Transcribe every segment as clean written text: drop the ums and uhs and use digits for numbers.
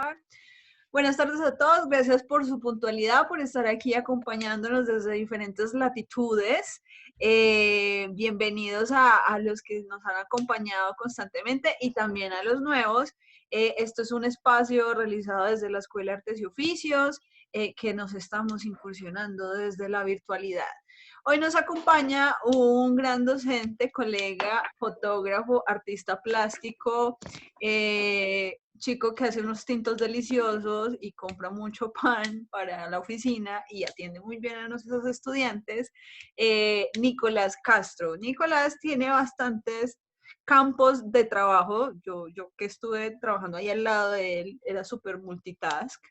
grabar. Buenas tardes a todos, gracias por su puntualidad, por estar aquí acompañándonos desde diferentes latitudes. Bienvenidos a los que nos han acompañado constantemente y también a los nuevos. Esto es un espacio realizado desde la Escuela de Artes y Oficios, que nos estamos incursionando desde la virtualidad. Hoy nos acompaña un gran docente, colega, fotógrafo, artista plástico, chico que hace unos tintos deliciosos y compra mucho pan para la oficina y atiende muy bien a nuestros estudiantes, Nicolás Castro. Nicolás tiene bastantes campos de trabajo. Yo que estuve trabajando ahí al lado de él, era súper multitask.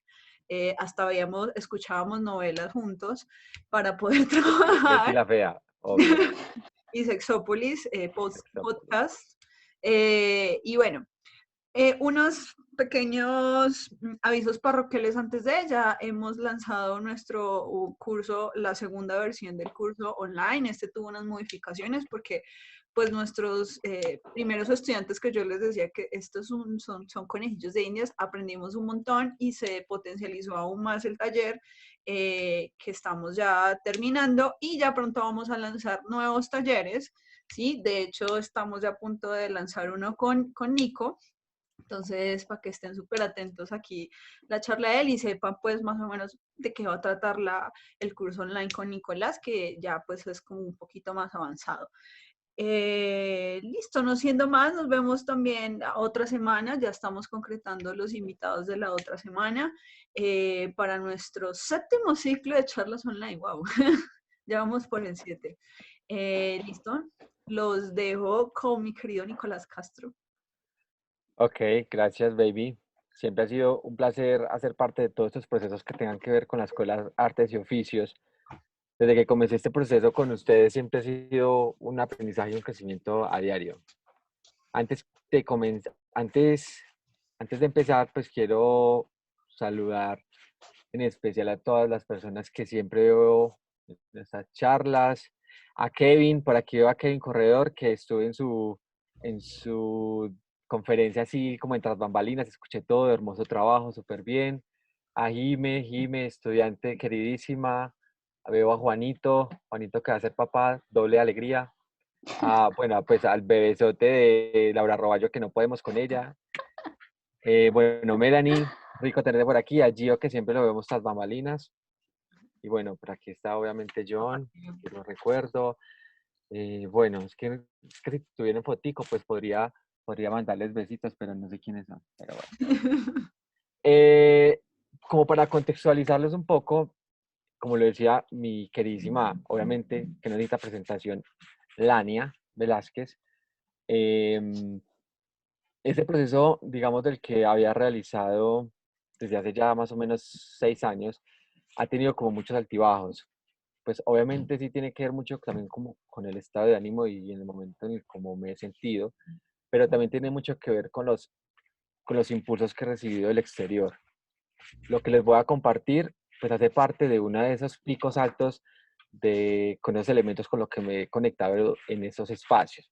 Hasta escuchábamos novelas juntos para poder Betty trabajar. la Fea, obvio. Y Sexópolis, Sexópolis. podcast. Y bueno, unos pequeños avisos parroquiales antes de ella. Hemos lanzado nuestro curso, la segunda versión del curso online. Este tuvo unas modificaciones porque pues nuestros primeros estudiantes, que yo les decía que estos son conejillos de indias, aprendimos un montón y se potencializó aún más el taller, que estamos ya terminando, y ya pronto vamos a lanzar nuevos talleres, ¿sí? De hecho, estamos ya a punto de lanzar uno con Nico. Entonces, para que estén súper atentos aquí la charla de él y sepan pues más o menos de qué va a tratar el curso online con Nicolás, que ya pues es como un poquito más avanzado. Listo, no siendo más, nos vemos también otra semana. Ya estamos concretando los invitados de la otra semana, para nuestro séptimo ciclo de charlas online. Wow, ya vamos por el 7. Listo, los dejo con mi querido Nicolás Castro. Ok, gracias, baby. Siempre ha sido un placer hacer parte de todos estos procesos que tengan que ver con la Escuela de Artes y Oficios. Desde que comencé este proceso con ustedes, siempre ha sido un aprendizaje y un crecimiento a diario. Antes de empezar, pues quiero saludar en especial a todas las personas que siempre veo en estas charlas. A Kevin, por aquí veo a Kevin Corredor, que estuve en su conferencia así como en tras bambalinas, escuché todo, hermoso trabajo, súper bien. A Jime, estudiante queridísima. Veo a Juanito que va a ser papá, doble alegría. Bueno, pues al bebesote de Laura Roballo, que no podemos con ella. Bueno, Melanie, rico tenerte por aquí. A Gio, que siempre lo vemos tras bambalinas. Y bueno, por aquí está obviamente John, que lo recuerdo. Bueno, es que si tuvieran fotico, pues podría mandarles besitos, pero no sé quiénes son. Pero bueno. Eh, Como para contextualizarlos un poco, como lo decía mi queridísima, obviamente, que no necesita presentación, Lania Velázquez. Ese proceso, digamos, del que había realizado desde hace ya más o menos 6 años, ha tenido como muchos altibajos. Pues obviamente sí tiene que ver mucho también como con el estado de ánimo y en el momento en el cómo me he sentido, pero también tiene mucho que ver con los impulsos que he recibido del exterior. Lo que les voy a compartir, pues hace parte de uno de esos picos altos con esos elementos con los que me he conectado en esos espacios.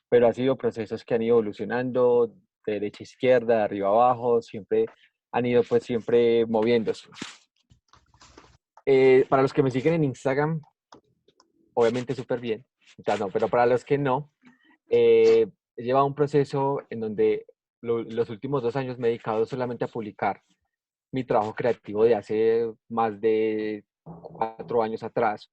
Pero ha sido procesos que han ido evolucionando de derecha a izquierda, de arriba a abajo, siempre han ido pues siempre moviéndose. Para los que me siguen en Instagram, obviamente súper bien, no, pero para los que no, he llevado un proceso en donde los últimos 2 años me he dedicado solamente a publicar mi trabajo creativo de hace más de 4 años atrás,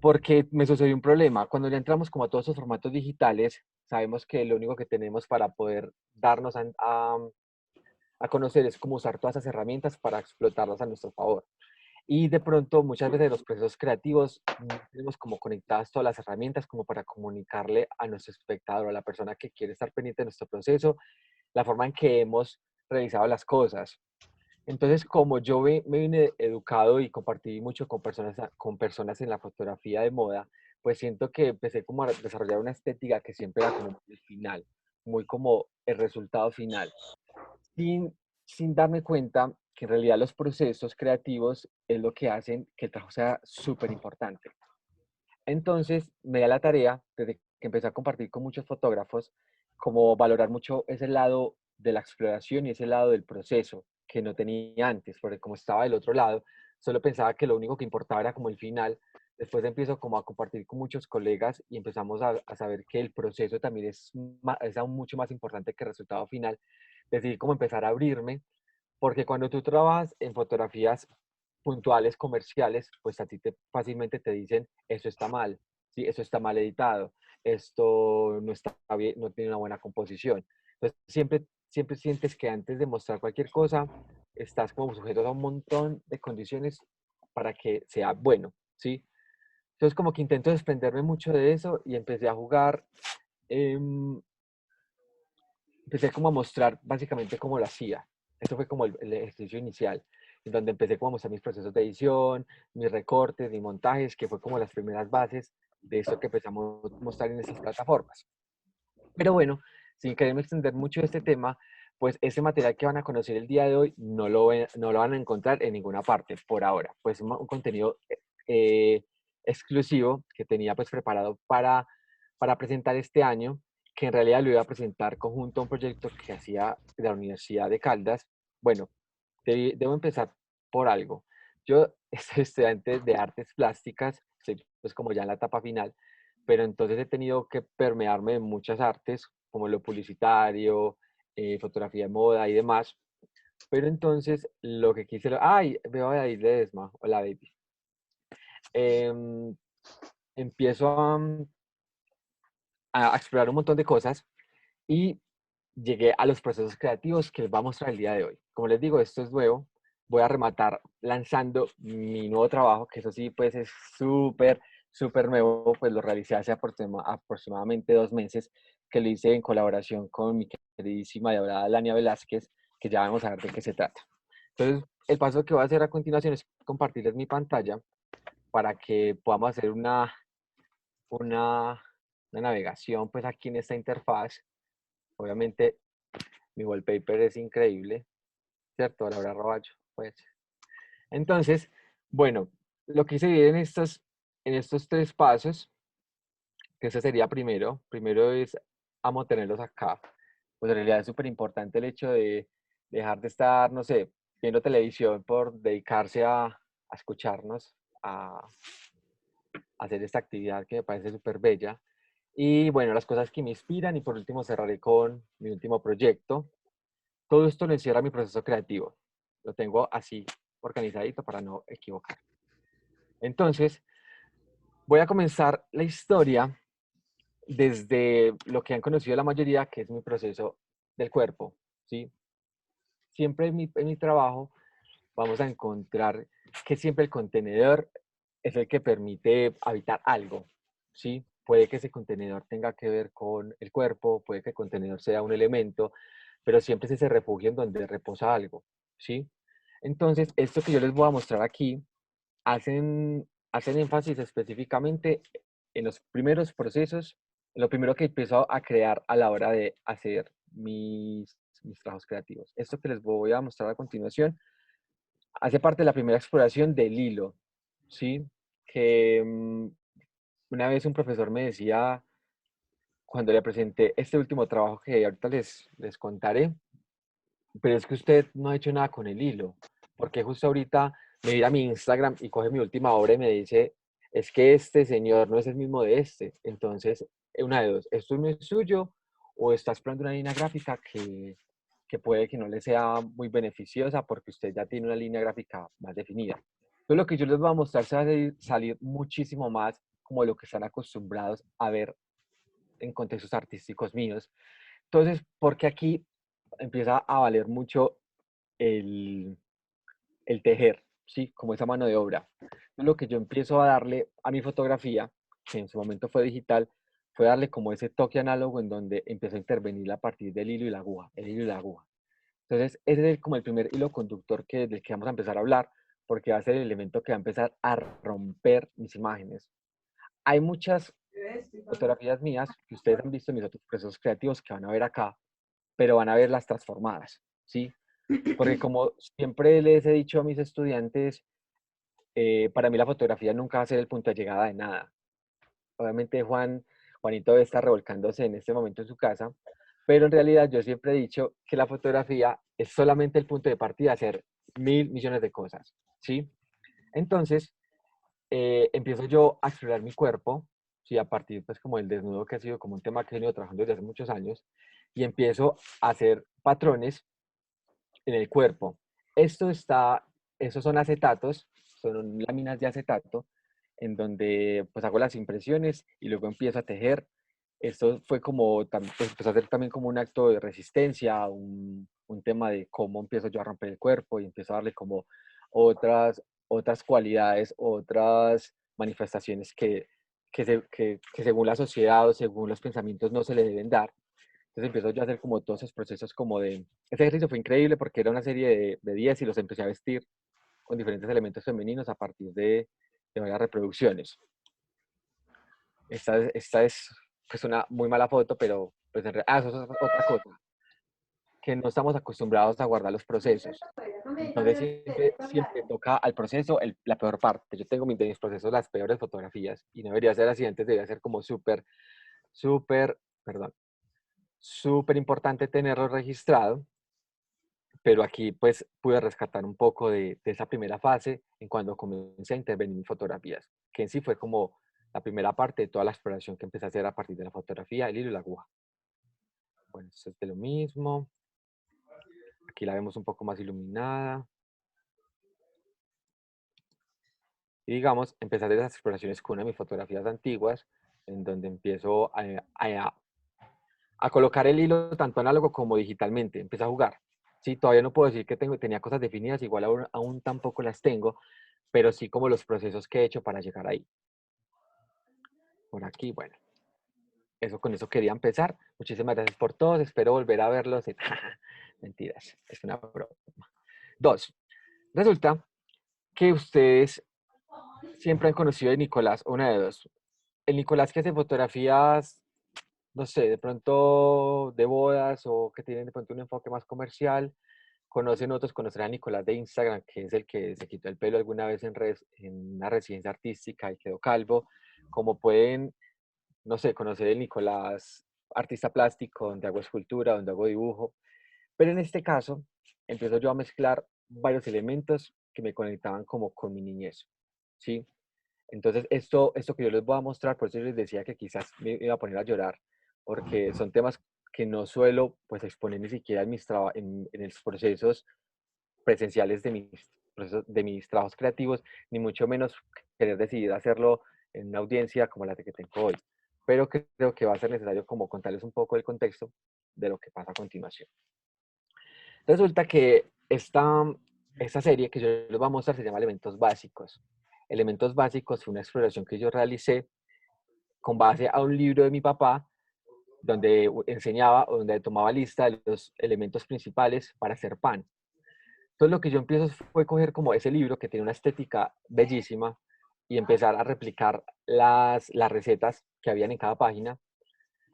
porque me sucedió un problema. Cuando ya entramos como a todos esos formatos digitales, sabemos que lo único que tenemos para poder darnos a conocer es cómo usar todas esas herramientas para explotarlas a nuestro favor. Y de pronto, muchas veces los procesos creativos no tenemos como conectadas todas las herramientas como para comunicarle a nuestro espectador, a la persona que quiere estar pendiente de nuestro proceso, la forma en que hemos realizado las cosas. Entonces, como yo me vine educado y compartí mucho con personas en la fotografía de moda, pues siento que empecé como a desarrollar una estética que siempre era como el final, muy como el resultado final, sin darme cuenta que en realidad los procesos creativos es lo que hacen que el trabajo sea súper importante. Entonces, me da la tarea, desde que empecé a compartir con muchos fotógrafos, como valorar mucho ese lado de la exploración y ese lado del proceso que no tenía antes, porque como estaba del otro lado, solo pensaba que lo único que importaba era como el final. Después empiezo como a compartir con muchos colegas y empezamos a saber que el proceso también es aún mucho más importante que el resultado final. Decidí como empezar a abrirme, porque cuando tú trabajas en fotografías puntuales, comerciales, pues a ti fácilmente te dicen, eso está mal, ¿sí? Eso está mal editado, esto no está bien, no tiene una buena composición. Entonces, siempre sientes que antes de mostrar cualquier cosa, estás como sujeto a un montón de condiciones para que sea bueno, ¿sí? Entonces, como que intento desprenderme mucho de eso y empecé a jugar, em, empecé como a mostrar básicamente cómo lo hacía. Esto fue como el ejercicio inicial, en donde empecé como a mostrar mis procesos de edición, mis recortes, mis montajes, que fue como las primeras bases de esto que empezamos a mostrar en estas plataformas. Pero bueno, sin quererme extender mucho de este tema, pues ese material que van a conocer el día de hoy no lo van a encontrar en ninguna parte por ahora. Pues un contenido eh, exclusivo que tenía pues preparado para presentar este año, que en realidad lo iba a presentar conjunto a un proyecto que hacía de la Universidad de Caldas. Bueno, debo empezar por algo. Yo soy estudiante de artes plásticas, estoy pues como ya en la etapa final, pero entonces he tenido que permearme en muchas artes, como lo publicitario, fotografía de moda y demás. Pero entonces lo que quise, ay, veo a David Ledesma, hola baby. Em, Empiezo a explorar un montón de cosas y llegué a los procesos creativos que les voy a mostrar el día de hoy. Como les digo, esto es nuevo. Voy a rematar lanzando mi nuevo trabajo, que eso sí, pues es súper nuevo. Pues lo realicé hace aproximadamente 2 meses, que lo hice en colaboración con mi queridísima y adorada Lania Velázquez, que ya vamos a ver de qué se trata. Entonces, el paso que voy a hacer a continuación es compartirles mi pantalla para que podamos hacer una, una navegación pues aquí en esta interfaz. Obviamente mi wallpaper es increíble, ¿cierto? Laura Roballo, pues. Entonces, bueno, lo que hice en estos 3 pasos, que ese sería primero es amo tenerlos acá. Pues en realidad es súper importante el hecho de dejar de estar, no sé, viendo televisión por dedicarse a escucharnos, a hacer esta actividad que me parece súper bella. Y bueno, las cosas que me inspiran y por último cerraré con mi último proyecto. Todo esto lo encierra mi proceso creativo. Lo tengo así organizadito para no equivocar. Entonces, voy a comenzar la historia desde lo que han conocido la mayoría, que es mi proceso del cuerpo, ¿sí? Siempre en mi trabajo vamos a encontrar que siempre el contenedor es el que permite habitar algo, ¿sí? Puede que ese contenedor tenga que ver con el cuerpo, puede que el contenedor sea un elemento, pero siempre es ese refugio en donde reposa algo, ¿sí? Entonces, esto que yo les voy a mostrar aquí, hacen énfasis específicamente en los primeros procesos, en lo primero que empiezo a crear a la hora de hacer mis trabajos creativos. Esto que les voy a mostrar a continuación hace parte de la primera exploración del hilo, ¿sí? Que una vez un profesor me decía, cuando le presenté este último trabajo que ahorita les contaré, pero es que usted no ha hecho nada con el hilo, porque justo ahorita me mira mi Instagram y coge mi última obra y me dice, es que este señor no es el mismo de este. Entonces, una de dos, esto no es suyo o está explorando una línea gráfica que puede que no le sea muy beneficiosa porque usted ya tiene una línea gráfica más definida. Entonces, lo que yo les voy a mostrar se va a salir muchísimo más como lo que están acostumbrados a ver en contextos artísticos míos. Entonces, porque aquí empieza a valer mucho el, el tejer, ¿sí? Como esa mano de obra. Lo que yo empiezo a darle a mi fotografía, que en su momento fue digital, fue darle como ese toque análogo en donde empezó a intervenir a partir del hilo y la aguja, el hilo y la aguja. Entonces, ese es como el primer hilo conductor del que vamos a empezar a hablar, porque va a ser el elemento que va a empezar a romper mis imágenes. Hay muchas fotografías mías que ustedes han visto en mis otros procesos creativos que van a ver acá, pero van a ver las transformadas, ¿sí? Porque como siempre les he dicho a mis estudiantes, para mí la fotografía nunca va a ser el punto de llegada de nada. Obviamente Juanito debe estar revolcándose en este momento en su casa, Pero en realidad yo siempre he dicho que la fotografía es solamente el punto de partida a hacer 1.000 millones de cosas, ¿sí? Entonces, empiezo yo a explorar mi cuerpo, ¿sí? A partir, pues, como el desnudo, que ha sido como un tema que he venido trabajando desde hace muchos años, y empiezo a hacer patrones en el cuerpo. Esto está, esos son acetatos, son láminas de acetato, en donde pues hago las impresiones y luego empiezo a tejer. Esto fue como, pues, empezó a ser también como un acto de resistencia, un tema de cómo empiezo yo a romper el cuerpo y empiezo a darle como otras cualidades, otras manifestaciones que según la sociedad o según los pensamientos no se le deben dar. Entonces empiezo yo a hacer como todos esos procesos como de... Ese ejercicio fue increíble porque era una serie de 10 y los empecé a vestir con diferentes elementos femeninos a partir de varias reproducciones. Esta es pues una muy mala foto, pero pues eso es otra cosa, que no estamos acostumbrados a guardar los procesos. Entonces siempre toca al proceso la peor parte. Yo tengo de mis procesos las peores fotografías y no debería ser así, antes debería ser como súper, perdón, súper importante tenerlo registrado, pero aquí pues pude rescatar un poco de esa primera fase en cuando comencé a intervenir en fotografías, que en sí fue como la primera parte de toda la exploración que empecé a hacer a partir de la fotografía, el hilo y la aguja. Bueno, esto es de lo mismo. Aquí la vemos un poco más iluminada. Y digamos, empecé a hacer esas exploraciones con una de mis fotografías antiguas, en donde empiezo a colocar el hilo tanto análogo como digitalmente. Empecé a jugar. Sí, todavía no puedo decir que tenía cosas definidas, igual aún tampoco las tengo, pero sí como los procesos que he hecho para llegar ahí. Por aquí, bueno, con eso quería empezar. Muchísimas gracias por todos, espero volver a verlos. Mentiras, es una broma. 2. Resulta que ustedes siempre han conocido a Nicolás, una de dos. El Nicolás que hace fotografías, no sé, de pronto de bodas o que tienen de pronto un enfoque más comercial. Conocerán a Nicolás de Instagram, que es el que se quitó el pelo alguna vez en una residencia artística y quedó calvo. Como pueden, no sé, conocer el Nicolás artista plástico, donde hago escultura, donde hago dibujo. Pero en este caso, empiezo yo a mezclar varios elementos que me conectaban como con mi niñez, ¿sí? Entonces, esto que yo les voy a mostrar, por eso yo les decía que quizás me iba a poner a llorar, porque son temas que no suelo pues exponer ni siquiera en los procesos presenciales de mis trabajos creativos, ni mucho menos querer decidir hacerlo en una audiencia como la que tengo hoy. Pero creo que va a ser necesario como contarles un poco el contexto de lo que pasa a continuación. Resulta que esta serie que yo les voy a mostrar se llama Elementos Básicos. Elementos Básicos fue una exploración que yo realicé con base a un libro de mi papá, donde enseñaba o donde tomaba lista de los elementos principales para hacer pan. Entonces lo que yo empiezo fue coger como ese libro que tiene una estética bellísima y empezar a replicar las recetas que habían en cada página.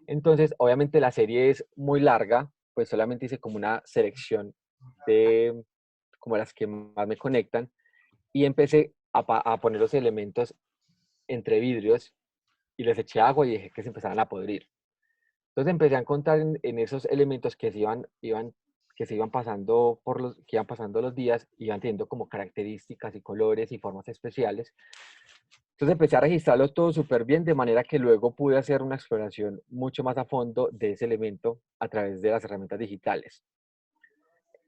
Entonces, obviamente la serie es muy larga, pues solamente hice como una selección de como las que más me conectan y empecé a poner los elementos entre vidrios y les eché agua y dejé que se empezaran a podrir. Entonces empecé a encontrar en esos elementos que se iban pasando que iban pasando los días, iban teniendo como características y colores y formas especiales. Entonces empecé a registrarlo todo súper bien, de manera que luego pude hacer una exploración mucho más a fondo de ese elemento a través de las herramientas digitales.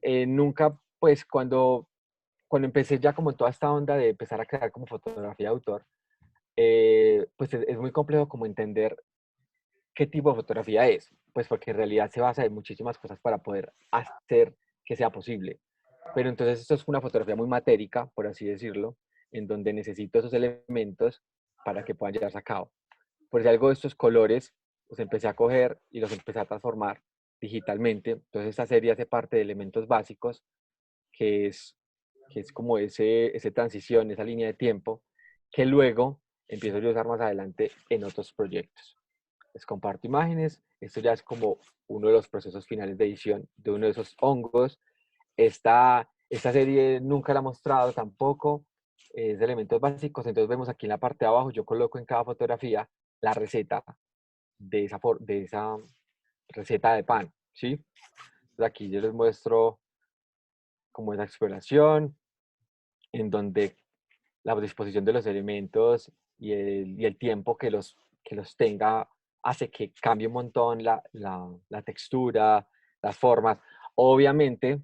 Nunca, pues cuando empecé ya como toda esta onda de empezar a crear como fotografía de autor, pues es muy complejo como entender qué tipo de fotografía es, pues porque en realidad se basa en muchísimas cosas para poder hacer que sea posible. Pero entonces esto es una fotografía muy matérica, por así decirlo, en donde necesito esos elementos para que puedan llevarse a cabo. Por si algo de estos colores, los empecé a coger y los empecé a transformar digitalmente. Entonces esta serie hace parte de elementos básicos, que es, que es como ese transición, esa línea de tiempo, que luego empiezo yo a usar más adelante en otros proyectos. Les comparto imágenes. Esto ya es como uno de los procesos finales de edición de uno de esos hongos. Esta serie nunca la he mostrado tampoco. Es de elementos básicos. Entonces vemos aquí en la parte de abajo, yo coloco en cada fotografía la receta de esa receta de pan. ¿sí? Entonces aquí yo les muestro como esa exploración, en donde la disposición de los elementos y el tiempo que los tenga hace que cambie un montón la textura, las formas. Obviamente,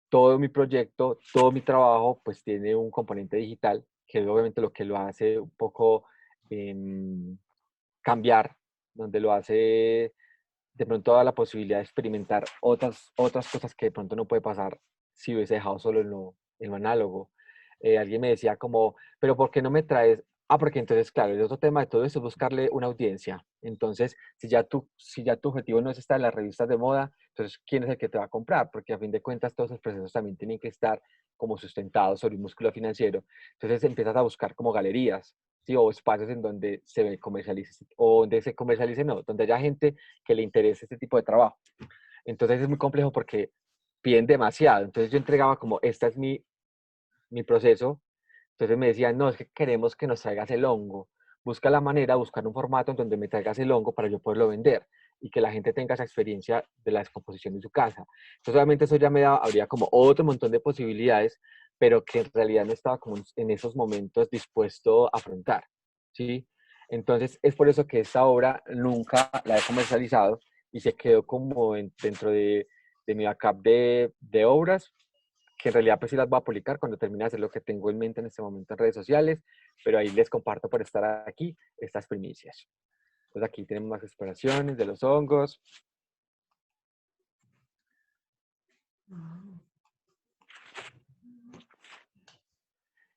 todo mi proyecto, todo mi trabajo, pues tiene un componente digital, que es obviamente lo que lo hace un poco cambiar, donde lo hace de pronto da la posibilidad de experimentar otras cosas que de pronto no puede pasar si hubiese dejado solo en lo análogo. Alguien me decía como, pero ¿por qué no me traes? Ah, porque entonces, claro, el otro tema de todo eso es buscarle una audiencia. Entonces, si ya tu objetivo no es estar en las revistas de moda, entonces, ¿quién es el que te va a comprar? Porque a fin de cuentas, todos esos procesos también tienen que estar como sustentados sobre un músculo financiero. Entonces, empiezas a buscar como galerías, ¿sí? O espacios en donde se comercialice, o donde se comercialice, no, donde haya gente que le interese este tipo de trabajo. Entonces es muy complejo porque piden demasiado. Entonces yo entregaba como, este es mi proceso. Entonces me decían, no, es que queremos que nos traigas el hongo. Busca la manera, buscar un formato en donde me traigas el hongo para yo poderlo vender y que la gente tenga esa experiencia de la descomposición en su casa. Entonces obviamente eso ya habría como otro montón de posibilidades, pero que en realidad no estaba como en esos momentos dispuesto a afrontar, ¿sí? Entonces es por eso que esta obra nunca la he comercializado y se quedó como dentro de mi backup de obras, que en realidad pues sí las voy a publicar cuando termine de hacer lo que tengo en mente en este momento en redes sociales, pero ahí les comparto por estar aquí estas primicias. Entonces aquí tenemos más exploraciones de los hongos.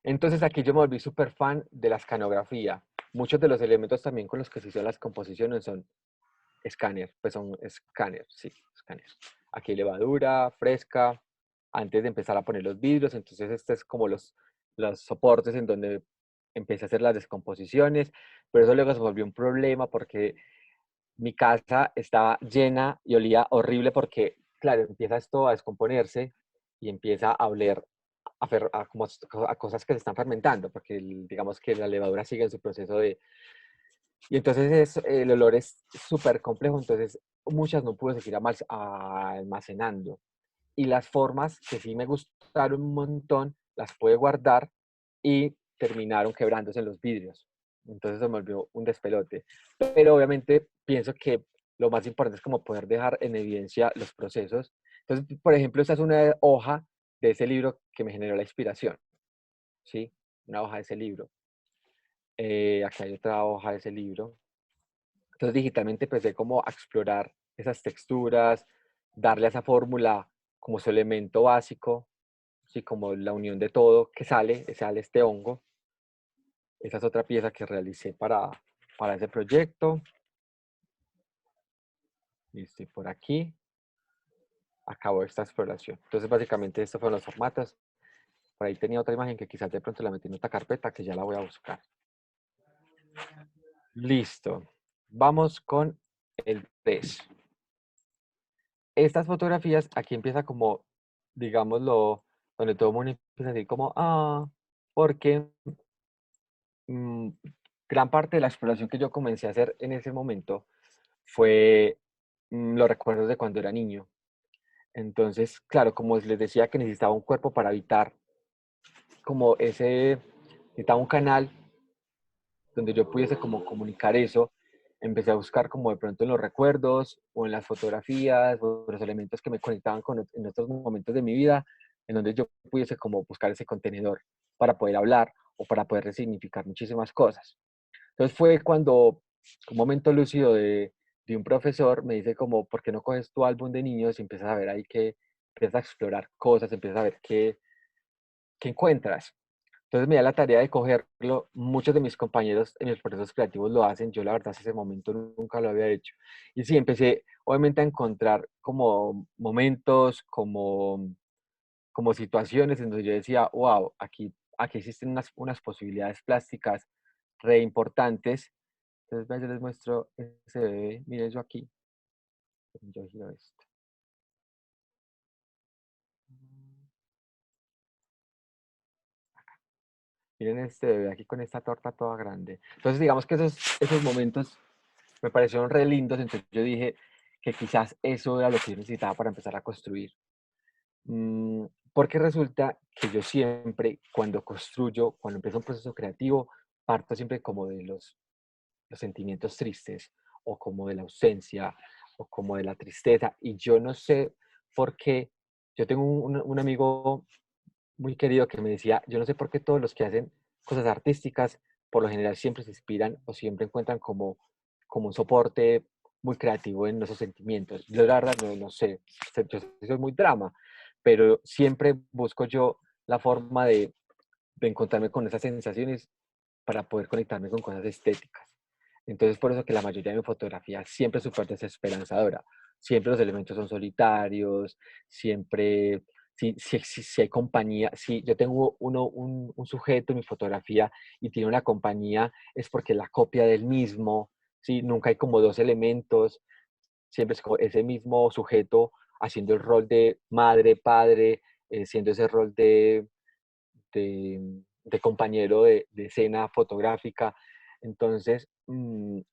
Entonces aquí yo me volví súper fan de la escanografía. Muchos de los elementos también con los que se hicieron las composiciones son escáner, pues son escáner, sí, escáner. Aquí levadura fresca, antes de empezar a poner los vidrios, entonces este es como los soportes en donde empecé a hacer las descomposiciones, pero eso luego se volvió un problema porque mi casa estaba llena y olía horrible porque, claro, empieza esto a descomponerse y empieza a oler como a cosas que se están fermentando, porque digamos que la levadura sigue en su proceso de... Y entonces el olor es súper complejo, entonces muchas no pude seguir almacenando. Y las formas que sí me gustaron un montón, las pude guardar y terminaron quebrándose en los vidrios. Entonces se me volvió un despelote. Pero obviamente pienso que lo más importante es como poder dejar en evidencia los procesos. Entonces, por ejemplo, esta es una hoja de ese libro que me generó la inspiración, ¿sí? Una hoja de ese libro. Aquí hay otra hoja de ese libro. Entonces, digitalmente empecé como a explorar esas texturas, darle a esa fórmula como su elemento básico, ¿sí? Como la unión de todo que sale este hongo. Esa es otra pieza que realicé para ese proyecto. Y estoy por aquí. Acabo esta exploración. Entonces, básicamente, estos fueron los formatos. Por ahí tenía otra imagen que quizás de pronto la metí en otra carpeta que ya la voy a buscar. Listo. Vamos con el 3. Estas fotografías, aquí empieza como, digámoslo, donde todo el mundo empieza a decir como, porque mm, gran parte de la exploración que yo comencé a hacer en ese momento fue los recuerdos de cuando era niño. Entonces, claro, como les decía que necesitaba un cuerpo para habitar, como necesitaba un canal donde yo pudiese como comunicar eso, empecé a buscar como de pronto en los recuerdos o en las fotografías o los elementos que me conectaban en otros momentos de mi vida, en donde yo pudiese como buscar ese contenedor para poder hablar o para poder resignificar muchísimas cosas. Entonces fue cuando un momento lúcido de un profesor me dice como, ¿por qué no coges tu álbum de niños y empiezas a ver ahí que empiezas a explorar cosas, empiezas a ver qué encuentras? Entonces me da la tarea de cogerlo. Muchos de mis compañeros en los procesos creativos lo hacen. Yo la verdad hasta ese momento nunca lo había hecho. Y sí, empecé obviamente a encontrar como momentos, como situaciones en donde yo decía, wow, aquí existen unas posibilidades plásticas re importantes. Entonces, vean, yo les muestro ese bebé. Miren yo aquí. Yo giro esto. Miren este bebé aquí con esta torta toda grande. Entonces, digamos que esos momentos me parecieron re lindos. Entonces, yo dije, que quizás eso era lo que yo necesitaba para empezar a construir. Mm, Porque resulta que yo siempre, cuando construyo, cuando empiezo un proceso creativo, parto siempre como de los sentimientos tristes o como de la ausencia o como de la tristeza. Y yo no sé por qué, yo tengo un amigo muy querido que me decía, yo no sé por qué todos los que hacen cosas artísticas, por lo general siempre se inspiran o siempre encuentran como un soporte muy creativo en esos sentimientos. Yo la verdad no sé, yo soy muy drama, pero siempre busco yo la forma de encontrarme con esas sensaciones para poder conectarme con cosas estéticas. Entonces, por eso que la mayoría de mi fotografía siempre es súper desesperanzadora. Siempre los elementos son solitarios, siempre, si hay compañía, si yo tengo un sujeto en mi fotografía y tiene una compañía, es porque la copia del mismo, ¿sí? Nunca hay como dos elementos, siempre es como ese mismo sujeto haciendo el rol de madre, padre, siendo ese rol de compañero de escena fotográfica. Entonces,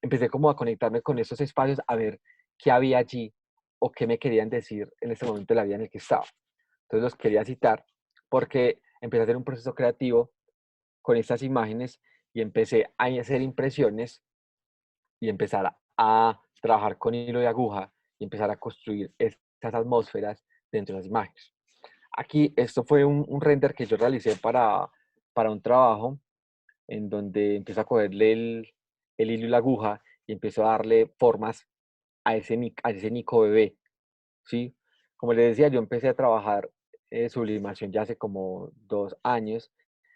empecé como a conectarme con esos espacios, a ver qué había allí o qué me querían decir en ese momento de la vida en el que estaba. Entonces los quería citar porque empecé a hacer un proceso creativo con estas imágenes y empecé a hacer impresiones y empezar a trabajar con hilo y aguja y empezar a construir estas atmósferas dentro de las imágenes. Aquí, esto fue un render que yo realicé para un trabajo en donde empiezo a cogerle el hilo y la aguja y empiezo a darle formas a ese Nico bebé, ¿sí? Como les decía, yo empecé a trabajar sublimación ya hace como 2 años,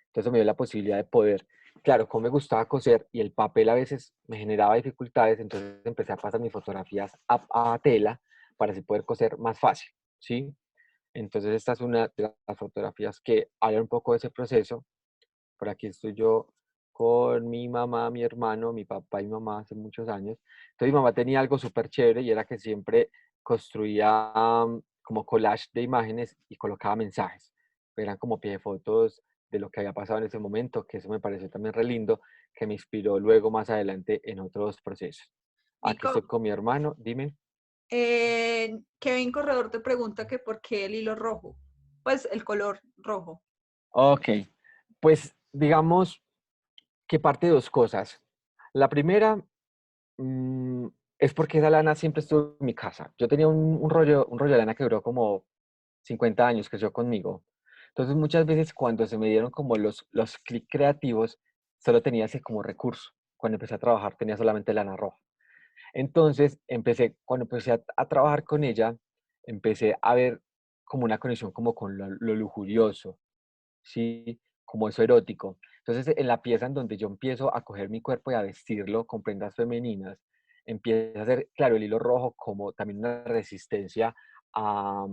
entonces me dio la posibilidad de poder, claro, como me gustaba coser y el papel a veces me generaba dificultades, entonces empecé a pasar mis fotografías a tela para así poder coser más fácil, ¿sí? Entonces esta es una de las fotografías que habla un poco de ese proceso. Por aquí estoy yo con mi mamá, mi hermano, mi papá y mi mamá hace muchos años. Entonces mi mamá tenía algo súper chévere y era que siempre construía como collage de imágenes y colocaba mensajes. Eran como pie de fotos de lo que había pasado en ese momento, que eso me pareció también re lindo, que me inspiró luego más adelante en otros procesos. Aquí estoy Nico, con mi hermano, dime. Kevin Corredor te pregunta que por qué el hilo rojo. Pues el color rojo. Ok, pues digamos que parte de dos cosas. La primera, mm, es porque esa lana siempre estuvo en mi casa. Yo tenía un rollo de lana que duró como 50 años, creció conmigo. Entonces muchas veces cuando se me dieron como los clics creativos, solo tenía ese como recurso. Cuando empecé a trabajar tenía solamente lana roja. Entonces cuando empecé a trabajar con ella, empecé a ver como una conexión como con lo lujurioso, ¿sí? Como eso erótico. Entonces, en la pieza en donde yo empiezo a coger mi cuerpo y a vestirlo con prendas femeninas, empieza a ser, claro, el hilo rojo como también una resistencia a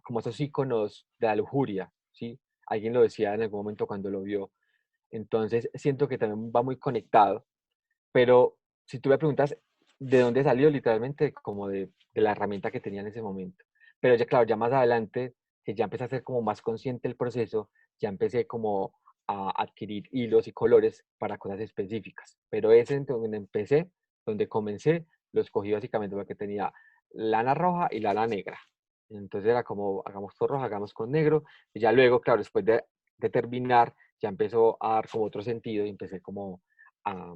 como esos iconos de la lujuria, ¿sí? Alguien lo decía en algún momento cuando lo vio. Entonces, siento que también va muy conectado, pero si tú me preguntas de dónde salió, literalmente como de la herramienta que tenía en ese momento. Pero ya, claro, ya más adelante, que ya empecé a ser como más consciente del proceso, ya empecé como a adquirir hilos y colores para cosas específicas. Pero ese en donde empecé, donde comencé, lo escogí básicamente porque tenía lana roja y lana negra. Entonces era como, hagamos con rojo, hagamos con negro. Y ya luego, claro, después de terminar, ya empezó a dar como otro sentido y empecé como a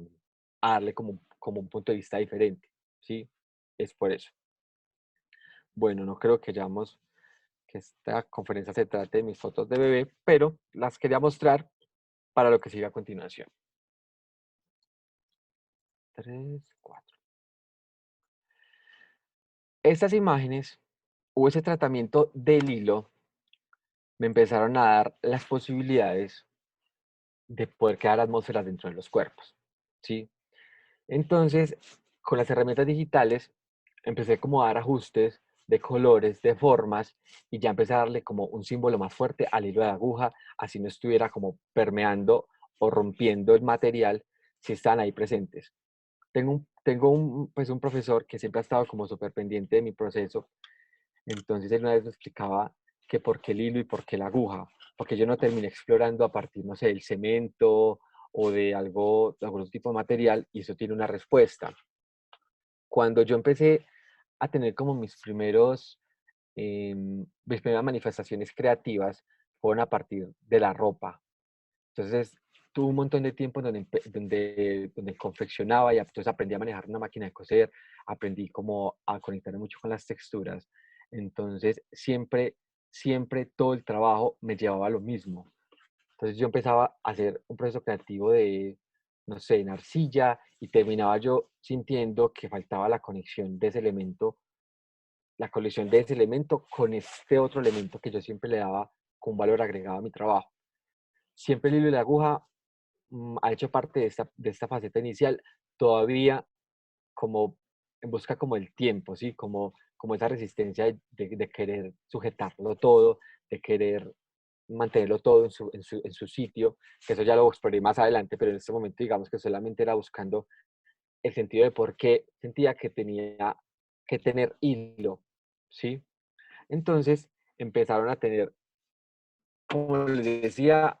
darle como un punto de vista diferente, ¿sí? Es por eso. Bueno, no creo que que esta conferencia se trate de mis fotos de bebé, pero las quería mostrar para lo que sigue a continuación. 3, 4. Estas imágenes o ese tratamiento del hilo me empezaron a dar las posibilidades de poder crear atmósferas dentro de los cuerpos, ¿sí? Entonces, con las herramientas digitales, empecé como a dar ajustes de colores, de formas, y ya empecé a darle como un símbolo más fuerte al hilo de aguja, así no estuviera como permeando o rompiendo el material si están ahí presentes. Pues un profesor que siempre ha estado como súper pendiente de mi proceso, entonces él una vez me explicaba que por qué el hilo y por qué la aguja, porque yo no terminé explorando a partir, no sé, del cemento o de algún tipo de material, y eso tiene una respuesta. Cuando yo empecé a tener como mis primeras manifestaciones creativas fueron a partir de la ropa. Entonces, tuve un montón de tiempo donde confeccionaba y entonces aprendí a manejar una máquina de coser, aprendí como a conectarme mucho con las texturas. Entonces, siempre todo el trabajo me llevaba a lo mismo. Entonces, yo empezaba a hacer un proceso creativo de, no sé, en arcilla y terminaba yo sintiendo que faltaba la conexión de ese elemento, la conexión de ese elemento con este otro elemento que yo siempre le daba con valor agregado a mi trabajo. Siempre el hilo y la aguja ha hecho parte de esta faceta inicial, todavía como en busca como el tiempo, ¿sí? Como esa resistencia de querer sujetarlo todo, de querer mantenerlo todo en su sitio, que eso ya lo exploré más adelante, pero en este momento digamos que solamente era buscando el sentido de por qué sentía que tenía que tener hilo, ¿sí? Entonces empezaron a tener, como les decía,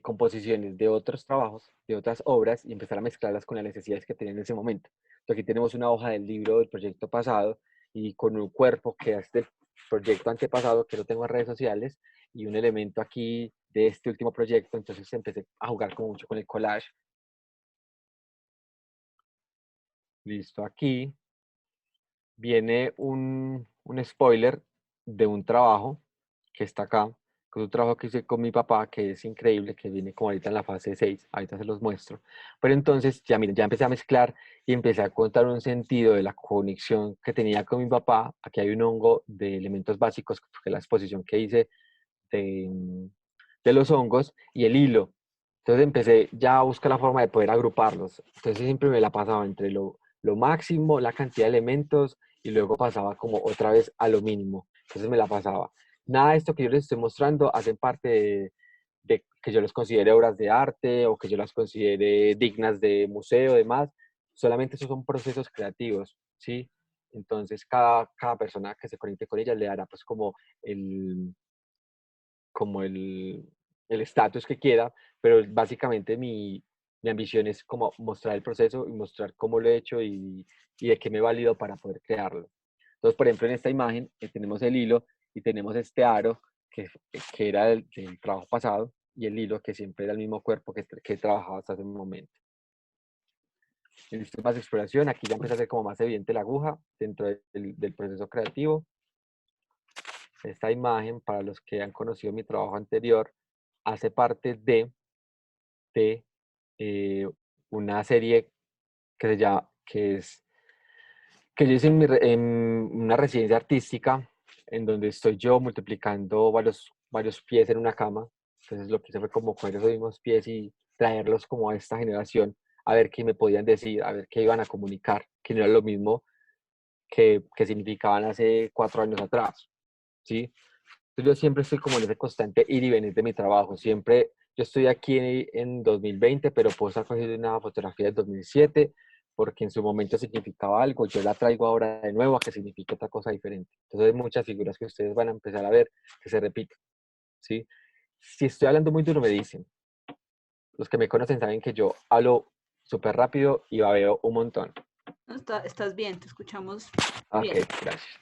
composiciones de otros trabajos, de otras obras, y empezar a mezclarlas con las necesidades que tenía en ese momento. Entonces, aquí tenemos una hoja del libro del proyecto pasado y con un cuerpo que es del proyecto antepasado que lo tengo en redes sociales y un elemento aquí de este último proyecto. Entonces empecé a jugar como mucho con el collage. Listo, aquí viene un spoiler de un trabajo que está acá, que es un trabajo que hice con mi papá, que es increíble, que viene como ahorita en la fase 6 ahorita se los muestro. Pero entonces, ya miren, ya empecé a mezclar y empecé a contar un sentido de la conexión que tenía con mi papá. Aquí hay un hongo de elementos básicos, que es la exposición que hice de, de los hongos y el hilo. Entonces empecé ya a buscar la forma de poder agruparlos. Entonces siempre me la pasaba entre lo máximo, la cantidad de elementos, y luego pasaba como otra vez a lo mínimo. Entonces me la pasaba. Nada de esto que yo les estoy mostrando hacen parte de que yo los considere obras de arte o que yo las considere dignas de museo, demás. Solamente esos son procesos creativos, ¿sí? Entonces cada persona que se conecte con ella le dará pues el, como el estatus que quiera, pero básicamente mi ambición es como mostrar el proceso y mostrar cómo lo he hecho y de qué me he valido para poder crearlo. Entonces, por ejemplo, en esta imagen tenemos el hilo y tenemos este aro que era del trabajo pasado y el hilo que siempre era el mismo cuerpo que he trabajado hasta ese momento. En esto más exploración, aquí ya empieza a ser como más evidente la aguja dentro del proceso creativo. Esta imagen, para los que han conocido mi trabajo anterior, hace parte de una serie que se llama, que yo hice en una residencia artística en donde estoy yo multiplicando varios pies en una cama. Entonces lo que hice fue como coger esos mismos pies y traerlos como a esta generación, a ver qué me podían decir, a ver qué iban a comunicar, que no era lo mismo que significaban hace 4 años atrás, ¿sí? Entonces, yo siempre estoy como en ese constante ir y venir de mi trabajo. Siempre, yo estoy aquí en 2020, pero puedo estar cogiendo una fotografía del 2007, porque en su momento significaba algo. Yo la traigo ahora de nuevo a que signifique otra cosa diferente. Entonces, hay muchas figuras que ustedes van a empezar a ver que se repiten, ¿sí? Si estoy hablando muy duro, me dicen. Los que me conocen saben que yo hablo súper rápido y babeo un montón. Estás bien, te escuchamos Ok, bien. gracias.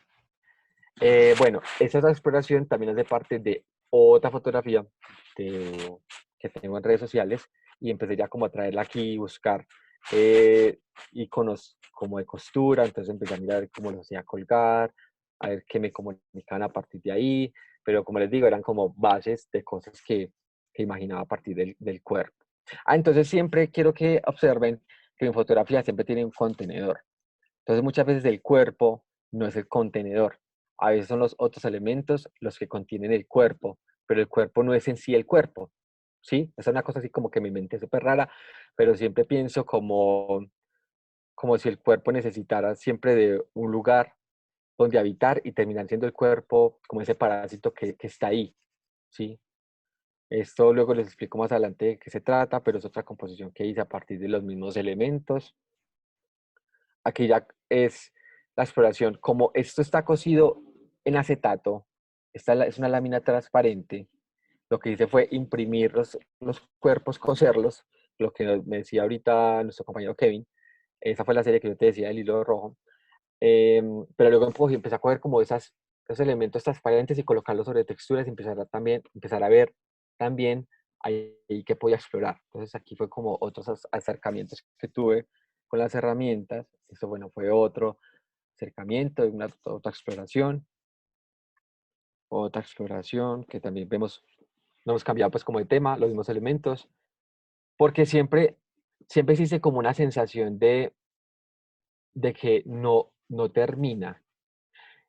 Bueno, esa exploración también es de parte de otra fotografía de- que tengo en redes sociales y empecé ya como a traerla aquí y buscar iconos como de costura, entonces empecé a mirar cómo los hacía colgar, a ver qué me comunicaban a partir de ahí, pero como les digo, eran como bases de cosas que imaginaba a partir del cuerpo. Entonces siempre quiero que observen que mi fotografía siempre tiene un contenedor. Entonces muchas veces el cuerpo no es el contenedor. A veces son los otros elementos los que contienen el cuerpo, pero el cuerpo no es en sí el cuerpo. ¿Sí? Esa es una cosa así como que mi mente es súper rara, pero siempre pienso como si el cuerpo necesitara siempre de un lugar donde habitar y terminar siendo el cuerpo como ese parásito que está ahí. ¿Sí? Esto luego les explico más adelante de qué se trata, pero es otra composición que hice a partir de los mismos elementos. Aquí ya es la exploración. Como esto está cosido en acetato, esta es una lámina transparente, lo que hice fue imprimir los cuerpos, coserlos, lo que me decía ahorita nuestro compañero Kevin. Esa fue la serie que yo te decía del hilo rojo. Pero luego empecé a coger como esos elementos transparentes y colocarlos sobre texturas y empezar a ver también ahí que podía explorar. Entonces aquí fue como otros acercamientos que tuve con las herramientas. Eso, bueno, fue otro acercamiento, otra exploración que también vemos, no hemos cambiado pues como de tema, los mismos elementos, porque siempre existe como una sensación de que no termina.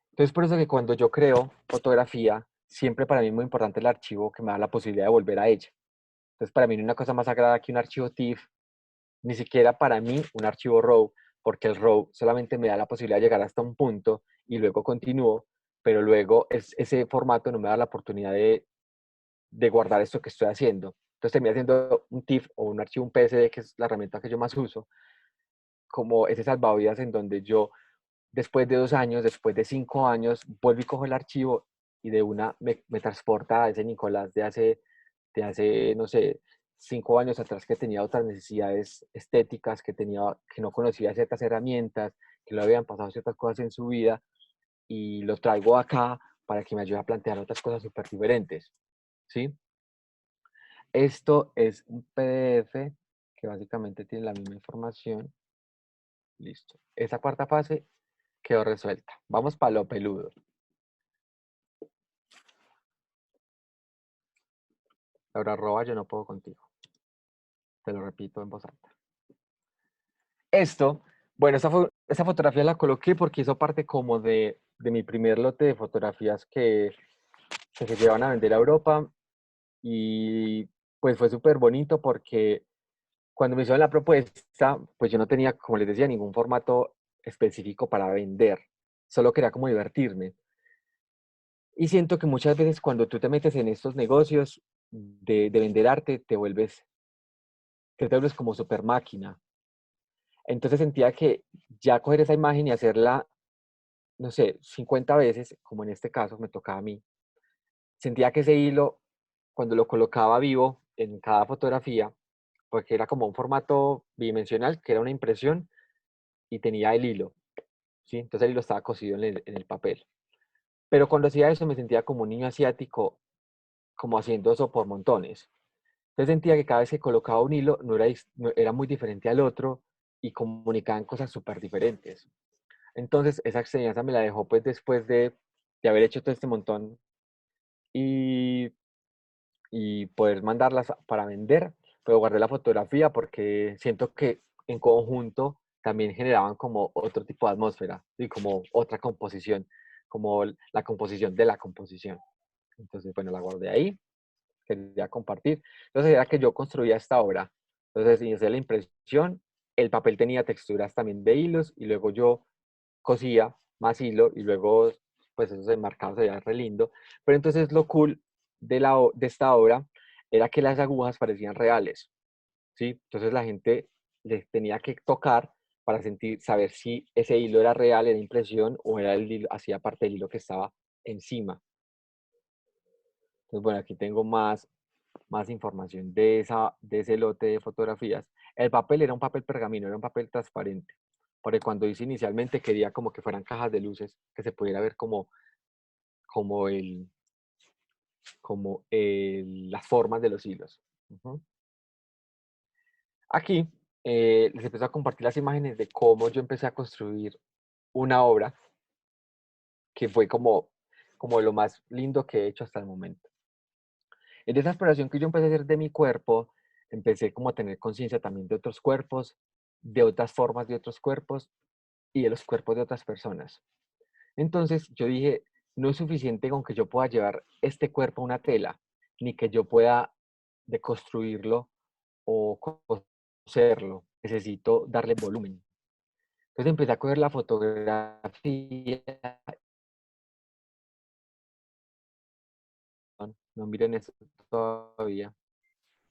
Entonces, por eso que cuando yo creo fotografía, siempre para mí es muy importante el archivo que me da la posibilidad de volver a ella. Entonces, para mí no hay una cosa más sagrada que un archivo TIFF, ni siquiera para mí un archivo RAW, porque el RAW solamente me da la posibilidad de llegar hasta un punto y luego continúo, pero luego ese formato no me da la oportunidad de guardar esto que estoy haciendo. Entonces terminé haciendo un TIFF o un archivo, un PSD, que es la herramienta que yo más uso, como ese salvavidas en donde yo después de 2 años, después de 5 años, vuelvo y cojo el archivo y de una me transporta a ese Nicolás de hace, no sé, 5 años atrás, que tenía otras necesidades estéticas, que no conocía ciertas herramientas, que le habían pasado ciertas cosas en su vida, y lo traigo acá para que me ayude a plantear otras cosas súper diferentes, ¿sí? Esto es un PDF que básicamente tiene la misma información. Listo. Esa cuarta fase quedó resuelta. Vamos para lo peludo. Laura arroba, yo no puedo contigo. Te lo repito en voz alta. Esto, bueno, esta fotografía la coloqué porque hizo parte como de mi primer lote de fotografías que se llevan a vender a Europa. Y pues fue súper bonito porque cuando me hicieron la propuesta, pues yo no tenía, como les decía, ningún formato específico para vender. Solo quería como divertirme. Y siento que muchas veces cuando tú te metes en estos negocios de vender arte, te vuelves como super máquina. Entonces sentía que ya coger esa imagen y hacerla, no sé, 50 veces, como en este caso me tocaba a mí, sentía que ese hilo, cuando lo colocaba vivo en cada fotografía, porque era como un formato bidimensional, que era una impresión, y tenía el hilo, ¿sí? Entonces el hilo estaba cosido en el papel. Pero cuando hacía eso me sentía como un niño asiático, como haciendo eso por montones. Entonces sentía que cada vez que colocaba un hilo era muy diferente al otro y comunicaban cosas súper diferentes. Entonces esa enseñanza me la dejó pues después de haber hecho todo este montón y, y poder mandarlas para vender, pero guardé la fotografía porque siento que en conjunto también generaban como otro tipo de atmósfera y como otra composición, como la composición de la composición. Entonces, bueno, la guardé ahí, quería compartir. Entonces era que yo construía esta obra. Entonces inicié la impresión, el papel tenía texturas también de hilos y luego yo cosía más hilo y luego pues esos enmarcados se veían re lindo. Pero entonces lo cool de esta obra era que las agujas parecían reales, ¿sí? Entonces la gente les tenía que tocar para saber si ese hilo era real, era impresión o era el hilo, hacía parte del hilo que estaba encima. Entonces, bueno, aquí tengo más información de ese lote de fotografías. El papel era un papel pergamino, era un papel transparente, porque cuando hice inicialmente quería como que fueran cajas de luces, que se pudiera ver como, el, las formas de los hilos. Ujú. Aquí les empiezo a compartir las imágenes de cómo yo empecé a construir una obra que fue como lo más lindo que he hecho hasta el momento. En esa exploración que yo empecé a hacer de mi cuerpo, empecé como a tener conciencia también de otros cuerpos, de otras formas de otros cuerpos y de los cuerpos de otras personas. Entonces yo dije, no es suficiente con que yo pueda llevar este cuerpo a una tela, ni que yo pueda deconstruirlo o coserlo. Necesito darle volumen. Entonces empecé a coger la fotografía. No miren esto todavía.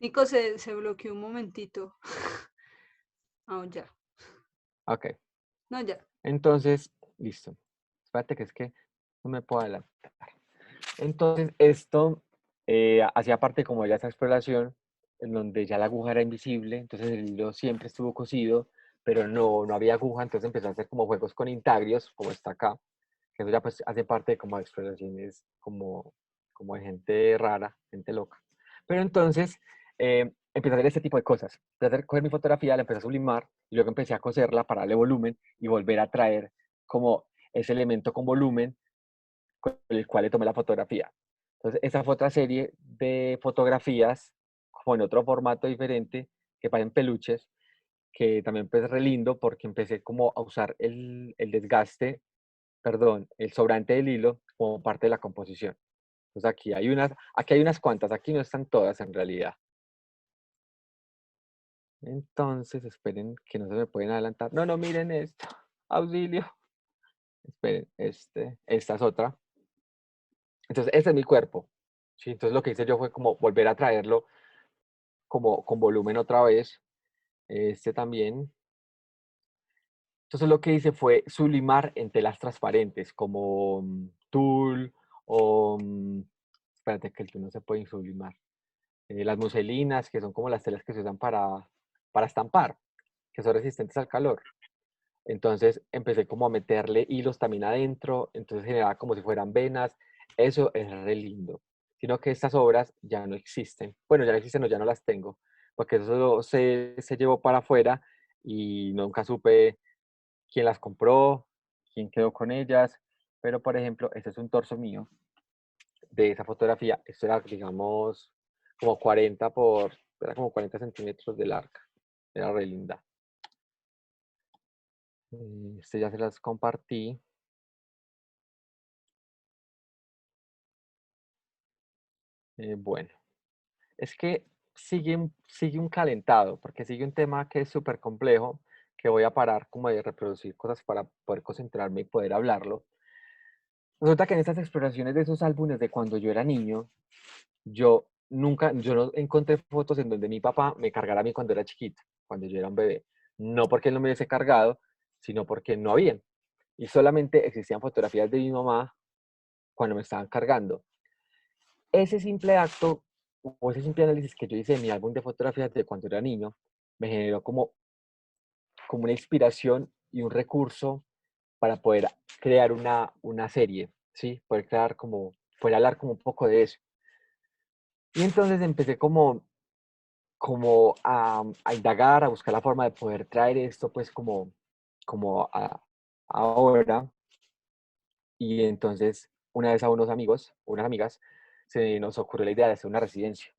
Nico se bloqueó un momentito. Ah, ya. Ok. No, ya. Entonces, listo. Espérate que es que no me puedo adelantar. Entonces, esto hacía parte como de esa exploración, en donde ya la aguja era invisible, entonces el hilo siempre estuvo cosido, pero no había aguja, entonces empecé a hacer como juegos con intagrios, como está acá, que eso ya pues hace parte de como de exploraciones como de gente rara, gente loca. Pero entonces empecé a hacer este tipo de cosas. Empecé a coger mi fotografía, la empecé a sublimar y luego empecé a coserla para darle volumen y volver a traer como ese elemento con volumen con el cual le tomé la fotografía. Entonces, esa fue otra serie de fotografías como en otro formato diferente que parecen peluches, que también pues re lindo porque empecé como a usar el desgaste, perdón, el sobrante del hilo como parte de la composición. Entonces aquí hay unas cuantas, aquí no están todas en realidad. Entonces, esperen que no se me pueden adelantar. No, no, miren esto. Auxilio. Esperen, esta es otra. Entonces, ese es mi cuerpo. ¿Sí? Entonces, lo que hice yo fue como volver a traerlo como con volumen otra vez. Este también. Entonces, lo que hice fue sublimar en telas transparentes como tul o... espérate, que el tul no se puede sublimar. Las muselinas, que son como las telas que se usan para estampar, que son resistentes al calor. Entonces empecé como a meterle hilos también adentro, entonces generaba como si fueran venas. Eso es re lindo. Sino que estas obras ya no existen. Bueno, ya no existen o ya no las tengo, porque eso se llevó para afuera y nunca supe quién las compró, quién quedó con ellas. Pero, por ejemplo, este es un torso mío de esa fotografía. Esto era, digamos, como 40 era como 40 centímetros de larga. Era re linda. Este ya se las compartí. Bueno, es que sigue un calentado, porque sigue un tema que es súper complejo, que voy a parar como de reproducir cosas para poder concentrarme y poder hablarlo. Resulta que en estas exploraciones de esos álbumes de cuando yo era niño, yo no encontré fotos en donde mi papá me cargara a mí cuando era chiquito, cuando yo era un bebé. No porque él no me hubiese cargado, sino porque no habían. Y solamente existían fotografías de mi mamá cuando me estaban cargando. Ese simple acto o ese simple análisis que yo hice en mi álbum de fotografías de cuando era niño me generó como una inspiración y un recurso para poder crear una serie, ¿sí? Poder hablar como un poco de eso. Y entonces empecé como a indagar, a buscar la forma de poder traer esto pues como ahora. Y entonces una vez a unos amigos, unas amigas, se nos ocurrió la idea de hacer una residencia.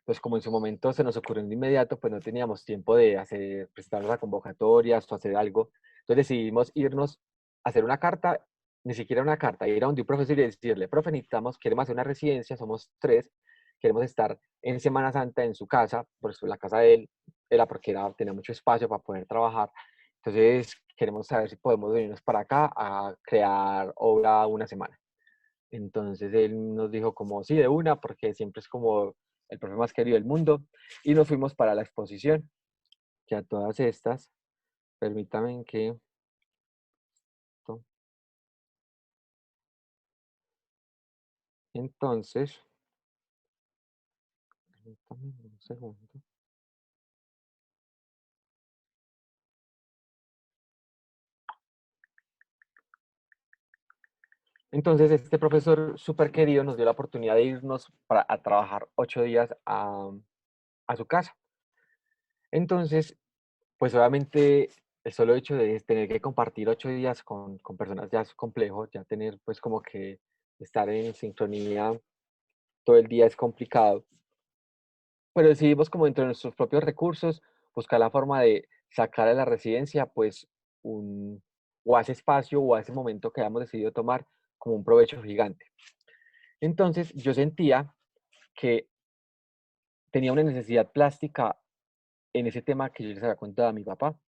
Pues como en su momento se nos ocurrió de inmediato, pues no teníamos tiempo de presentarnos a convocatorias o hacer algo. Entonces decidimos irnos a hacer una carta, ni siquiera una carta, ir a donde un profesor y decirle, profe, queremos hacer una residencia, somos tres, queremos estar en Semana Santa en su casa, por eso la casa de él era porque tenía mucho espacio para poder trabajar. Entonces queremos saber si podemos venirnos para acá a crear obra una semana. Entonces él nos dijo como sí, de una, porque siempre es como el profe más querido del mundo. Y nos fuimos para la exposición, que a todas estas, permítanme que... Entonces, permítame un segundo. Entonces, este profesor súper querido nos dio la oportunidad de irnos a trabajar 8 días a su casa. Entonces, pues obviamente el solo hecho de tener que compartir 8 días con personas ya es complejo, ya tener pues como que estar en sincronía todo el día es complicado, pero decidimos como dentro de nuestros propios recursos buscar la forma de sacar a la residencia pues o a ese espacio o a ese momento que habíamos decidido tomar como un provecho gigante. Entonces yo sentía que tenía una necesidad plástica en ese tema que yo les había contado a mi papá.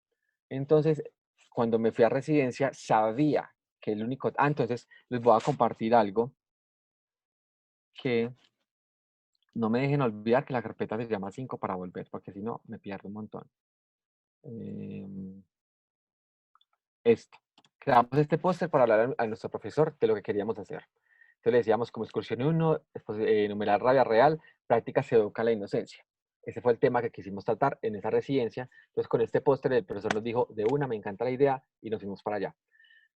Entonces, cuando me fui a residencia, sabía que el único... entonces les voy a compartir algo que no me dejen olvidar que la carpeta se llama 5 para volver, porque si no, me pierdo un montón. Esto. Creamos este póster para hablar a nuestro profesor de lo que queríamos hacer. Entonces le decíamos como excursión 1, numeral rabia real, práctica se educa la inocencia. Ese fue el tema que quisimos tratar en esa residencia. Entonces, con este póster, el profesor nos dijo, de una, me encanta la idea, y nos fuimos para allá.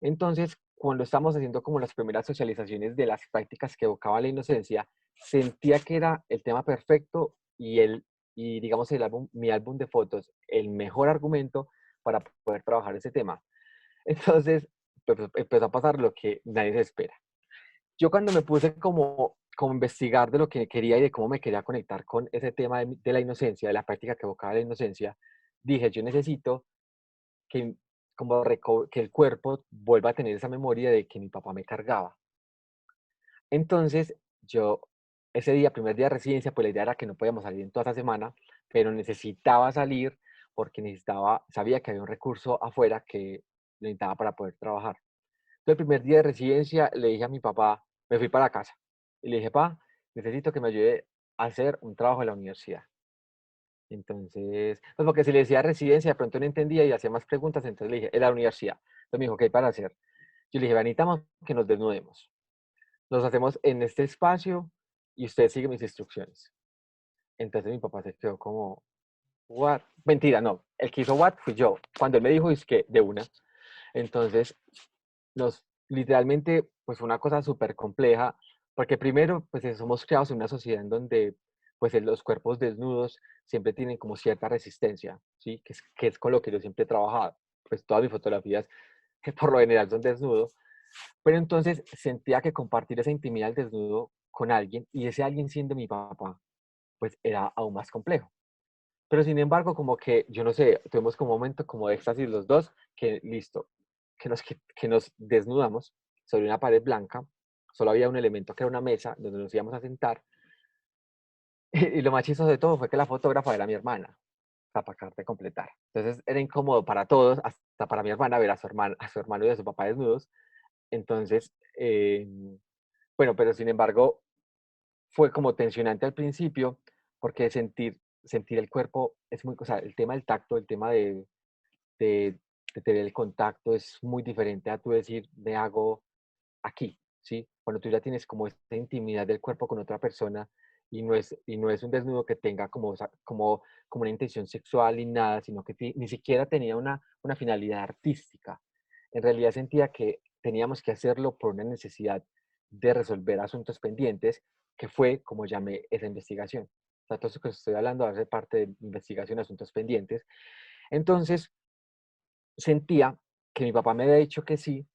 Entonces, cuando estábamos haciendo como las primeras socializaciones de las prácticas que evocaban la inocencia, sentía que era el tema perfecto y digamos, mi álbum de fotos, el mejor argumento para poder trabajar ese tema. Entonces, pues, empezó a pasar lo que nadie se espera. Yo cuando me puse como investigar de lo que quería y de cómo me quería conectar con ese tema de la inocencia, de la práctica que evocaba la inocencia, dije, yo necesito que, que el cuerpo vuelva a tener esa memoria de que mi papá me cargaba. Entonces, yo, ese día, primer día de residencia, pues la idea era que no podíamos salir en toda esa semana, pero necesitaba salir porque sabía que había un recurso afuera que necesitaba para poder trabajar. Entonces, el primer día de residencia le dije a mi papá, me fui para casa, y le dije, pa, necesito que me ayude a hacer un trabajo en la universidad. Entonces, pues porque si le decía residencia, de pronto no entendía y hacía más preguntas, entonces le dije, es la universidad. Entonces me dijo, ¿qué hay para hacer? Yo le dije, necesitamos que nos desnudemos. Nos hacemos en este espacio y usted sigue mis instrucciones. Entonces mi papá se quedó como, ¿what? Mentira, no. El que hizo what fui yo. Cuando él me dijo, es que de una. Entonces, literalmente, pues fue una cosa súper compleja, porque primero, pues somos creados en una sociedad en donde, pues los cuerpos desnudos siempre tienen como cierta resistencia, ¿sí? Que es con lo que yo siempre he trabajado. Pues todas mis fotografías, que por lo general son desnudos, pero entonces sentía que compartir esa intimidad del desnudo con alguien, y ese alguien siendo mi papá, pues era aún más complejo. Pero sin embargo, como que, yo no sé, tuvimos como un momento como de éxtasis los dos, que listo, que nos desnudamos sobre una pared blanca, solo había un elemento que era una mesa donde nos íbamos a sentar, y lo más chistoso de todo fue que la fotógrafa era mi hermana, para acabar de completar. Entonces era incómodo para todos, hasta para mi hermana, ver a su hermano y a su papá desnudos. Entonces, bueno, pero sin embargo, fue como tensionante al principio, porque sentir el cuerpo es muy, o sea, el tema del tacto, el tema de, de tener el contacto es muy diferente a tú decir, me hago aquí, ¿sí? Cuando tú ya tienes como esta intimidad del cuerpo con otra persona y no es un desnudo que tenga como una intención sexual ni nada, sino que ni siquiera tenía una finalidad artística. En realidad sentía que teníamos que hacerlo por una necesidad de resolver asuntos pendientes, que fue como llamé esa investigación. O sea, todo eso que estoy hablando hace parte de investigación de asuntos pendientes. Entonces, sentía que mi papá me había dicho que sí,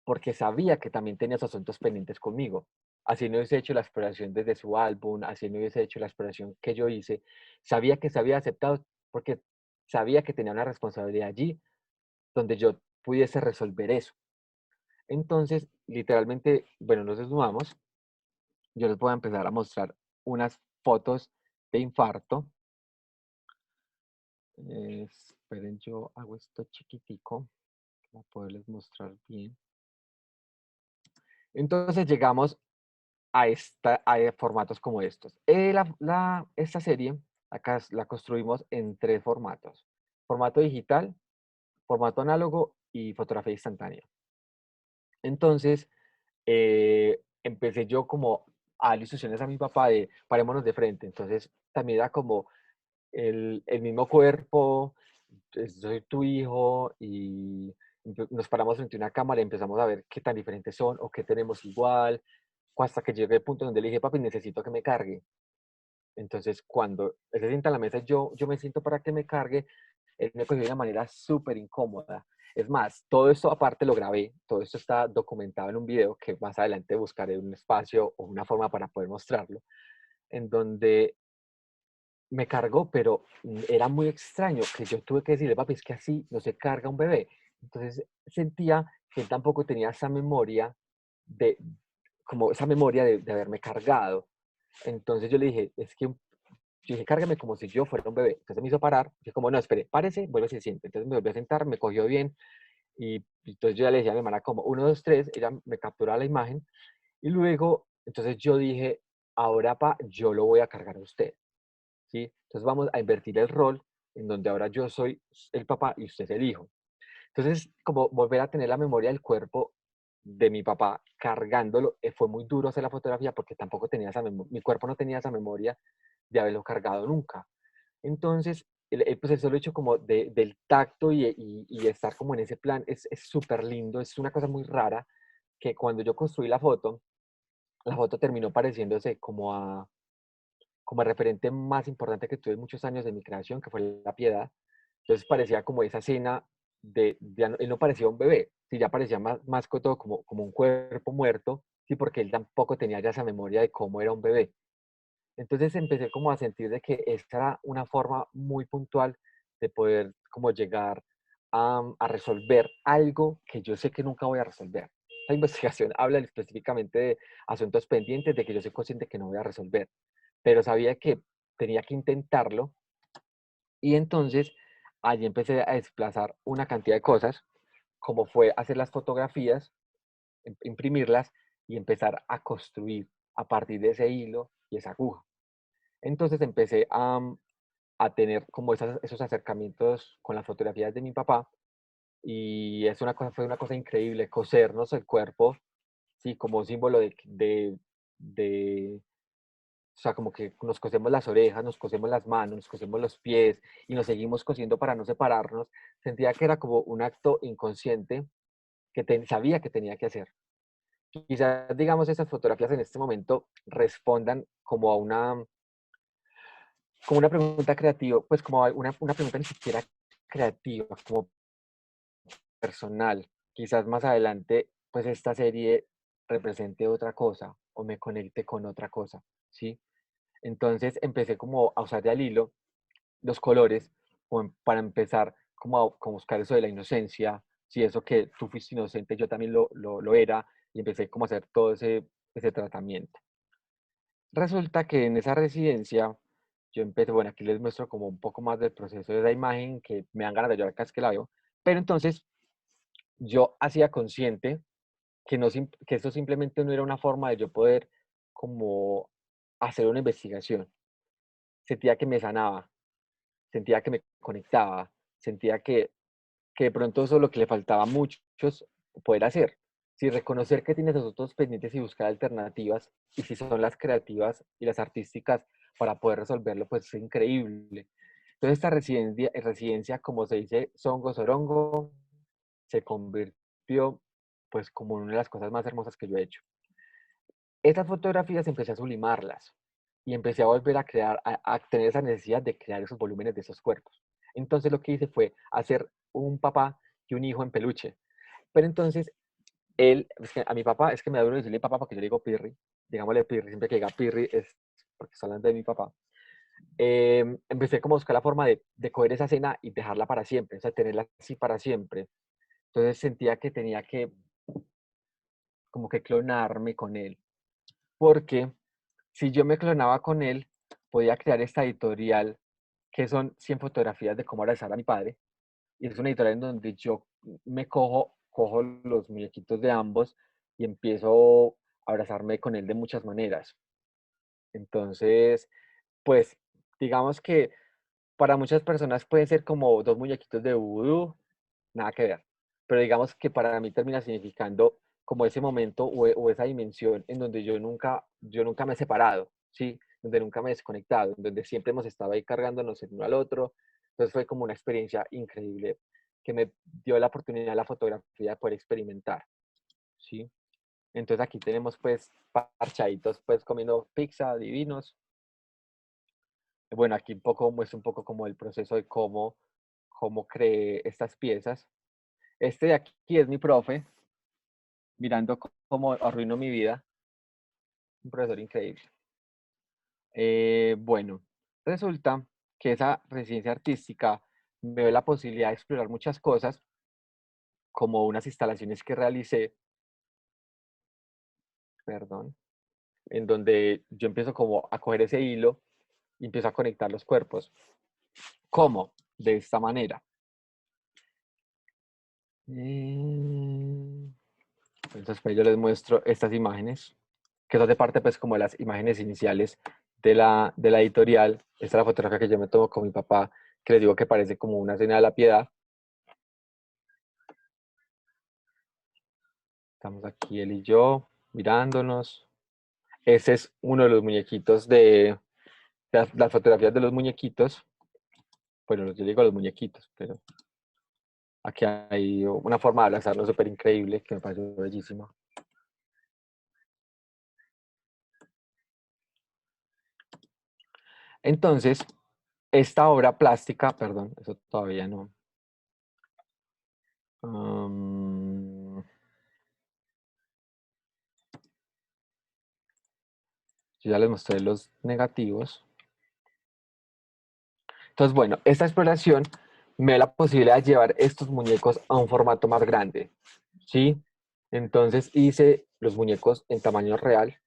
porque sabía que también tenía sus asuntos pendientes conmigo. Así no hubiese hecho la exploración desde su álbum, así no hubiese hecho la exploración que yo hice, sabía que se había aceptado porque sabía que tenía una responsabilidad allí donde yo pudiese resolver eso. Entonces, literalmente, bueno, nos desnudamos. Yo les voy a empezar a mostrar unas fotos de infarto. Esperen, yo hago esto chiquitico para poderles mostrar bien. Entonces llegamos a formatos como estos. Esta serie, acá la construimos en tres formatos. Formato digital, formato análogo y fotografía instantánea. Entonces, empecé yo como a dar instrucciones a mi papá de parémonos de frente. Entonces, también era como el mismo cuerpo, soy tu hijo, y nos paramos frente a una cámara y empezamos a ver qué tan diferentes son o qué tenemos igual, hasta que llegué al punto donde le dije, papi, necesito que me cargue. Entonces, cuando él se sienta en la mesa, yo me siento para que me cargue, él me cogió de una manera súper incómoda. Es más, todo esto aparte lo grabé, todo esto está documentado en un video que más adelante buscaré un espacio o una forma para poder mostrarlo, en donde me cargó, pero era muy extraño que yo tuve que decirle, papi, es que así no se carga un bebé. Entonces sentía que él tampoco tenía esa memoria de, como esa memoria de haberme cargado. Entonces yo le dije, yo dije, cárgame como si yo fuera un bebé. Entonces me hizo parar. Dije, como, no, espere, párese, vuelve y se siente. Entonces me volvió a sentar, me cogió bien. Y entonces yo ya le decía a mi hermana como, uno, dos, tres, ella me capturaba la imagen. Y luego, entonces yo dije, ahora, pa, yo lo voy a cargar a usted, ¿sí? Entonces vamos a invertir el rol en donde ahora yo soy el papá y usted es el hijo. Entonces, como volver a tener la memoria del cuerpo de mi papá cargándolo, fue muy duro hacer la fotografía porque tampoco tenía mi cuerpo no tenía esa memoria de haberlo cargado nunca. Entonces, pues el solo hecho como del tacto y estar como en ese plan es súper lindo, es una cosa muy rara que cuando yo construí la foto terminó pareciéndose como el referente más importante que tuve en muchos años de mi creación, que fue la piedad. Entonces parecía como esa escena él no parecía un bebé, sí, ya parecía más que todo como un cuerpo muerto, sí, porque él tampoco tenía ya esa memoria de cómo era un bebé. Entonces empecé como a sentir de que esta era una forma muy puntual de poder como llegar a resolver algo que yo sé que nunca voy a resolver. La investigación habla específicamente de asuntos pendientes de que yo soy consciente que no voy a resolver, pero sabía que tenía que intentarlo y entonces allí empecé a desplazar una cantidad de cosas, como fue hacer las fotografías, imprimirlas y empezar a construir a partir de ese hilo y esa aguja. Entonces empecé a tener como esos acercamientos con las fotografías de mi papá y fue una cosa increíble, cosernos el cuerpo, sí, como símbolo de, o sea, como que nos cosemos las orejas, nos cosemos las manos, nos cosemos los pies y nos seguimos cosiendo para no separarnos. Sentía que era como un acto inconsciente que sabía que tenía que hacer. Quizás, digamos, esas fotografías en este momento respondan como una pregunta creativa, pues como una pregunta ni siquiera creativa, como personal. Quizás más adelante, pues esta serie represente otra cosa o me conecte con otra cosa, ¿sí? Entonces empecé como a usar ya el hilo, los colores, como para empezar como buscar eso de la inocencia, si eso que tú fuiste inocente, yo también lo era, y empecé como a hacer todo ese tratamiento. Resulta que en esa residencia yo empecé, bueno, aquí les muestro como un poco más del proceso de esa imagen que me dan ganas de llorar cada vez que la veo, pero entonces yo hacía consciente que eso simplemente no era una forma de yo poder como hacer una investigación. Sentía que me sanaba, sentía que me conectaba, sentía que de pronto eso es lo que le faltaba a muchos poder hacer. Si reconocer que tienes los otros pendientes y buscar alternativas, y si son las creativas y las artísticas para poder resolverlo, pues es increíble. Entonces esta residencia, como se dice, Songo Sorongo, se convirtió pues como una de las cosas más hermosas que yo he hecho. Estas fotografías empecé a sublimarlas y empecé a volver a crear, a tener esa necesidad de crear esos volúmenes de esos cuerpos. Entonces lo que hice fue hacer un papá y un hijo en peluche. Pero entonces es que a mi papá, es que me da duro decirle papá porque yo le digo Pirri, digámosle Pirri, siempre que diga Pirri es porque está hablando de mi papá. Empecé como a buscar la forma de coger esa escena y dejarla para siempre, o sea, tenerla así para siempre. Entonces sentía que tenía que como que clonarme con él, porque si yo me clonaba con él, podía crear esta editorial que son 100 fotografías de cómo abrazar a mi padre, y es una editorial en donde yo cojo los muñequitos de ambos y empiezo a abrazarme con él de muchas maneras. Entonces, pues, digamos que para muchas personas pueden ser como dos muñequitos de vudú, nada que ver. Pero digamos que para mí termina significando como ese momento o esa dimensión en donde yo nunca me he separado, ¿sí? Donde nunca me he desconectado, donde siempre hemos estado ahí cargándonos el uno al otro. Entonces fue como una experiencia increíble que me dio la oportunidad de la fotografía de poder experimentar, ¿sí? Entonces aquí tenemos pues parchaditos pues comiendo pizza, divinos. Bueno, aquí muestro un poco como el proceso de cómo creé estas piezas. Este de aquí es mi profe, mirando cómo arruinó mi vida. Un profesor increíble. Bueno, resulta que esa residencia artística me dio la posibilidad de explorar muchas cosas, como unas instalaciones que realicé, perdón, en donde yo empiezo como a coger ese hilo y empiezo a conectar los cuerpos. ¿Cómo? De esta manera. Entonces, pues yo les muestro estas imágenes, que son de parte, pues, como de las imágenes iniciales de la editorial. Esta es la fotografía que yo me tomo con mi papá, que les digo que parece como una escena de la piedad. Estamos aquí él y yo, mirándonos. Ese es uno de los muñequitos de las fotografías de los muñequitos. bueno, yo digo los muñequitos, pero aquí hay una forma de abrazarlo súper increíble que me pareció bellísima. Entonces, esta obra plástica, perdón, eso todavía no. Yo ya les mostré los negativos. Entonces, bueno, esta exploración me da la posibilidad de llevar estos muñecos a un formato más grande, ¿sí? Entonces hice los muñecos en tamaño real,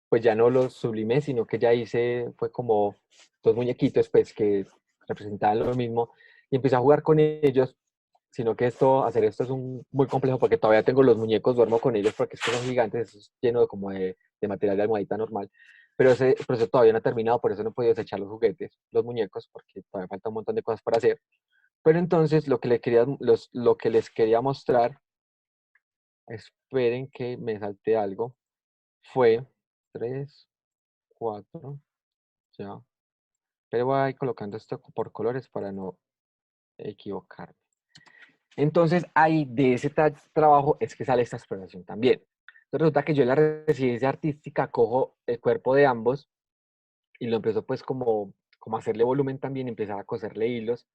pues ya no los sublimé, sino que ya hice, fue como dos muñequitos, pues, que representaban lo mismo, y empecé a jugar con ellos, sino que hacer esto es muy complejo porque todavía tengo los muñecos, duermo con ellos porque es que son gigantes, eso es lleno como de material de almohadita normal, pero ese proceso todavía no ha terminado, por eso no he podido desechar los juguetes, los muñecos, porque todavía falta un montón de cosas por hacer. Pero entonces lo que les quería mostrar, esperen que me salte algo, fue 3, 4, ya. Pero voy a ir colocando esto por colores para no equivocarme. Entonces, ahí de ese trabajo es que sale esta exploración también. Entonces, resulta que yo en la residencia artística cojo el cuerpo de ambos y lo empiezo pues como a hacerle volumen también, empezar a coserle hilos.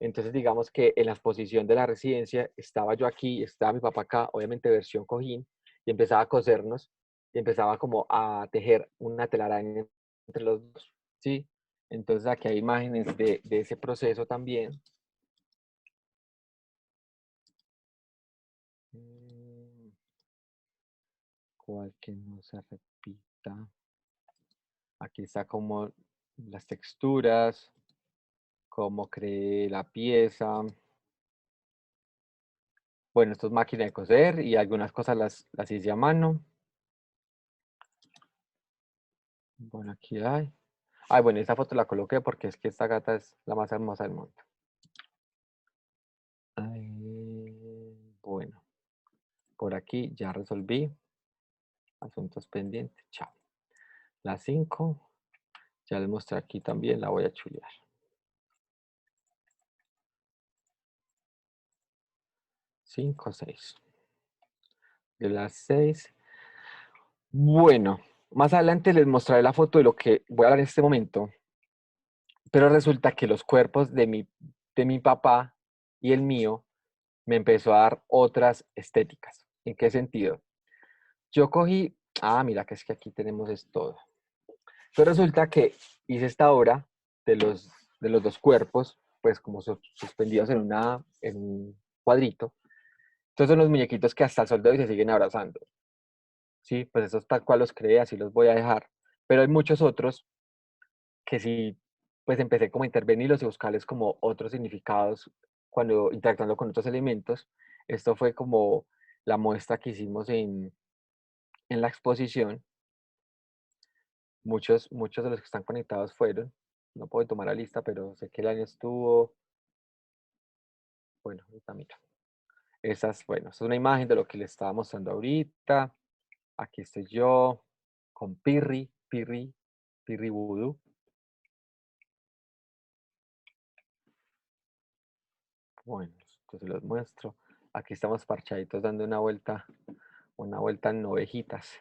Entonces, digamos que en la exposición de la residencia estaba yo aquí, estaba mi papá acá, obviamente versión cojín, y empezaba a cosernos y empezaba como a tejer una telaraña entre los dos, ¿sí? Entonces, aquí hay imágenes de ese proceso también. ¿Cuál que no se repita? Aquí está como las texturas, cómo creé la pieza. Bueno, esto es máquina de coser y algunas cosas las hice a mano. Bueno, aquí hay. Ay, bueno, esta foto la coloqué porque es que esta gata es la más hermosa del mundo. Bueno, por aquí ya resolví. Asuntos pendientes. Chao. La 5. Ya les mostré aquí también. La voy a chulear. 5, 6. De las 6. Bueno, más adelante les mostraré la foto de lo que voy a hablar en este momento. Pero resulta que los cuerpos de mi papá y el mío me empezó a dar otras estéticas. ¿En qué sentido? Yo cogí, mira que es que aquí tenemos esto. Pero resulta que hice esta obra de los dos cuerpos, pues como suspendidos en un cuadrito. Entonces son los muñequitos que hasta el sol de hoy se siguen abrazando. Sí, pues esos tal cual los creé, así los voy a dejar. Pero hay muchos otros que sí, pues empecé como a intervenirlos y buscarles como otros significados cuando interactuando con otros elementos. Esto fue como la muestra que hicimos en la exposición. Muchos de los que están conectados fueron. No puedo tomar la lista, pero sé que el año estuvo. Bueno, ahorita mira. Bueno, esta es una imagen de lo que les estaba mostrando ahorita. Aquí estoy yo con Pirri Voodoo. Bueno, entonces los muestro. Aquí estamos parchaditos dando una vuelta en ovejitas.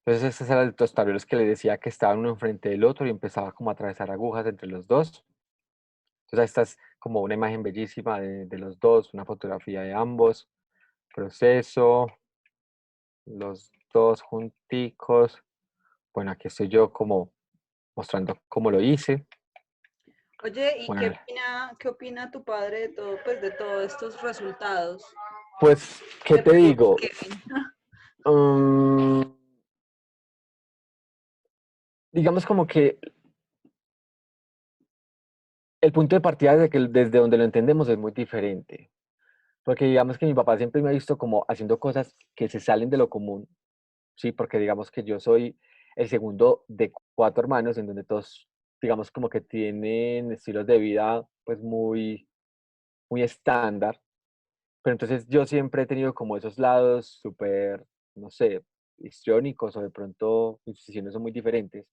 Entonces estos eran los tableros que les decía que estaban uno enfrente del otro y empezaba como a atravesar agujas entre los dos. Entonces esta es como una imagen bellísima de los dos, una fotografía de ambos. Proceso, los dos junticos. Bueno, aquí estoy yo como mostrando cómo lo hice. Oye, ¿y Bueno, qué opina tu padre de todo, pues de todos estos resultados pues, ¿qué que te produjo digo? Kevin? Mm, digamos como que el punto de partida desde donde lo entendemos es muy diferente. Porque digamos que mi papá siempre me ha visto como haciendo cosas que se salen de lo común, ¿sí? Porque digamos que yo soy el segundo de 4 hermanos, en donde todos, digamos, como que tienen estilos de vida, pues muy estándar. Pero entonces yo siempre he tenido como esos lados súper, no sé, histriónicos o de pronto mis decisiones son muy diferentes.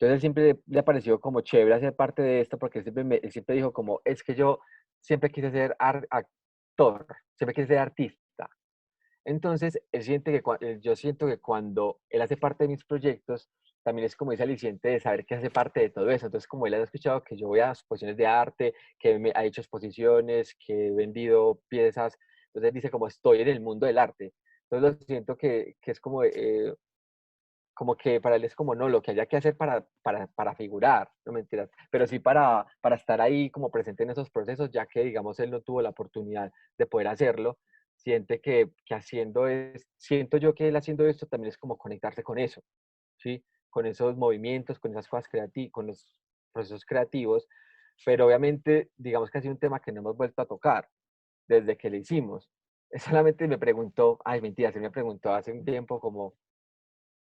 Entonces él siempre le pareció como chévere hacer parte de esto porque él siempre dijo como, es que yo siempre quise ser actor, siempre quise ser artista. Entonces, yo siento que cuando él hace parte de mis proyectos, también es como ese aliciente de saber que hace parte de todo eso. Entonces, como él ha escuchado que yo voy a exposiciones de arte, que me ha hecho exposiciones, que he vendido piezas, entonces dice como estoy en el mundo del arte. Entonces, lo siento que es como que para él es como no, lo que haya que hacer para figurar, no mentiras, pero sí para estar ahí como presente en esos procesos, ya que digamos él no tuvo la oportunidad de poder hacerlo, siento yo que él haciendo esto también es como conectarse con eso, ¿sí? Con esos movimientos, con esas cosas creativas, con los procesos creativos, pero obviamente digamos que ha sido un tema que no hemos vuelto a tocar desde que lo hicimos. Él solamente me preguntó, ay mentira, se me preguntó hace un tiempo como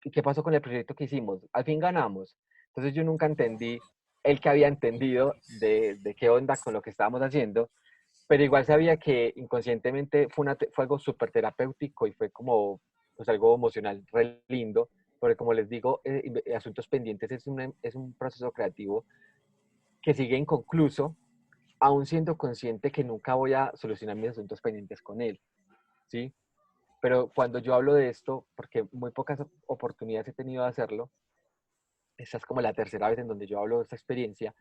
¿y qué pasó con el proyecto que hicimos? Al fin ganamos. Entonces yo nunca entendí el que había entendido de qué onda con lo que estábamos haciendo, pero igual sabía que inconscientemente fue algo súper terapéutico y fue como pues, algo emocional re lindo, porque como les digo, Asuntos Pendientes es un proceso creativo que sigue inconcluso, aún siendo consciente que nunca voy a solucionar mis asuntos pendientes con él, ¿sí? Pero cuando yo hablo de esto, porque muy pocas oportunidades he tenido de hacerlo, esta es como la tercera vez en donde yo hablo de esta experiencia,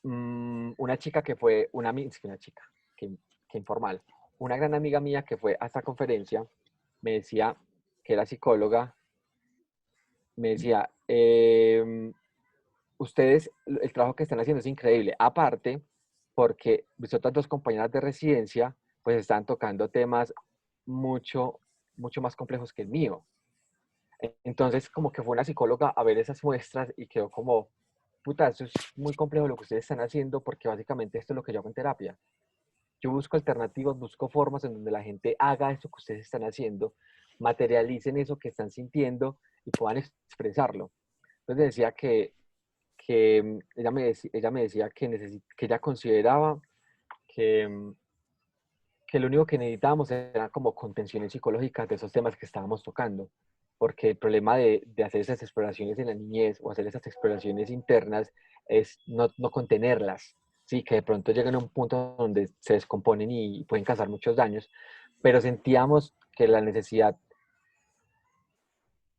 una chica que fue, es que una chica, que informal, una gran amiga mía que fue a esta conferencia, me decía que era psicóloga, me decía, ustedes, el trabajo que están haciendo es increíble, aparte, porque mis otras dos compañeras de residencia, pues están tocando temas mucho, mucho más complejos que el mío. Entonces, como que fue una psicóloga a ver esas muestras y quedó como, puta, eso es muy complejo lo que ustedes están haciendo porque básicamente esto es lo que yo hago en terapia. Yo busco alternativas, busco formas en donde la gente haga eso que ustedes están haciendo, materialicen eso que están sintiendo y puedan expresarlo. Entonces decía que ella me decía que ella consideraba que, que lo único que necesitábamos era como contenciones psicológicas de esos temas que estábamos tocando, porque el problema de hacer esas exploraciones en la niñez o hacer esas exploraciones internas es no contenerlas, sí, que de pronto llegan a un punto donde se descomponen y pueden causar muchos daños, pero sentíamos que la necesidad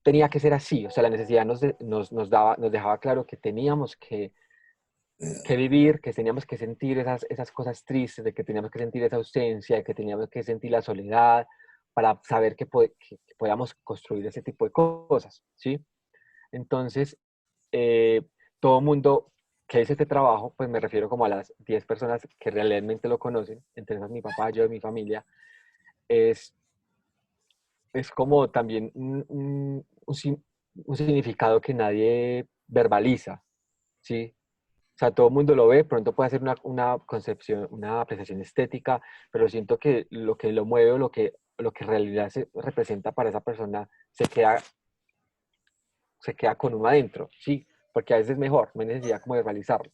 tenía que ser así, o sea, la necesidad nos dejaba claro que teníamos que vivir, que teníamos que sentir esas cosas tristes, de que teníamos que sentir esa ausencia, de que teníamos que sentir la soledad, para saber que podíamos construir ese tipo de cosas, ¿sí? Entonces, eh, todo mundo que hizo este trabajo, pues me refiero como a las 10 personas que realmente lo conocen, entre esas mi papá, yo y mi familia, es, es como también un significado que nadie verbaliza, ¿sí? O sea, todo el mundo lo ve, pronto puede ser una concepción, una apreciación estética, pero siento que lo mueve o lo que en realidad se representa para esa persona se queda con uno adentro, ¿sí? Porque a veces es mejor, no hay necesidad como de realizarlo.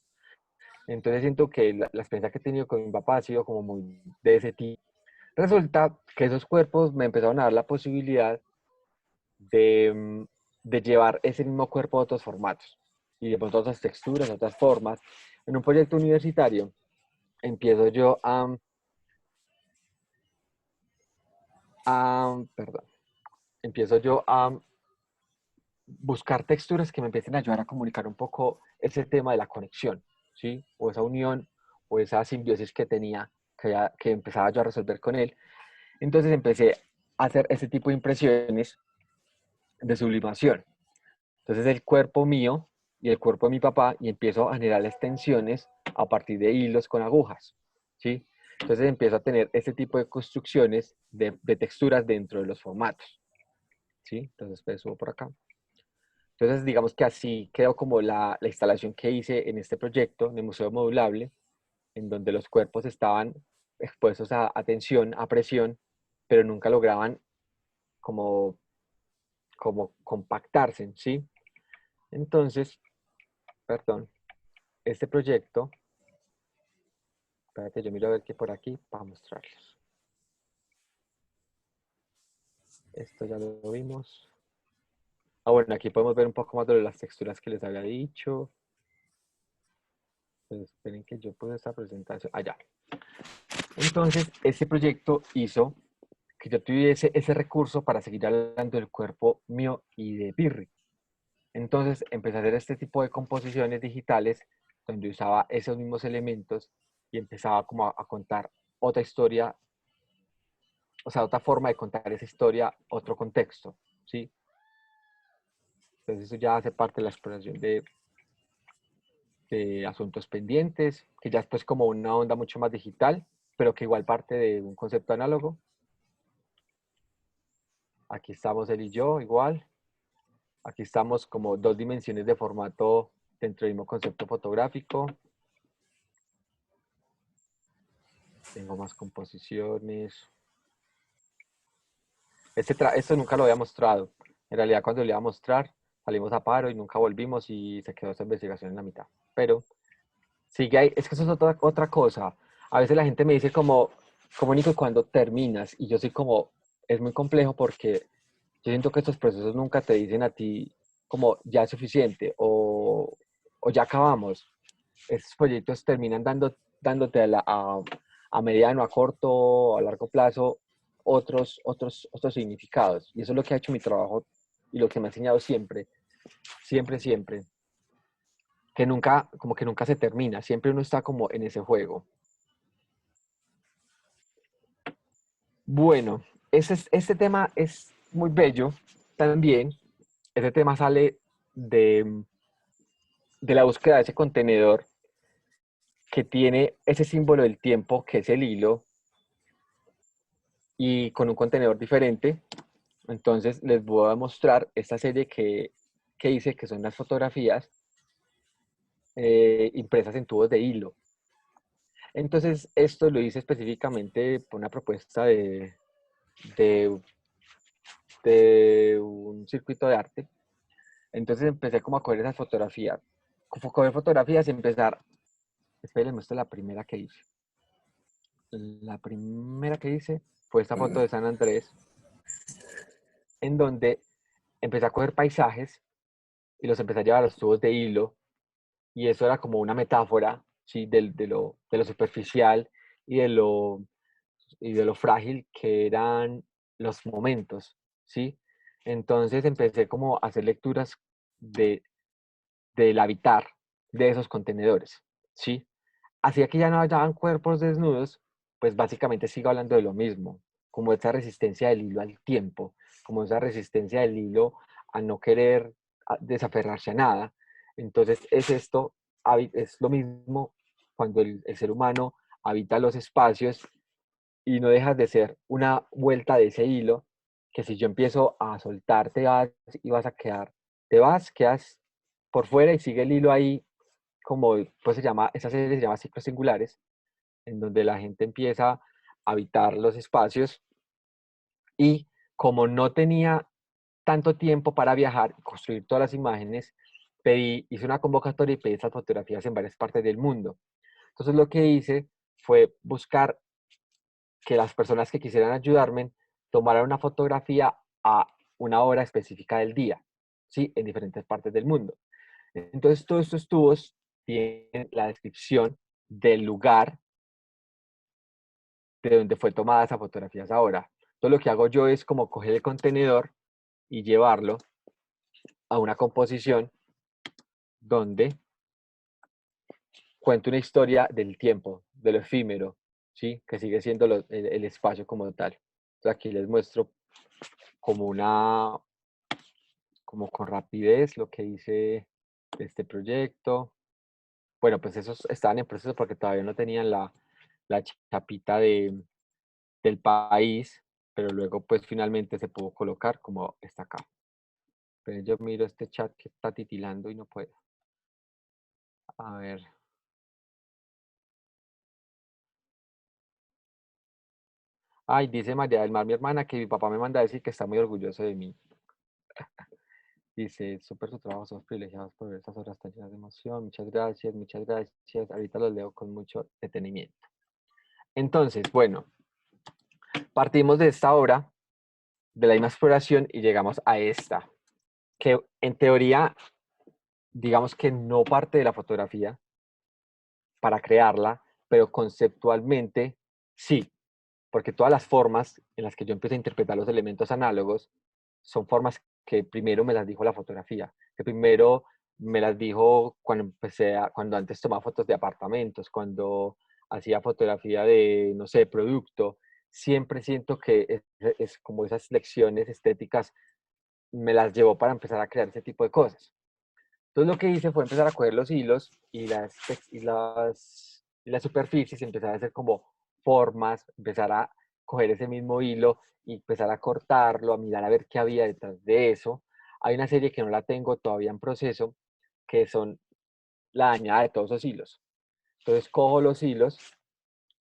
Entonces siento que la experiencia que he tenido con mi papá ha sido como muy de ese tipo. Resulta que esos cuerpos me empezaron a dar la posibilidad de llevar ese mismo cuerpo a otros formatos y de pronto otras texturas, otras formas. En un proyecto universitario empiezo yo perdón, empiezo yo a buscar texturas que me empiecen a ayudar a comunicar un poco ese tema de la conexión, ¿sí? O esa unión o esa simbiosis que tenía, que empezaba yo a resolver con él. Entonces empecé a hacer ese tipo de impresiones de sublimación. Entonces el cuerpo mío y el cuerpo de mi papá y empiezo a generar extensiones a partir de hilos con agujas, ¿sí? Entonces empiezo a tener este tipo de construcciones de texturas dentro de los formatos, ¿sí? Entonces pues, subo por acá. Entonces digamos que así quedó como la instalación que hice en este proyecto, en el Museo Modulable, en donde los cuerpos estaban expuestos a tensión, a presión, pero nunca lograban como, como compactarse, ¿sí? Entonces, perdón, este proyecto, espérate, yo miro a ver qué por aquí para mostrarles. Esto ya lo vimos. bueno, aquí podemos ver un poco más de las texturas que les había dicho. Pues esperen que yo puse esta presentación. Allá. Entonces, este proyecto hizo que yo tuviese ese recurso para seguir hablando del cuerpo mío y de Birri. Entonces, empecé a hacer este tipo de composiciones digitales donde usaba esos mismos elementos y empezaba como a contar otra historia, o sea, otra forma de contar esa historia, otro contexto, ¿sí? Entonces eso ya hace parte de la exploración de asuntos pendientes, que ya es pues como una onda mucho más digital, pero que igual parte de un concepto análogo. Aquí estamos él y yo, igual. Aquí estamos como dos dimensiones de formato dentro del mismo concepto fotográfico. Tengo más composiciones. Esto nunca lo había mostrado. En realidad, cuando le iba a mostrar, salimos a paro y nunca volvimos y se quedó esa investigación en la mitad. Pero sigue ahí. Es que eso es otra cosa. A veces la gente me dice como Nico, ¿cuándo terminas? Y yo soy como, es muy complejo porque yo siento que estos procesos nunca te dicen a ti como ya es suficiente o ya acabamos. Estos proyectos terminan dándote a mediano, a corto, a largo plazo otros significados. Y eso es lo que ha hecho mi trabajo y lo que me ha enseñado siempre, siempre, siempre. Que nunca, como que nunca se termina, siempre uno está como en ese juego. Bueno, este tema es muy bello también. Este tema sale de la búsqueda de ese contenedor que tiene ese símbolo del tiempo, que es el hilo, y con un contenedor diferente. Entonces les voy a mostrar esta serie que hice, que son las fotografías impresas en tubos de hilo. Entonces esto lo hice específicamente por una propuesta de, de un circuito de arte. Entonces empecé como a coger esas fotografías, coger fotografías y empezar. Esperen, les muestro la primera que hice. La primera que hice fue esta foto de San Andrés, en donde empecé a coger paisajes y los empecé a llevar a los tubos de hilo, y eso era como una metáfora, ¿sí? De lo superficial y de lo frágil que eran los momentos, ¿sí? Entonces empecé como a hacer lecturas de, del habitar de esos contenedores, ¿sí? Así que ya no hayan cuerpos desnudos, pues básicamente sigo hablando de lo mismo, como esa resistencia del hilo al tiempo, como esa resistencia del hilo a no querer desaferrarse a nada. Entonces es lo mismo cuando el ser humano habita los espacios y no dejas de ser una vuelta de ese hilo, que si yo empiezo a soltar, te vas y vas a quedar, quedas por fuera y sigue el hilo ahí, como pues esa serie se llama Ciclos Singulares, en donde la gente empieza a habitar los espacios y como no tenía tanto tiempo para viajar y construir todas las imágenes, hice una convocatoria y pedí esas fotografías en varias partes del mundo. Entonces lo que hice fue buscar que las personas que quisieran ayudarme tomaran una fotografía a una hora específica del día, ¿sí? En diferentes partes del mundo. Entonces, todos estos tubos tienen la descripción del lugar de donde fue tomada esa fotografía ahora. Entonces, lo que hago yo es como coger el contenedor y llevarlo a una composición donde cuento una historia del tiempo, de lo efímero, ¿sí? Que sigue siendo el espacio como tal. Entonces, aquí les muestro como como con rapidez lo que hice de este proyecto. Bueno, pues esos estaban en proceso porque todavía no tenían la chapita del país, pero luego pues finalmente se pudo colocar como está acá. Pero yo miro este chat que está titilando y no puedo. A ver. Ay, dice María del Mar, mi hermana, que mi papá me manda a decir que está muy orgulloso de mí. Dice, súper su trabajo, somos privilegiados por ver estas horas tan llenas de emoción. Muchas gracias, muchas gracias. Ahorita los leo con mucho detenimiento. Entonces, bueno, partimos de esta obra, de la misma exploración, y llegamos a esta. que en teoría, digamos que no parte de la fotografía para crearla, pero conceptualmente sí, porque todas las formas en las que yo empiezo a interpretar los elementos análogos son formas que primero me las dijo la fotografía, que primero me las dijo cuando cuando antes tomaba fotos de apartamentos, cuando hacía fotografía de, no sé, producto. Siempre siento que es como esas lecciones estéticas me las llevó para empezar a crear ese tipo de cosas. Entonces lo que hice fue empezar a coger los hilos y las superficies, empezar a hacer como formas, empezar a coger ese mismo hilo y empezar a cortarlo, a mirar a ver qué había detrás de eso. Hay una serie que no la tengo todavía en proceso, que son la dañada de todos esos hilos. Entonces cojo los hilos,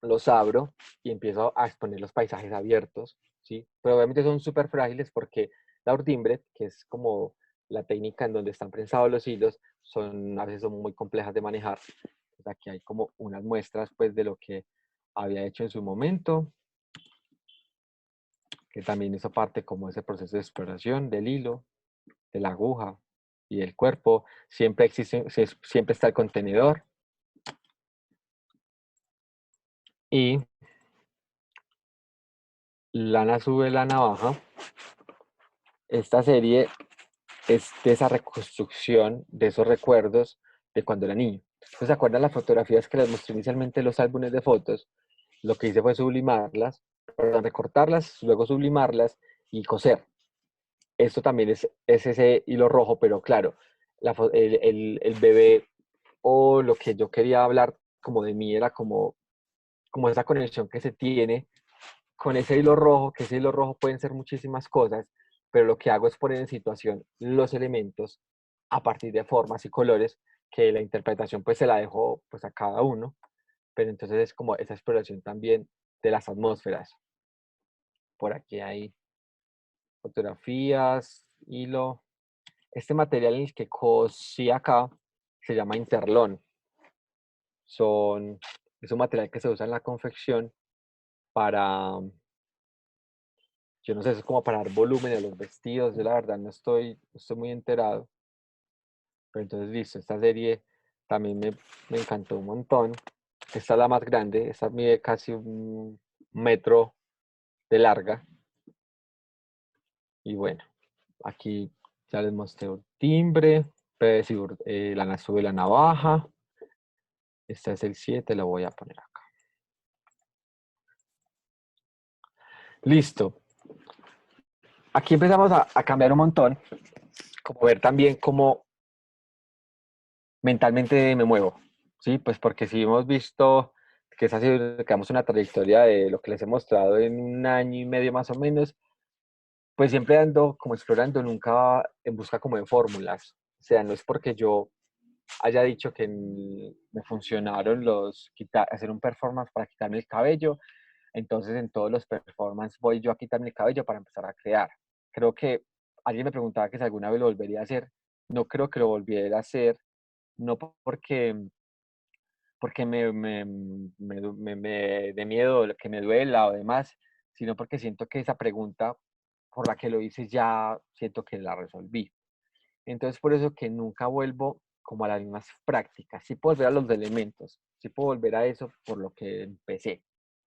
los abro y empiezo a exponer los paisajes abiertos, ¿sí? Pero obviamente son súper frágiles porque la urdimbre, que es como la técnica en donde están prensados los hilos, a veces son muy complejas de manejar. Entonces aquí hay como unas muestras pues de lo que había hecho en su momento, que también hizo parte como ese proceso de exploración del hilo, de la aguja y del cuerpo. Siempre existe, siempre está el contenedor y lana sube la navaja. Esta serie es de esa reconstrucción de esos recuerdos de cuando era niño. Entonces, ¿se acuerdan las fotografías que les mostré inicialmente en los álbumes de fotos? Lo que hice fue sublimarlas, perdón, recortarlas, luego sublimarlas y coser. Esto también es ese hilo rojo, pero claro, el bebé o lo que yo quería hablar como de mí era como esa conexión que se tiene con ese hilo rojo, que ese hilo rojo pueden ser muchísimas cosas, pero lo que hago es poner en situación los elementos a partir de formas y colores que la interpretación pues se la dejo pues a cada uno, pero entonces es como esa exploración también de las atmósferas. Por aquí hay fotografías, hilo. Este material en el que cosí acá se llama Interlón. Es un material que se usa en la confección para, yo no sé, es como para dar volumen a los vestidos. Yo la verdad no estoy muy enterado. Pero entonces, listo, esta serie también me encantó un montón. Esta es la más grande, esta mide casi 1 metro de larga. Y bueno, aquí ya les mostré un timbre, la sube la navaja. Esta es el 7, lo voy a poner acá. Listo. Aquí empezamos a cambiar un montón, como ver también cómo mentalmente me muevo, ¿sí? Pues porque si hemos visto que esa ha sido, digamos, una trayectoria de lo que les he mostrado en 1 año y medio más o menos, pues siempre ando como explorando, nunca en busca como de fórmulas. O sea, no es porque yo haya dicho que me funcionaron hacer un performance para quitarme el cabello, entonces en todos los performances voy yo a quitarme el cabello para empezar a crear. Creo que alguien me preguntaba que si alguna vez lo volvería a hacer. No creo que lo volviera a hacer, no porque me dé miedo que me duela o demás, sino porque siento que esa pregunta por la que lo hice ya siento que la resolví. Entonces, por eso que nunca vuelvo como a las mismas prácticas. Sí puedo volver a los elementos, sí puedo volver a eso por lo que empecé,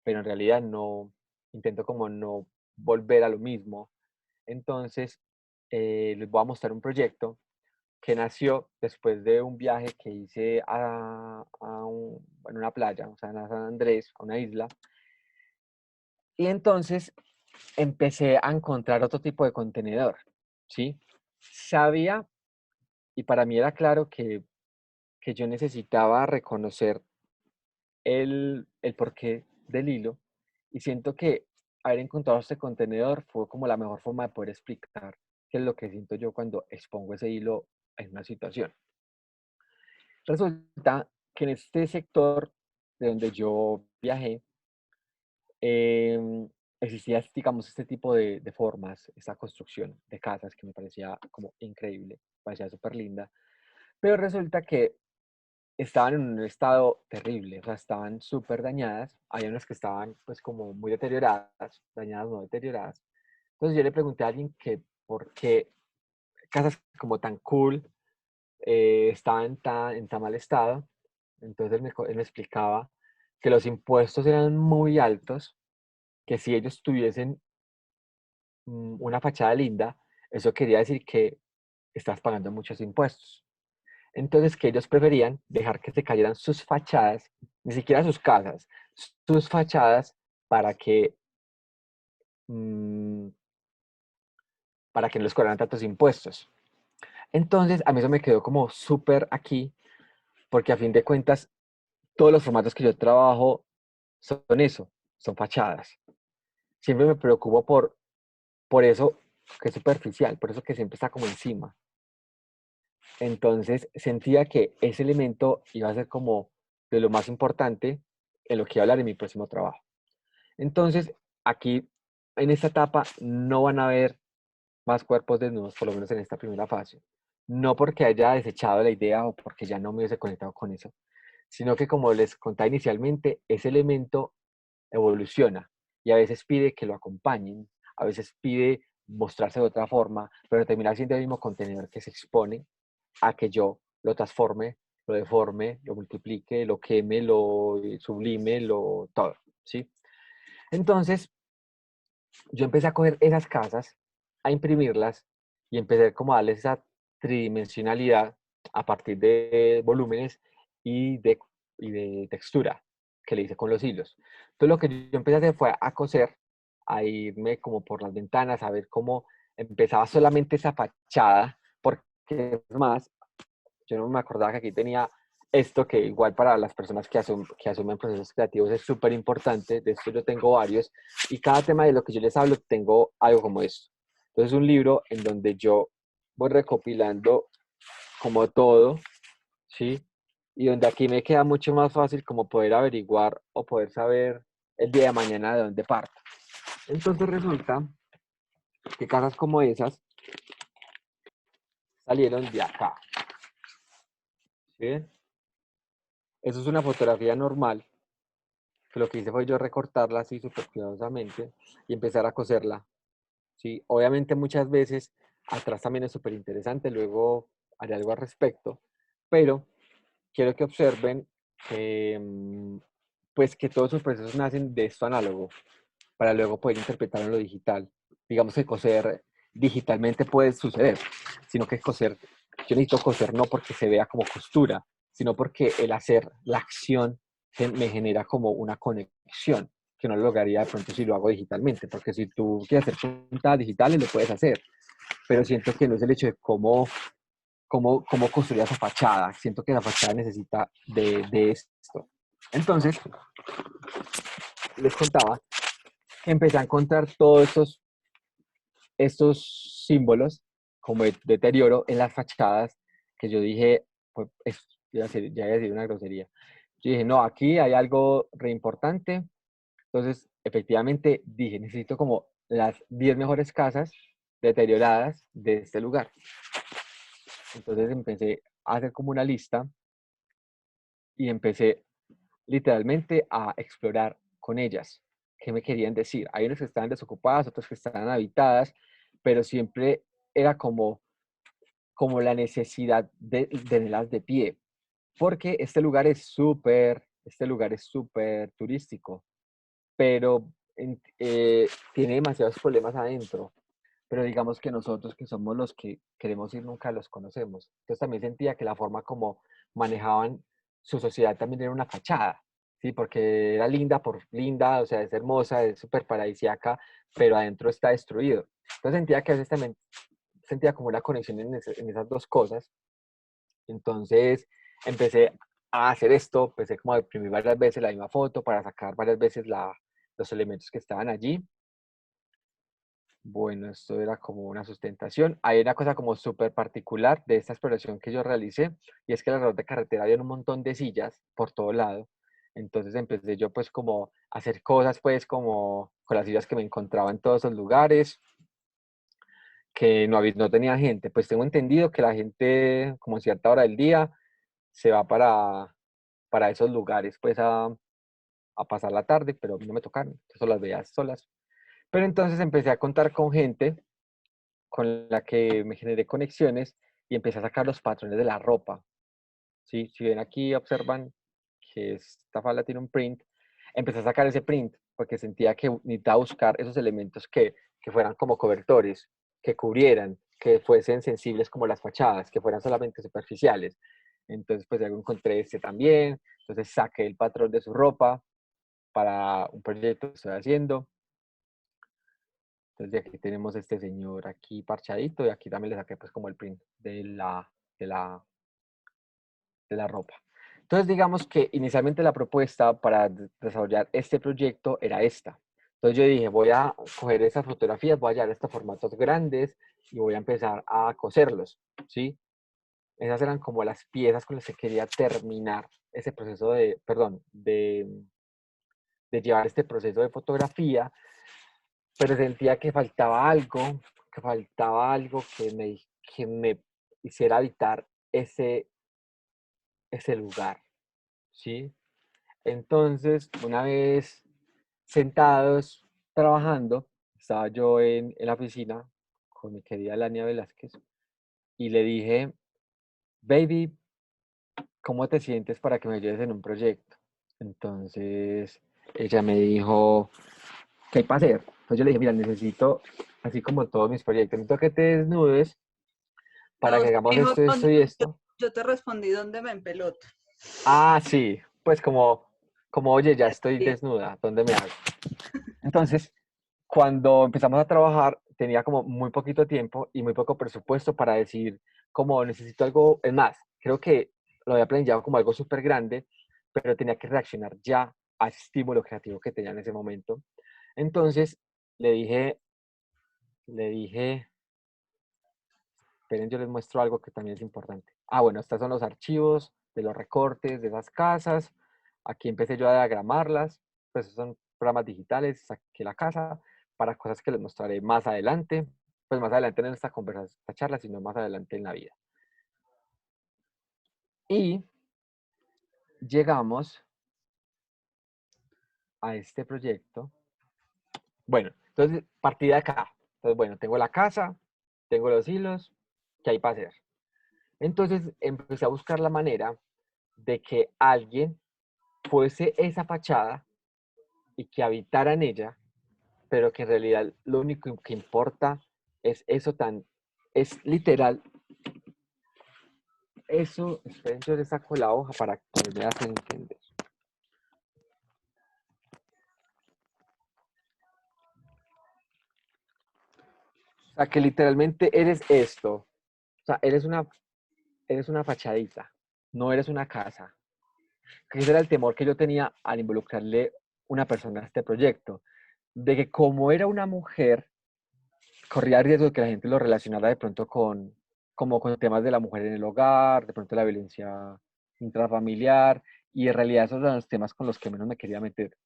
pero en realidad no, intento como no volver a lo mismo. Entonces, les voy a mostrar un proyecto que nació después de un viaje que hice en una playa, o sea, en San Andrés, a una isla. Y entonces empecé a encontrar otro tipo de contenedor, ¿sí? Sabía, y para mí era claro que yo necesitaba reconocer el porqué del hilo, y siento que haber encontrado este contenedor fue como la mejor forma de poder explicar qué es lo que siento yo cuando expongo ese hilo en una situación. Resulta que en este sector de donde yo viajé, existía, digamos, este tipo de formas, esta construcción de casas que me parecía como increíble, me parecía súper linda, pero resulta que estaban en un estado terrible, o sea, estaban súper dañadas, había unas que estaban pues como muy deterioradas, dañadas no deterioradas. Entonces yo le pregunté a alguien que por qué casas como tan cool estaban en tan mal estado. Entonces él me explicaba que los impuestos eran muy altos, que si ellos tuviesen una fachada linda, eso quería decir que estás pagando muchos impuestos. Entonces que ellos preferían dejar que se cayeran sus fachadas, ni siquiera sus casas, sus fachadas para que, mm, para que no les cobraran tantos impuestos. Entonces a mí eso me quedó como súper aquí, porque a fin de cuentas todos los formatos que yo trabajo son eso, son fachadas. Siempre me preocupo por eso que es superficial, por eso que siempre está como encima. Entonces sentía que ese elemento iba a ser como de lo más importante en lo que iba a hablar en mi próximo trabajo. Entonces, aquí en esta etapa no van a haber más cuerpos desnudos, por lo menos en esta primera fase. No porque haya desechado la idea o porque ya no me hubiese conectado con eso, sino que como les contaba inicialmente, ese elemento evoluciona y a veces pide que lo acompañen, a veces pide mostrarse de otra forma, pero termina siendo el mismo contenedor que se expone a que yo lo transforme, lo deforme, lo multiplique, lo queme, lo sublime, lo todo, ¿sí? Entonces, yo empecé a coger esas casas, a imprimirlas y empecé como a darles esa tridimensionalidad a partir de volúmenes y de textura que le hice con los hilos. Entonces lo que yo empecé a hacer fue a coser, a irme como por las ventanas, a ver cómo empezaba solamente esa fachada, porque es más, yo no me acordaba que aquí tenía esto que igual para las personas que asumen procesos creativos es súper importante. De esto yo tengo varios y cada tema de lo que yo les hablo tengo algo como esto. Entonces un libro en donde yo voy recopilando como todo, ¿sí? Y donde aquí me queda mucho más fácil como poder averiguar o poder saber el día de mañana de dónde parto. Entonces resulta que casas como esas salieron de acá, ¿sí? Eso es una fotografía normal que lo que hice fue yo recortarla así súper cuidadosamente y empezar a coserla, ¿sí? Obviamente muchas veces atrás también es súper interesante, luego haré algo al respecto, pero quiero que observen que, pues que todos sus procesos nacen de esto análogo para luego poder interpretarlo en lo digital. Digamos que coser digitalmente puede suceder, sino que coser, yo necesito coser no porque se vea como costura, sino porque el hacer la acción me genera como una conexión que no lo lograría de pronto si lo hago digitalmente, porque si tú quieres hacer puntadas digitales lo puedes hacer, pero siento que no es el hecho de cómo construir esa fachada, siento que la fachada necesita de esto. Entonces, les contaba que empecé a encontrar todos estos símbolos como de deterioro en las fachadas que yo dije, pues, ya iba a decir una grosería. Yo dije, no, aquí hay algo re importante. Entonces, efectivamente, dije, necesito como las 10 mejores casas deterioradas de este lugar. Entonces empecé a hacer como una lista y empecé literalmente a explorar con ellas qué me querían decir. Hay unas que estaban desocupadas, otras que estaban habitadas, pero siempre era como la necesidad de tenerlas de pie, porque este lugar es súper turístico, pero tiene demasiados problemas adentro. Pero digamos que nosotros que somos los que queremos ir nunca los conocemos. Entonces también sentía que la forma como manejaban su sociedad también era una fachada, ¿sí? Porque era linda por linda, o sea, es hermosa, es súper paradisíaca, pero adentro está destruido. Entonces sentía que a veces también sentía como una conexión en esas dos cosas. Entonces empecé a hacer esto, empecé como a imprimir varias veces la misma foto para sacar varias veces los elementos que estaban allí. Bueno, esto era como una sustentación. Hay una cosa como súper particular de esta exploración que yo realicé, y es que alrededor de carretera había un montón de sillas por todo lado. Entonces empecé yo pues como a hacer cosas pues como con las sillas que me encontraba en todos esos lugares, que no tenía gente. Pues tengo entendido que la gente como a cierta hora del día se va para esos lugares pues a pasar la tarde, pero a mí no me tocaron, entonces las veía solas. Pero entonces empecé a contar con gente con la que me generé conexiones y empecé a sacar los patrones de la ropa. ¿Sí? Si ven aquí, observan que esta falda tiene un print, empecé a sacar ese print porque sentía que necesitaba buscar esos elementos que fueran como cobertores, que cubrieran, que fuesen sensibles como las fachadas, que fueran solamente superficiales. Entonces, pues luego encontré este también, entonces saqué el patrón de su ropa para un proyecto que estoy haciendo. Entonces, de aquí tenemos este señor aquí parchadito y aquí también le saqué pues como el print de la, de la ropa. Entonces, digamos que inicialmente la propuesta para desarrollar este proyecto era esta. Entonces yo dije, voy a coger esas fotografías, voy a llevar estos formatos grandes y voy a empezar a coserlos, ¿sí? Esas eran como las piezas con las que quería terminar ese proceso de llevar este proceso de fotografía, pero sentía que faltaba algo que me hiciera habitar ese lugar, ¿sí? Entonces, una vez sentados trabajando, estaba yo en la oficina con mi querida Lania Velázquez y le dije, baby, ¿cómo te sientes para que me ayudes en un proyecto? Entonces, ella me dijo, ¿qué hay para hacer? Entonces yo le dije, mira, necesito, así como todos mis proyectos, necesito que te desnudes para No, que usted hagamos me dijo, esto, esto y esto. yo te respondí dónde me empeloto. Ah, sí, pues como, oye, ya estoy desnuda, ¿dónde me hago? Entonces, cuando empezamos a trabajar, tenía como muy poquito tiempo y muy poco presupuesto para decir, como necesito algo, es más, creo que lo había planteado como algo súper grande, pero tenía que reaccionar ya a ese estímulo creativo que tenía en ese momento. Entonces, le dije, esperen, yo les muestro algo que también es importante. Ah, bueno, estos son los archivos de los recortes de esas casas. Aquí empecé yo a diagramarlas, pues son programas digitales, saqué la casa para cosas que les mostraré más adelante, pues más adelante no en esta conversación, esta charla, sino más adelante en la vida. Y llegamos a este proyecto. Bueno, entonces partí de acá. Entonces, bueno, tengo la casa, tengo los hilos, ¿qué hay para hacer? Entonces empecé a buscar la manera de que alguien fuese esa fachada y que habitara en ella, pero que en realidad lo único que importa es eso es literal, eso, esperen, yo le saco la hoja para que me hacen entender. O sea, que literalmente eres esto, o sea, eres una fachadita, no eres una casa. Que ese era el temor que yo tenía al involucrarle una persona a este proyecto, de que como era una mujer, corría riesgo de que la gente lo relacionara de pronto como con temas de la mujer en el hogar, de pronto la violencia intrafamiliar, y en realidad esos eran los temas con los que menos me quería meter.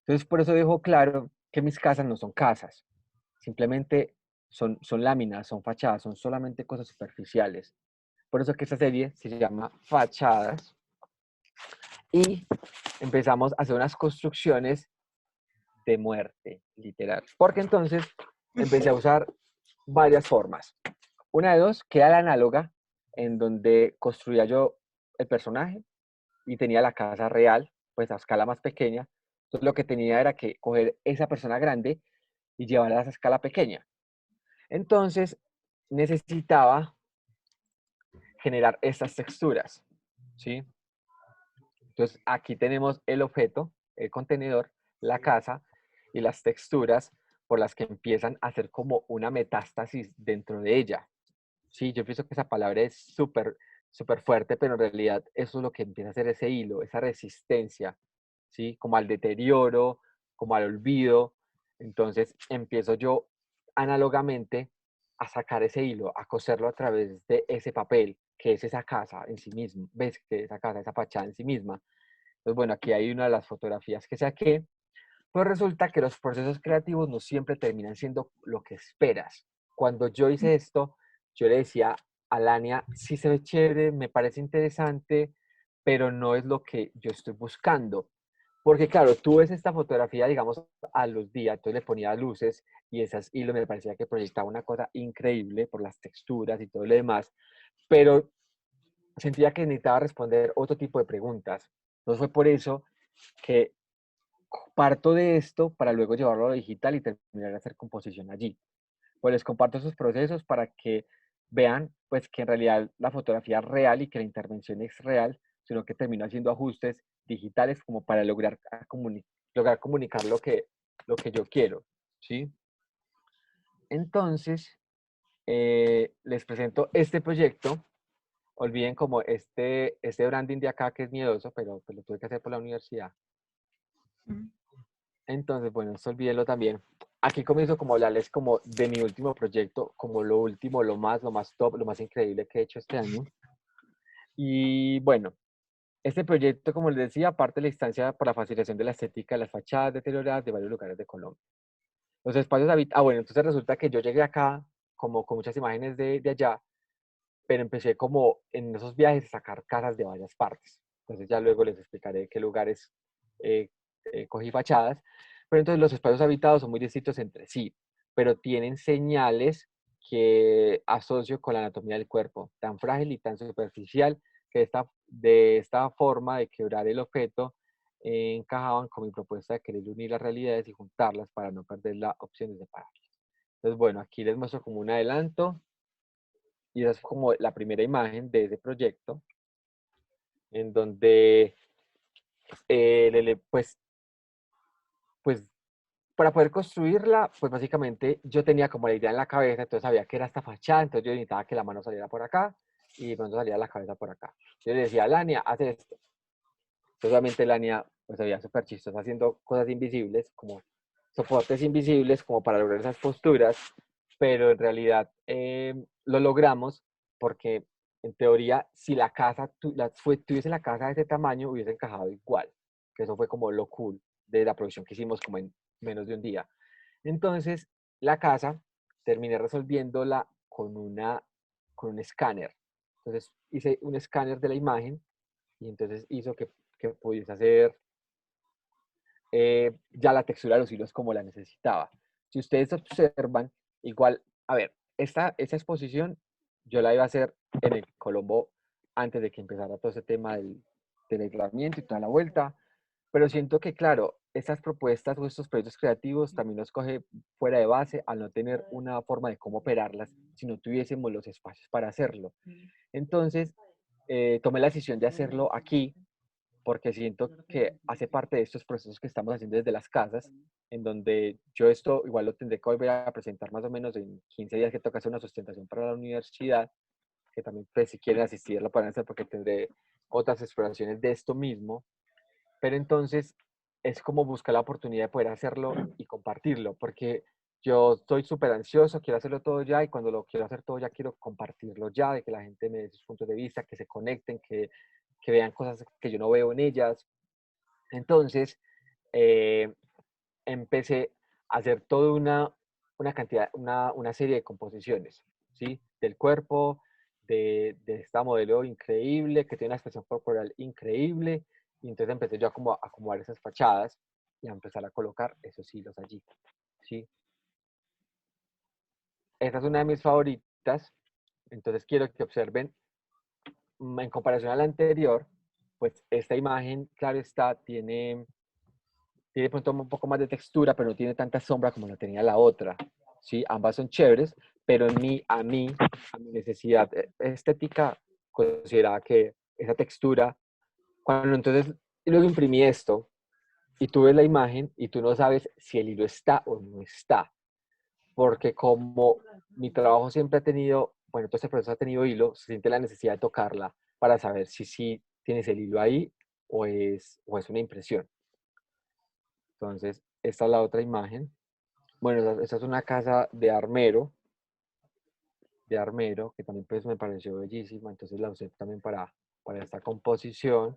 Entonces, por eso dejo claro que mis casas no son casas, simplemente son láminas, son fachadas, son solamente cosas superficiales. Por eso que esta serie se llama Fachadas y empezamos a hacer unas construcciones de muerte, literal. Porque entonces empecé a usar varias formas. Una de dos, que era la análoga, en donde construía yo el personaje y tenía la casa real, pues a escala más pequeña. Entonces lo que tenía era que coger esa persona grande y llevarla a esa escala pequeña. Entonces necesitaba generar estas texturas, ¿sí? Entonces aquí tenemos el objeto, el contenedor, la casa y las texturas por las que empiezan a hacer como una metástasis dentro de ella. Sí, yo pienso que esa palabra es súper fuerte, pero en realidad eso es lo que empieza a hacer ese hilo, esa resistencia, ¿sí? Como al deterioro, como al olvido. Entonces empiezo yo análogamente a sacar ese hilo, a coserlo a través de ese papel, que es esa casa en sí misma, ves que esa casa, esa fachada en sí misma. Entonces, bueno, aquí hay una de las fotografías que saqué, pues resulta que los procesos creativos no siempre terminan siendo lo que esperas. Cuando yo hice esto, yo le decía a Lania, sí se ve chévere, me parece interesante, pero no es lo que yo estoy buscando. Porque claro, tú ves esta fotografía, digamos, a los días, entonces le ponía luces y esas hilos me parecía que proyectaba una cosa increíble por las texturas y todo lo demás, pero sentía que necesitaba responder otro tipo de preguntas. Entonces fue por eso que parto de esto para luego llevarlo a lo digital y terminar de hacer composición allí. Pues les comparto esos procesos para que vean pues que en realidad la fotografía es real y que la intervención es real, sino que termino haciendo ajustes digitales como para lograr comunicar lo que yo quiero, ¿sí? Entonces, les presento este proyecto. Olviden como este branding de acá que es miedoso, pero pues lo tuve que hacer por la universidad. Mm. Entonces, bueno, esto olvídenlo también. Aquí comienzo como a hablarles como de mi último proyecto, como lo último, lo más top, lo más increíble que he hecho este año. Y bueno, este proyecto, como les decía, parte de la instancia por la facilitación de la estética de las fachadas deterioradas de varios lugares de Colombia. Los espacios habitados, bueno, entonces resulta que yo llegué acá como con muchas imágenes de allá, pero empecé como en esos viajes a sacar casas de varias partes. Entonces ya luego les explicaré qué lugares eh, cogí fachadas, pero entonces los espacios habitados son muy distintos entre sí, pero tienen señales que asocio con la anatomía del cuerpo, tan frágil y tan superficial que de esta forma de quebrar el objeto encajaban con mi propuesta de querer unir las realidades y juntarlas para no perder la opción de separarlas. Entonces, bueno, aquí les muestro como un adelanto y esa es como la primera imagen de ese proyecto, en donde, pues, para poder construirla, pues básicamente yo tenía como la idea en la cabeza, entonces sabía que era esta fachada, entonces yo necesitaba que la mano saliera por acá y de pronto salía la cabeza por acá. Yo le decía a Lania, haz esto. Entonces, obviamente, Lania, pues se veía súper chistosa haciendo cosas invisibles, como soportes invisibles, como para lograr esas posturas, pero en realidad lo logramos porque, en teoría, si la casa, tuviese la casa de ese tamaño, hubiese encajado igual, que eso fue como lo cool de la producción que hicimos como en menos de un día. Entonces, la casa terminé resolviéndola con un escáner. Entonces, hice un escáner de la imagen y entonces hizo que pudiese hacer ya la textura de los hilos como la necesitaba. Si ustedes observan, igual, a ver, esta exposición yo la iba a hacer en el Colombo antes de que empezara todo ese tema del aislamiento y toda la vuelta, pero siento que, claro, estas propuestas o estos proyectos creativos también nos coge fuera de base al no tener una forma de cómo operarlas si no tuviésemos los espacios para hacerlo. Entonces, tomé la decisión de hacerlo aquí porque siento que hace parte de estos procesos que estamos haciendo desde las casas, en donde yo esto igual lo tendré que volver a presentar más o menos en 15 días que toca hacer una sustentación para la universidad, que también pues, si quieren asistir lo pueden hacer porque tendré otras exploraciones de esto mismo, pero entonces es como buscar la oportunidad de poder hacerlo y compartirlo, porque yo estoy súper ansioso, quiero hacerlo todo ya y cuando lo quiero hacer todo ya quiero compartirlo ya, de que la gente me dé sus puntos de vista, que se conecten, que vean cosas que yo no veo en ellas. Entonces, eh, empecé a hacer toda una serie de composiciones, ¿sí? Del cuerpo, de esta modelo increíble, que tiene una expresión corporal increíble, y entonces empecé yo a como a acomodar esas fachadas y a empezar a colocar esos hilos allí, ¿sí? Esta es una de mis favoritas, entonces quiero que observen, en comparación a la anterior, pues esta imagen, claro está, tiene de pronto un poco más de textura, pero no tiene tanta sombra como la tenía la otra. ¿Sí? Ambas son chéveres, pero a mi necesidad estética, consideraba que esa textura, cuando entonces luego imprimí esto y tú ves la imagen y tú no sabes si el hilo está o no está, porque como mi trabajo siempre ha tenido, bueno, todo este proceso ha tenido hilo, se siente la necesidad de tocarla para saber si sí tienes el hilo ahí o es una impresión. Entonces, esta es la otra imagen. Bueno, esta es una casa de armero, que también pues me pareció bellísima, entonces la usé también para esta composición,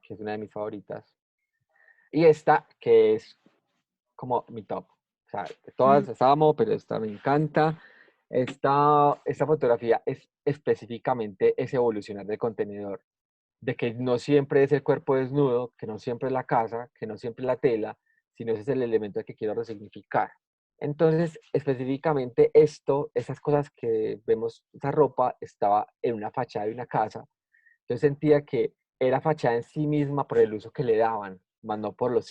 que es una de mis favoritas. Y esta, que es como mi top. O sea, todas Mm. las amo, pero esta me encanta. Esta fotografía es específicamente ese evolucionar del contenedor. de que no siempre es el cuerpo desnudo, que no siempre es la casa, que no siempre es la tela, sino ese es el elemento que quiero resignificar. Entonces, específicamente esto, esas cosas que vemos, esa ropa estaba en una fachada de una casa. Yo sentía que era fachada en sí misma por el uso que le daban, más no por los,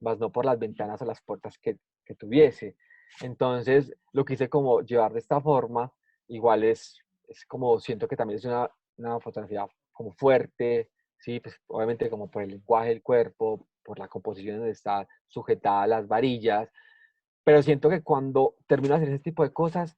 más no por las ventanas o las puertas que tuviese. Entonces, lo quise como llevar de esta forma, igual es como, siento que también es una fotografía como fuerte, sí, pues obviamente como por el lenguaje del cuerpo, por la composición donde está sujetada a las varillas, pero siento que cuando termino de hacer ese tipo de cosas,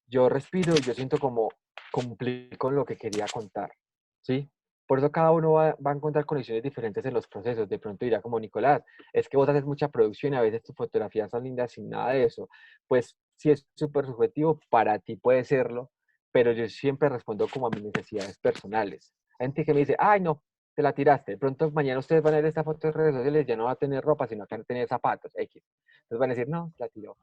yo respiro y yo siento como cumplir con lo que quería contar, ¿sí? Por eso cada uno va a encontrar condiciones diferentes en los procesos. De pronto dirá como Nicolás, es que vos haces mucha producción y a veces tus fotografías son lindas sin nada de eso. Pues sí es súper subjetivo, para ti puede serlo, pero yo siempre respondo como a mis necesidades personales. Hay gente que me dice, ay no, te la tiraste. De pronto mañana ustedes van a ver esta foto en redes sociales, ya no va a tener ropa, sino que va a tener zapatos, X. Entonces van a decir, no, la tiró.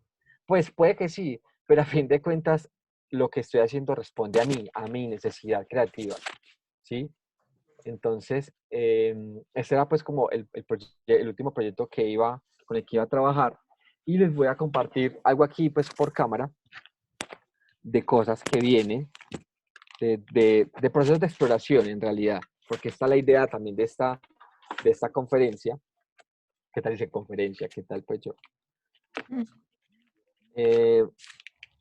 Pues puede que sí, pero a fin de cuentas lo que estoy haciendo responde a mi necesidad creativa, ¿sí? Entonces, ese era pues como el último proyecto con el que iba a trabajar y les voy a compartir algo aquí pues por cámara de cosas que vienen, de procesos de exploración en realidad, porque esta es la idea también de esta conferencia. ¿Qué tal dice conferencia? ¿Qué tal pues yo? Eh,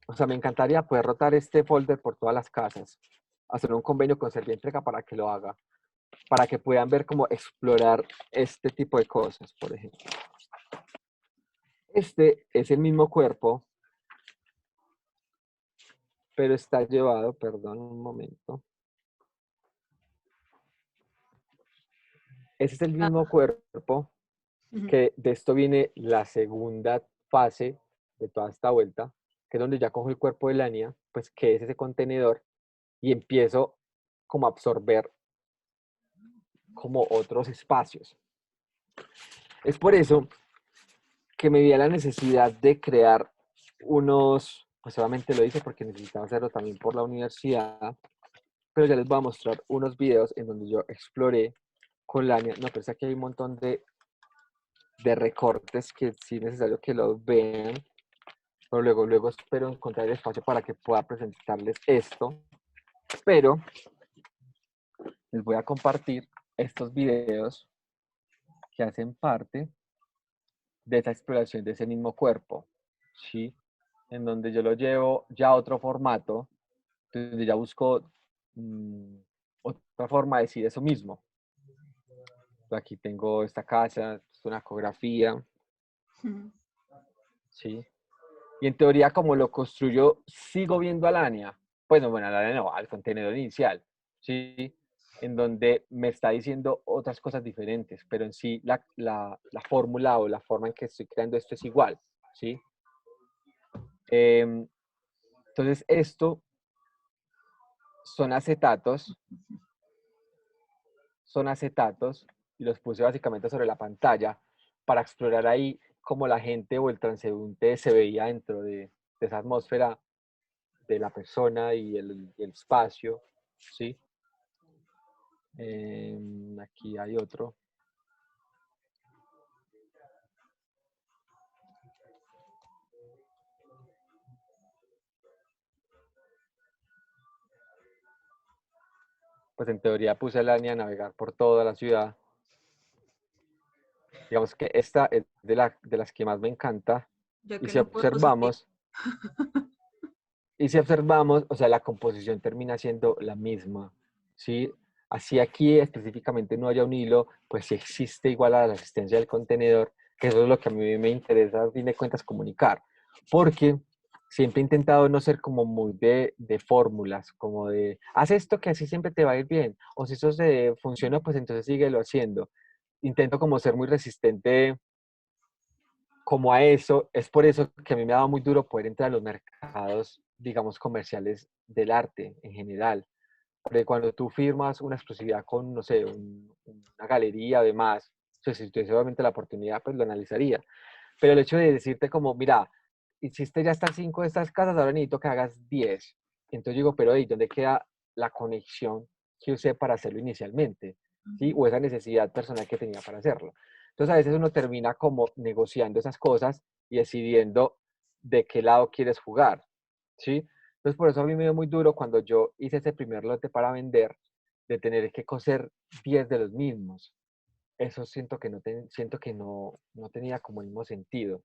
O sea, me encantaría poder rotar este folder por todas las casas, hacer un convenio con Servientrega para que lo haga, para que puedan ver cómo explorar este tipo de cosas, por ejemplo. Este es el mismo cuerpo, pero está llevado, perdón un momento. Ese es el Ah, mismo cuerpo, ujú. que de esto viene la segunda fase de toda esta vuelta, que es donde ya cojo el cuerpo de Lania, pues que es ese contenedor, y empiezo como a absorber como otros espacios. Es por eso que me vi a la necesidad de crear pues solamente lo hice porque necesitaba hacerlo también por la universidad, pero ya les voy a mostrar unos videos en donde yo exploré con Lania. No, pero es que aquí hay un montón de recortes que sí es necesario que los vean, pero luego espero encontrar el espacio para que pueda presentarles esto, pero les voy a compartir estos videos que hacen parte de esa exploración de ese mismo cuerpo, ¿sí? En donde yo lo llevo ya a otro formato, donde ya busco otra forma de decir eso mismo. Aquí tengo esta casa, es una ecografía, Ujú. ¿sí? Y en teoría, como lo construyo, sigo viendo a Lania. Pues no, bueno, a Lania no, al contenedor inicial, ¿sí? En donde me está diciendo otras cosas diferentes, pero en sí la fórmula o la forma en que estoy creando esto es igual, ¿sí? Entonces, esto son acetatos, y los puse básicamente sobre la pantalla para explorar ahí cómo la gente o el transeúnte se veía dentro de esa atmósfera de la persona y el espacio, ¿sí? Aquí hay otro. Pues en teoría puse a Lania a navegar por toda la ciudad. Digamos que esta es de las que más me encanta. Ya Y que si no puedo salir. observamos, Y si observamos, o sea, la composición termina siendo la misma, ¿sí? Así aquí específicamente no haya un hilo, pues sí existe igual a la existencia del contenedor, que eso es lo que a mí me interesa, a fin de cuentas, comunicar. Porque siempre he intentado no ser como muy de fórmulas, como de, haz esto que así siempre te va a ir bien, o si eso se funciona, pues entonces síguelo haciendo. Intento como ser muy resistente como a eso. Es por eso que a mí me ha dado muy duro poder entrar a los mercados, digamos, comerciales del arte en general. Porque cuando tú firmas una exclusividad con, no sé, una galería o demás, pues, si tuviese obviamente la oportunidad, pues lo analizaría. Pero el hecho de decirte como, mira, hiciste ya estas 5 de estas casas, ahora necesito que hagas 10. Entonces digo, pero ¿y dónde queda la conexión que usé para hacerlo inicialmente, ¿sí? O esa necesidad personal que tenía para hacerlo. Entonces a veces uno termina como negociando esas cosas y decidiendo de qué lado quieres jugar, ¿sí? Entonces por eso a mí me dio muy duro cuando yo hice ese primer lote para vender, de tener que coser 10 de los mismos. Eso siento que siento que no tenía como el mismo sentido.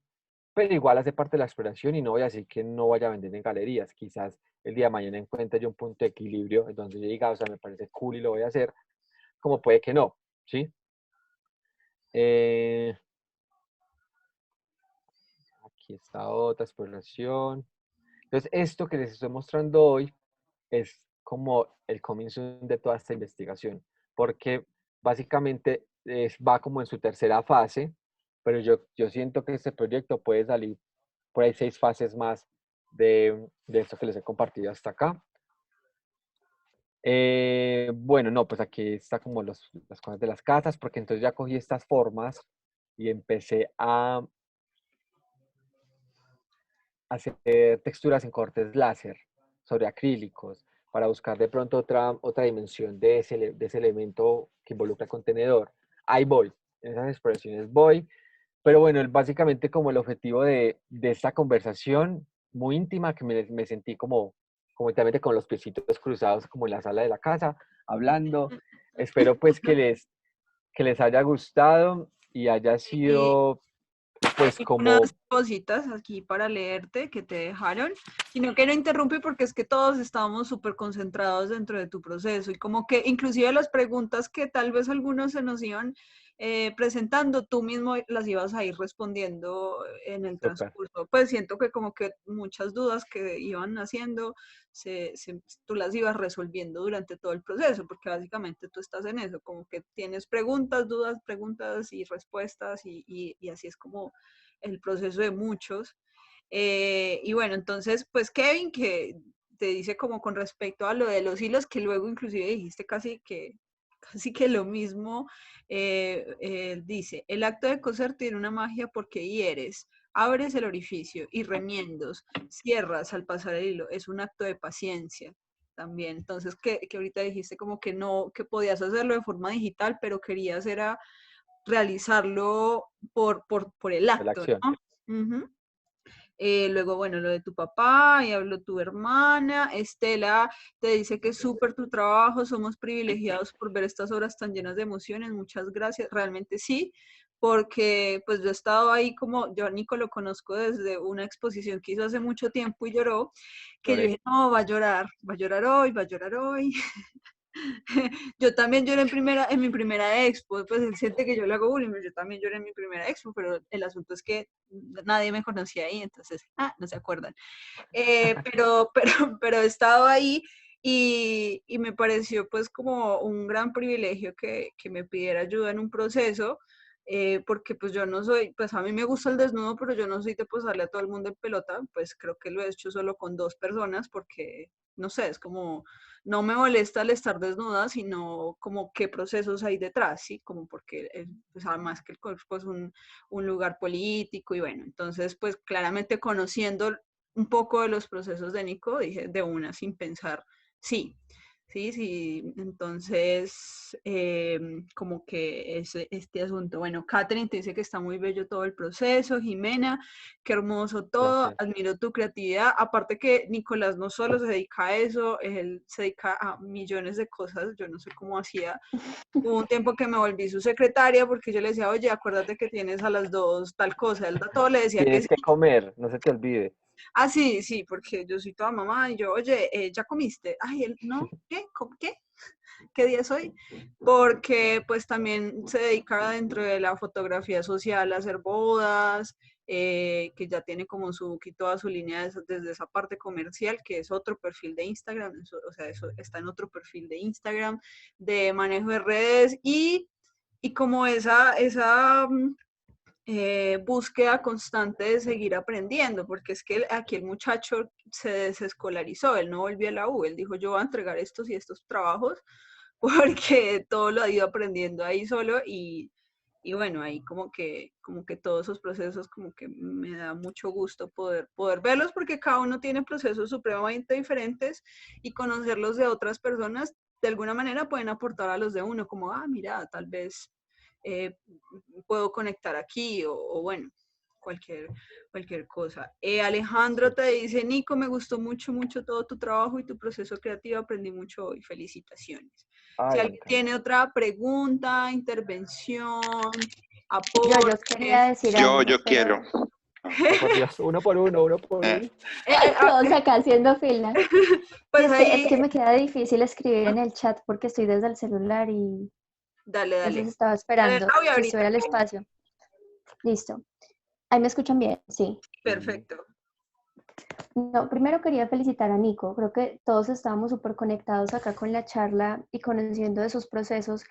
Pero igual hace parte de la exploración y no voy a decir que no vaya a vender en galerías. Quizás el día de mañana encuentre yo un punto de equilibrio en donde yo diga, o sea, me parece cool y lo voy a hacer, como puede que no, ¿sí? Eh, Aquí está otra exploración. Entonces, esto que les estoy mostrando hoy es como el comienzo de toda esta investigación, porque básicamente va como en su tercera fase, pero yo siento que este proyecto puede salir por ahí 6 fases más de esto que les he compartido hasta acá. Bueno, no, pues aquí está como las cosas de las casas, porque entonces ya cogí estas formas y empecé a hacer texturas en cortes láser sobre acrílicos para buscar de pronto otra dimensión de ese elemento que involucra el contenedor. Ahí voy, en esas exploraciones voy, pero bueno, básicamente como el objetivo de esta conversación muy íntima, que me sentí como literalmente con los piecitos cruzados como en la sala de la casa, hablando. Espero pues que les haya gustado y haya Y sido pues y unas como cositas aquí para leerte que te dejaron, sino que no interrumpe porque es que todos estábamos súper concentrados dentro de tu proceso y como que inclusive las preguntas que tal vez algunos se nos iban presentando, tú mismo las ibas a ir respondiendo en el súper. transcurso. Pues siento que como que muchas dudas que iban haciendo, tú las ibas resolviendo durante todo el proceso, porque básicamente tú estás en eso, como que tienes preguntas, dudas, preguntas y respuestas y así es como el proceso de muchos. Y bueno, entonces, pues Kevin, que te dice como con respecto a lo de los hilos, que luego inclusive dijiste casi que lo mismo, dice, el acto de coser tiene una magia porque hieres, abres el orificio y remiendos, cierras al pasar el hilo, es un acto de paciencia también. Entonces, que ahorita dijiste como que no, que podías hacerlo de forma digital, pero querías era realizarlo por el De la acto, acción. ¿no? Ujú. Luego, bueno, lo de tu papá, y habló tu hermana. Estela te dice que es súper tu trabajo, somos privilegiados por ver estas obras tan llenas de emociones, muchas gracias, realmente sí, porque pues yo he estado ahí como, yo a Nico lo conozco desde una exposición que hizo hace mucho tiempo y lloró, que yo Lloré. dije, no, va a llorar hoy, va a llorar hoy. Yo también lloré en mi primera expo, pues él siente que yo le hago bullying, pero yo también lloré en mi primera expo, pero el asunto es que nadie me conocía ahí, entonces, no se acuerdan. Pero he estado ahí y me pareció pues como un gran privilegio que me pidiera ayuda en un proceso, porque pues yo no soy, pues a mí me gusta el desnudo, pero yo no soy de posarle a todo el mundo en pelota, pues creo que lo he hecho solo con 2 personas porque, no sé, es como, no me molesta el estar desnuda, sino como qué procesos hay detrás, ¿sí? Como porque, pues además que el cuerpo es un lugar político y bueno, entonces pues claramente conociendo un poco de los procesos de Nico, dije de una, sin pensar, sí, sí, sí. Entonces, como que este asunto. Bueno, Catherine te dice que está muy bello todo el proceso, Jimena, qué hermoso todo, Gracias. admiro tu creatividad. Aparte que Nicolás no solo se dedica a eso, él se dedica a millones de cosas, yo no sé cómo hacía. Hubo un tiempo que me volví su secretaria porque yo le decía, oye, acuérdate que tienes a las 2 tal cosa. Él a todo le decía que Tienes sí. que comer, no se te olvide. Ah, sí, sí, porque yo soy toda mamá y yo, oye, ¿ya comiste? Ay, él, no, ¿qué? ¿Qué? ¿Qué día es hoy? Porque pues también se dedica dentro de la fotografía social a hacer bodas, que ya tiene como toda su línea desde esa parte comercial, que es otro perfil de Instagram, o sea, eso está en otro perfil de Instagram, de manejo de redes y como esa búsqueda constante de seguir aprendiendo, porque es que aquí el muchacho se desescolarizó, él no volvió a la U, él dijo yo voy a entregar estos y estos trabajos porque todo lo ha ido aprendiendo ahí solo y bueno, ahí como que todos esos procesos como que me da mucho gusto poder verlos porque cada uno tiene procesos supremamente diferentes y conocerlos de otras personas de alguna manera pueden aportar a los de uno, como, ah, mira, tal vez puedo conectar aquí, o bueno, cualquier cosa. Alejandro te dice, Nico, me gustó mucho, mucho todo tu trabajo y tu proceso creativo, aprendí mucho hoy, felicitaciones. Si Ay, me alguien encanta. tiene otra pregunta, intervención, Yo quería aporte. decir Yo algo, quiero. pero Oh, por Dios, uno por uno, uno por Eh, uno. todos acá haciendo fila. Sí, Pues es que ahí, me queda difícil escribir en el chat porque estoy desde el celular y dale, entonces dale. estaba Dale, esperando Lau, y que ahorita. estuviera el espacio. Listo. ¿Ahí me escuchan bien? Sí. Sí. Perfecto. No, primero quería felicitar a Nico. Creo que todos estábamos súper conectados acá con la charla y conociendo de sus procesos.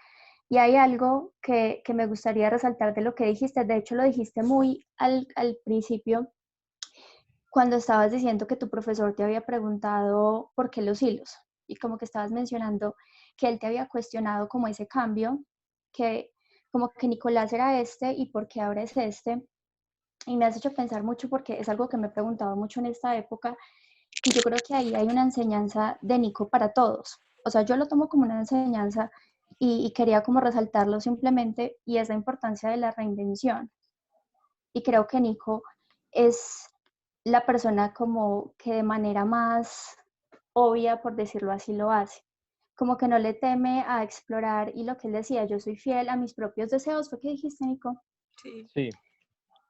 Y hay algo que me gustaría resaltar de lo que dijiste. De hecho, lo dijiste muy al principio, cuando estabas diciendo que tu profesor te había preguntado por qué los hilos. Y como que estabas mencionando que él te había cuestionado como ese cambio, que como que Nicolás era este y por qué ahora es este. Y me has hecho pensar mucho porque es algo que me he preguntado mucho en esta época y yo creo que ahí hay una enseñanza de Nico para todos. O sea, yo lo tomo como una enseñanza y quería como resaltarlo simplemente y es la importancia de la reinvención. Y creo que Nico es la persona como que de manera más obvia, por decirlo así, lo hace. Como que no le teme a explorar y lo que él decía, yo soy fiel a mis propios deseos, ¿fue que dijiste, Nico? Sí. Sí,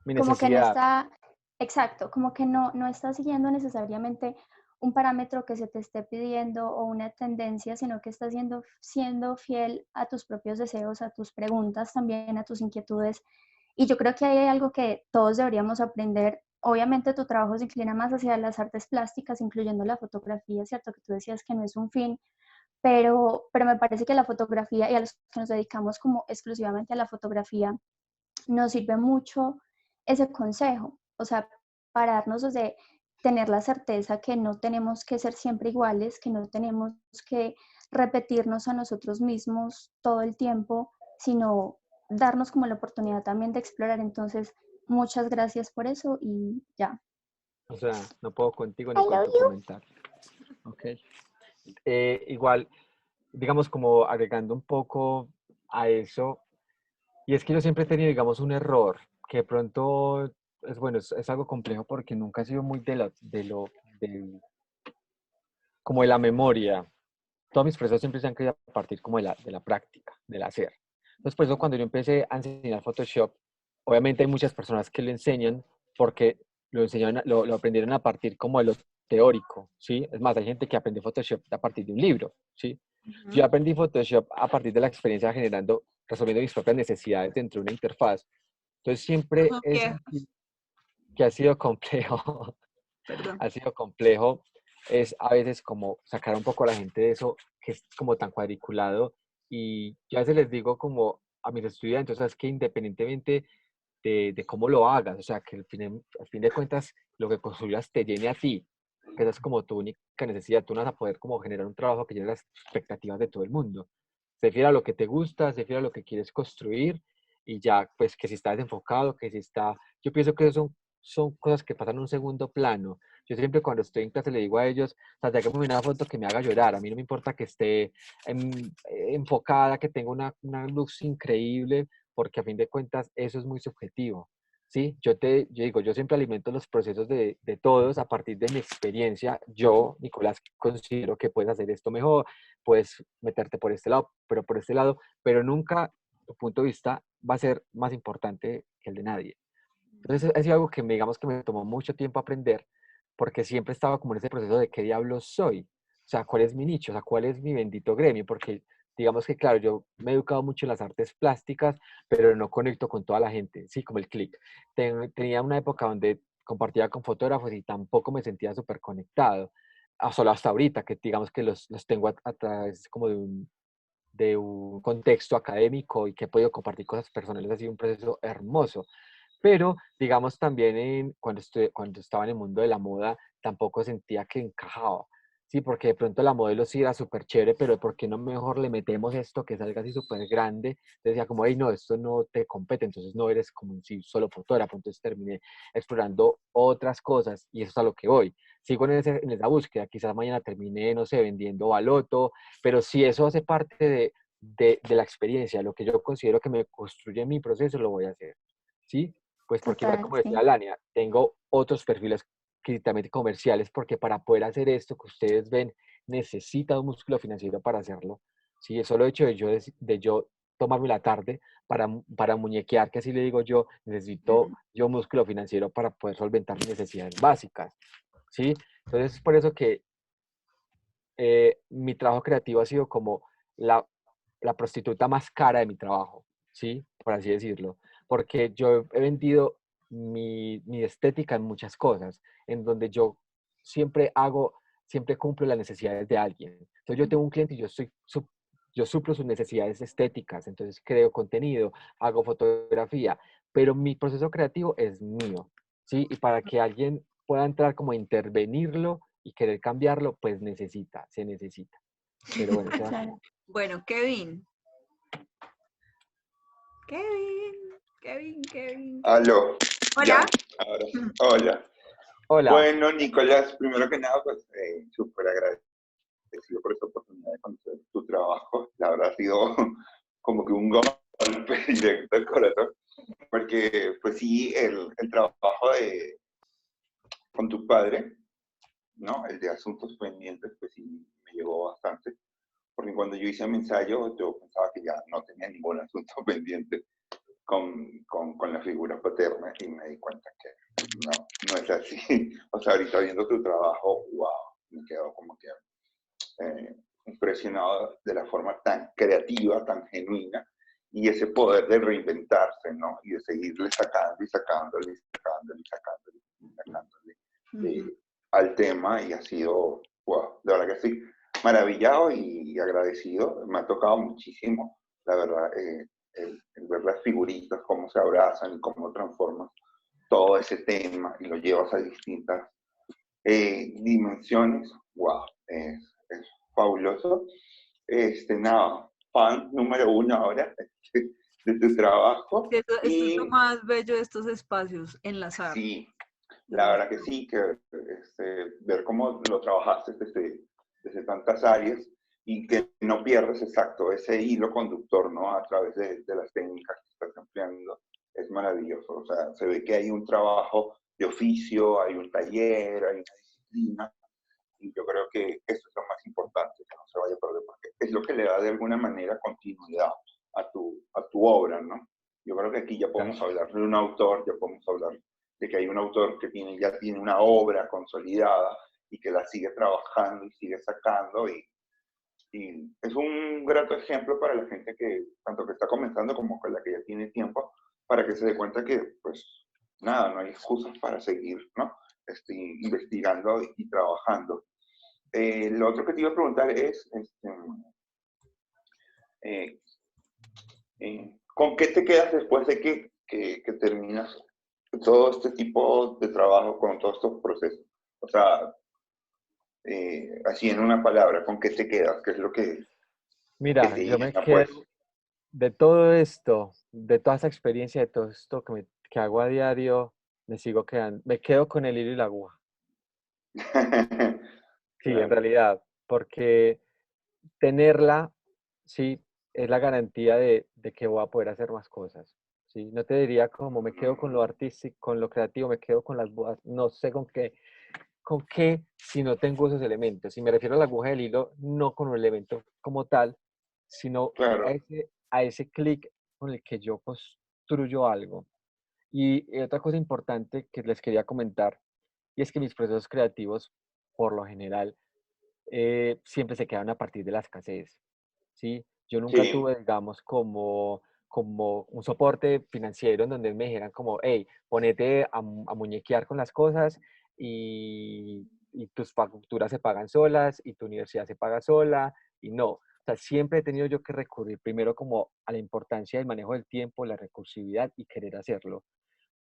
mi Como que no necesidad. está, exacto, como que no está siguiendo necesariamente un parámetro que se te esté pidiendo o una tendencia, sino que estás siendo fiel a tus propios deseos, a tus preguntas también, a tus inquietudes. Y yo creo que ahí hay algo que todos deberíamos aprender. Obviamente tu trabajo se inclina más hacia las artes plásticas, incluyendo la fotografía, ¿cierto? Que tú decías que no es un fin, pero me parece que la fotografía y a los que nos dedicamos como exclusivamente a la fotografía, nos sirve mucho ese consejo, o sea, pararnos desde tener la certeza que no tenemos que ser siempre iguales, que no tenemos que repetirnos a nosotros mismos todo el tiempo, sino darnos como la oportunidad también de explorar. Entonces, muchas gracias por eso y ya. O sea, no puedo contigo I ni con love tu you. comentario. Ok. Igual, digamos, como agregando un poco a eso, y es que yo siempre he tenido, digamos, un error, que de pronto es bueno, es algo complejo porque nunca he sido muy como de la memoria. Todos mis procesos siempre se han querido a partir como de la práctica, del hacer. Entonces, por eso cuando yo empecé a enseñar Photoshop, obviamente hay muchas personas que lo enseñan porque lo aprendieron a partir como de lo teórico, ¿sí? Es más, hay gente que aprende Photoshop a partir de un libro, ¿sí? Yo aprendí Photoshop a partir de la experiencia generando, resolviendo mis propias necesidades dentro de una interfaz. Entonces, No siempre son he viejos, sentido que ha sido complejo, perdón. ha sido complejo, es a veces como sacar un poco a la gente de eso que es como tan cuadriculado y yo a veces les digo como a mis estudiantes, o sea, es que independientemente de cómo lo hagas, o sea, que al fin de cuentas lo que construyas te llene a ti, que esa es como tu única necesidad, tú no vas a poder como generar un trabajo que llene las expectativas de todo el mundo. Se fiera a lo que te gusta, se fiera a lo que quieres construir y ya, pues que si estás enfocado, que si está, yo pienso que eso son cosas que pasan a un segundo plano. Yo siempre cuando estoy en clase le digo a ellos, o sea, sáquenme una foto que me haga llorar, a mí no me importa que esté enfocada, que tenga una luz increíble, porque a fin de cuentas eso es muy subjetivo. Sí, yo digo, yo siempre alimento los procesos de todos a partir de mi experiencia. Yo, Nicolás, considero que puedes hacer esto mejor, puedes meterte por este lado, pero por este lado, pero nunca tu punto de vista va a ser más importante que el de nadie. Entonces, es algo que digamos que me tomó mucho tiempo aprender, porque siempre estaba como en ese proceso de qué diablos soy, o sea, cuál es mi nicho, o sea, cuál es mi bendito gremio, porque digamos que, claro, yo me he educado mucho en las artes plásticas, pero no conecto con toda la gente, sí, como el click. Tenía una época donde compartía con fotógrafos y tampoco me sentía súper conectado, solo hasta ahorita, que digamos que los tengo a través como de un contexto académico y que he podido compartir cosas personales, ha sido un proceso hermoso. Pero, digamos, también cuando estaba en el mundo de la moda, tampoco sentía que encajaba. Sí, porque de pronto la modelo sí era súper chévere, pero ¿por qué no mejor le metemos esto que salga así súper grande? Entonces decía como, hey, no, esto no te compete, entonces no eres como un sí, solo fotógrafo. Entonces terminé explorando otras cosas y eso es a lo que voy. Sigo en esa búsqueda, quizás mañana termine, no sé, vendiendo baloto, pero si eso hace parte de la experiencia, lo que yo considero que me construye mi proceso, lo voy a hacer. ¿Sí? Pues porque igual, Total, como decía sí. Lania, tengo otros perfiles también comerciales, porque para poder hacer esto que ustedes ven, necesita un músculo financiero para hacerlo. Sí, el solo hecho de yo tomarme la tarde para muñequear, que así le digo yo, necesito Ujú. yo músculo financiero para poder solventar mis necesidades básicas. ¿Sí? Entonces es por eso que mi trabajo creativo ha sido como la, la prostituta más cara de mi trabajo, ¿sí? Por así decirlo. Porque yo he vendido mi estética en muchas cosas, en donde yo siempre siempre cumplo las necesidades de alguien. Entonces yo tengo un cliente y yo suplo sus necesidades estéticas, entonces creo contenido, hago fotografía, pero mi proceso creativo es mío, ¿sí? Y para que alguien pueda entrar como a intervenirlo y querer cambiarlo, pues se necesita. Pero bueno, Claro. Bueno, Kevin. Kevin, Kevin, Kevin, Kevin. Aló, ya, Hola. ahora sí. Hola. hola, Bueno, Nicolás, primero que nada, pues súper agradecido por esta oportunidad de conocer tu trabajo. La verdad ha sido como que un golpe directo al corazón, porque pues sí, el trabajo con tu padre, ¿no? El de asuntos pendientes, pues sí, me llegó bastante, porque cuando yo hice mi ensayo, yo pensaba que ya no tenía ningún asunto pendiente con la figura paterna y me di cuenta que no es así. O sea, ahorita viendo tu trabajo, wow, me quedo como que impresionado de la forma tan creativa, tan genuina y ese poder de reinventarse, ¿no? Y de seguirle sacando y sacándole y sacándole y sacándole y sacándole Ujú. al tema y ha sido, wow, de verdad que sí, maravillado y agradecido. Me ha tocado muchísimo, la verdad, el ver las figuritas, cómo se abrazan y cómo transforman todo ese tema y lo llevas a distintas dimensiones. Wow, es fabuloso. Nada, fan número uno ahora de tu trabajo Esto es lo y más bello de estos espacios, enlazar. sí, la verdad que Demasiado. sí, que ver cómo lo trabajaste desde tantas áreas y que no pierdes exacto ese hilo conductor, ¿no? A través de las técnicas que estás empleando, es maravilloso. O sea, se ve que hay un trabajo de oficio, hay un taller, hay una disciplina, y yo creo que eso es lo más importante, que no se vaya a perder, porque es lo que le da de alguna manera continuidad a tu obra, ¿no? Yo creo que aquí ya podemos gracias. hablar de un autor, ya podemos hablar de que hay un autor que ya tiene una obra consolidada y que la sigue trabajando y sigue sacando y es un grato ejemplo para la gente que, tanto que está comenzando como con la que ya tiene tiempo, para que se dé cuenta que, pues, nada, no hay excusas para seguir, ¿no? Investigando y trabajando. Lo otro que te iba a preguntar es, eh, ¿con qué te quedas después de que terminas todo este tipo de trabajo con todos estos procesos? O sea, así en una palabra, ¿con qué te quedas? ¿Qué es lo que Mira, te yo me llena, pues? quedo de todo esto, de toda esa experiencia, de todo esto que hago a diario, me sigo quedando, me quedo con el hilo y la aguja. Sí, en Claro. realidad, porque tenerla, sí, es la garantía de que voy a poder hacer más cosas. Sí, no te diría como me quedo con lo artístico, con lo creativo, me quedo con las bodas, no sé con qué si no tengo esos elementos. Si me refiero a la aguja del hilo, no con un elemento como tal, sino Claro. a ese clic con el que yo construyo algo. Y otra cosa importante que les quería comentar, y es que mis procesos creativos, por lo general, siempre se quedan a partir de la escasez, ¿sí? Yo nunca Sí, tuve, digamos, como un soporte financiero en donde me dijeran como, hey, ponete a muñequear con las cosas y tus facturas se pagan solas y tu universidad se paga sola y no. O sea, siempre he tenido yo que recurrir primero como a la importancia del manejo del tiempo, la recursividad y querer hacerlo.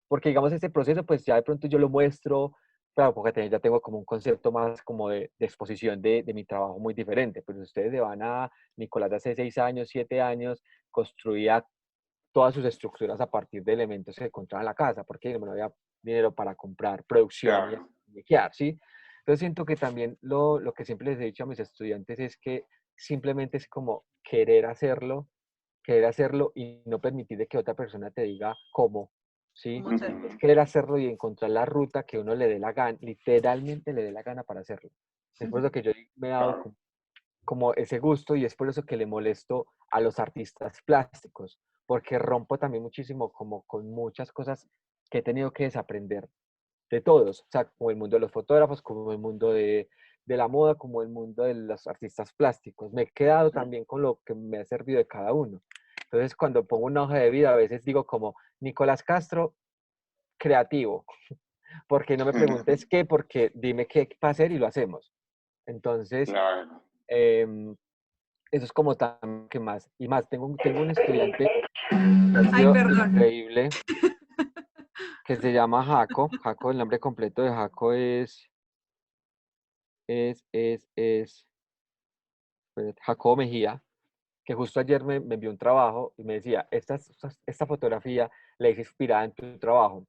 Porque digamos, este proceso, pues ya de pronto yo lo muestro, Claro, porque ya tengo como un concepto más como de exposición de mi trabajo muy diferente. Pero ustedes le van a Nicolás de hace 6 años, 7 años, construía todas sus estructuras a partir de elementos que encontraba en la casa, porque no había dinero para comprar producción Claro. y maquiar, ¿sí? Entonces siento que también lo que siempre les he dicho a mis estudiantes es que simplemente es como querer hacerlo y no permitir de que otra persona te diga cómo, ¿sí? ¿Cómo hacerlo? Es querer hacerlo y encontrar la ruta que uno le dé la gana, literalmente le dé la gana para hacerlo. Es por eso que yo me he dado Claro. como ese gusto y es por eso que le molesto a los artistas plásticos, porque rompo también muchísimo como con muchas cosas que he tenido que desaprender de todos, o sea, como el mundo de los fotógrafos, como el mundo de la moda, como el mundo de los artistas plásticos. Me he quedado también con lo que me ha servido de cada uno. Entonces, cuando pongo una hoja de vida, a veces digo como Nicolás Castro, creativo, porque no me preguntes qué, porque dime qué va a hacer y lo hacemos. Entonces, Claro. em, eso es como tan que más. Y más, tengo un estudiante que ha Ay, sido perdón. increíble, que se llama Jaco. Jaco, el nombre completo de Jaco es Jacobo Mejía, que justo ayer me envió un trabajo y me decía, esta fotografía la hice inspirada en tu trabajo.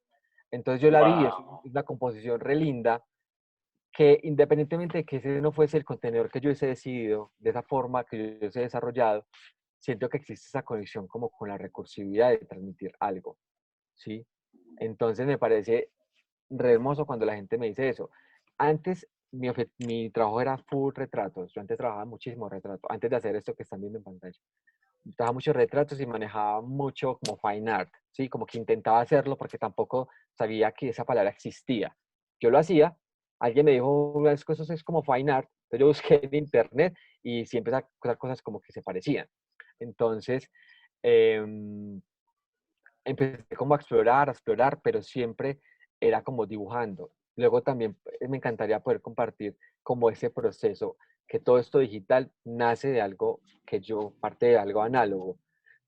Entonces yo la vi, es Wow. una composición re linda, que independientemente de que ese no fuese el contenedor que yo hubiese decidido, de esa forma que yo hubiese desarrollado, siento que existe esa conexión como con la recursividad de transmitir algo, ¿sí? Entonces me parece re hermoso cuando la gente me dice eso. Antes mi trabajo era full retratos, yo antes trabajaba muchísimo retrato, antes de hacer esto que están viendo en pantalla. Trabajaba muchos retratos y manejaba mucho como fine art, ¿sí? Como que intentaba hacerlo porque tampoco sabía que esa palabra existía. Yo lo hacía, alguien me dijo, una vez que eso es como fine art, entonces yo busqué en internet y siempre a encontrar cosas como que se parecían. Entonces, em, empecé como a explorar, pero siempre era como dibujando. Luego también me encantaría poder compartir como ese proceso, que todo esto digital nace de algo que yo, parte de algo análogo.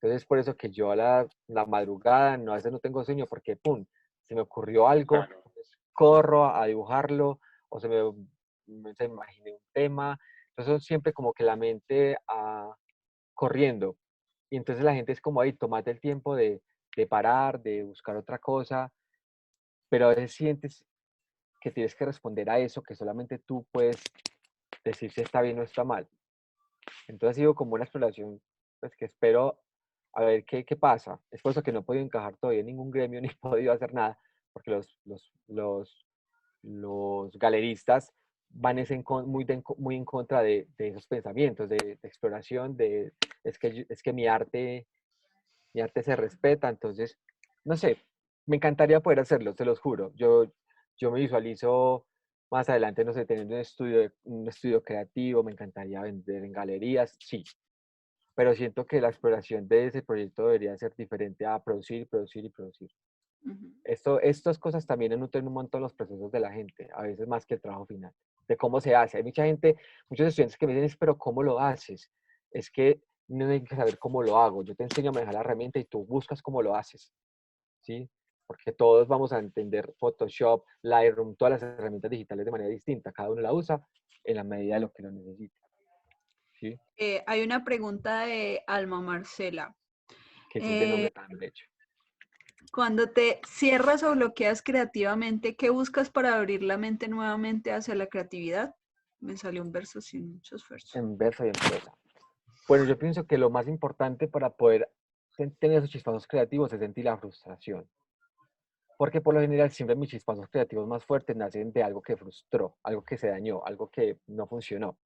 Entonces, por eso que yo a la madrugada, no, a veces no tengo sueño porque, ¡pum!, se me ocurrió algo, Claro. entonces corro a dibujarlo, o se me imaginé un tema. Entonces, siempre como que la mente corriendo. Y entonces la gente es como ahí, tomate el tiempo de parar, de buscar otra cosa, pero a veces sientes que tienes que responder a eso, que solamente tú puedes decir si está bien o está mal. Entonces ha sido como una exploración, pues que espero a ver qué pasa. Es por eso que no he podido encajar todavía en ningún gremio ni he podido hacer nada, porque los galeristas van muy en contra de esos pensamientos, de exploración, es que mi arte se respeta, entonces, no sé, me encantaría poder hacerlo, se los juro. Yo me visualizo más adelante, no sé, teniendo un estudio creativo, me encantaría vender en galerías, sí, pero siento que la exploración de ese proyecto debería ser diferente a producir, producir y producir. Ujú. Estas cosas también nutren un montón los procesos de la gente, a veces más que el trabajo final, de cómo se hace. Hay mucha gente, muchos estudiantes que me dicen, pero ¿cómo lo haces? Es que no hay que saber cómo lo hago. Yo te enseño a manejar la herramienta y tú buscas cómo lo haces, ¿sí? Porque todos vamos a entender Photoshop, Lightroom, todas las herramientas digitales de manera distinta. Cada uno la usa en la medida de lo que lo necesita, ¿sí? Hay una pregunta de Alma Marcela. Que es de Eh, nombre tan derecho. Cuando te cierras o bloqueas creativamente, ¿qué buscas para abrir la mente nuevamente hacia la creatividad? Me salió un verso sin muchos versos. En verso y en prosa. Bueno, yo pienso que lo más importante para poder tener esos chispazos creativos es sentir la frustración. Porque por lo general siempre mis chispazos creativos más fuertes nacen de algo que frustró, algo que se dañó, algo que no funcionó.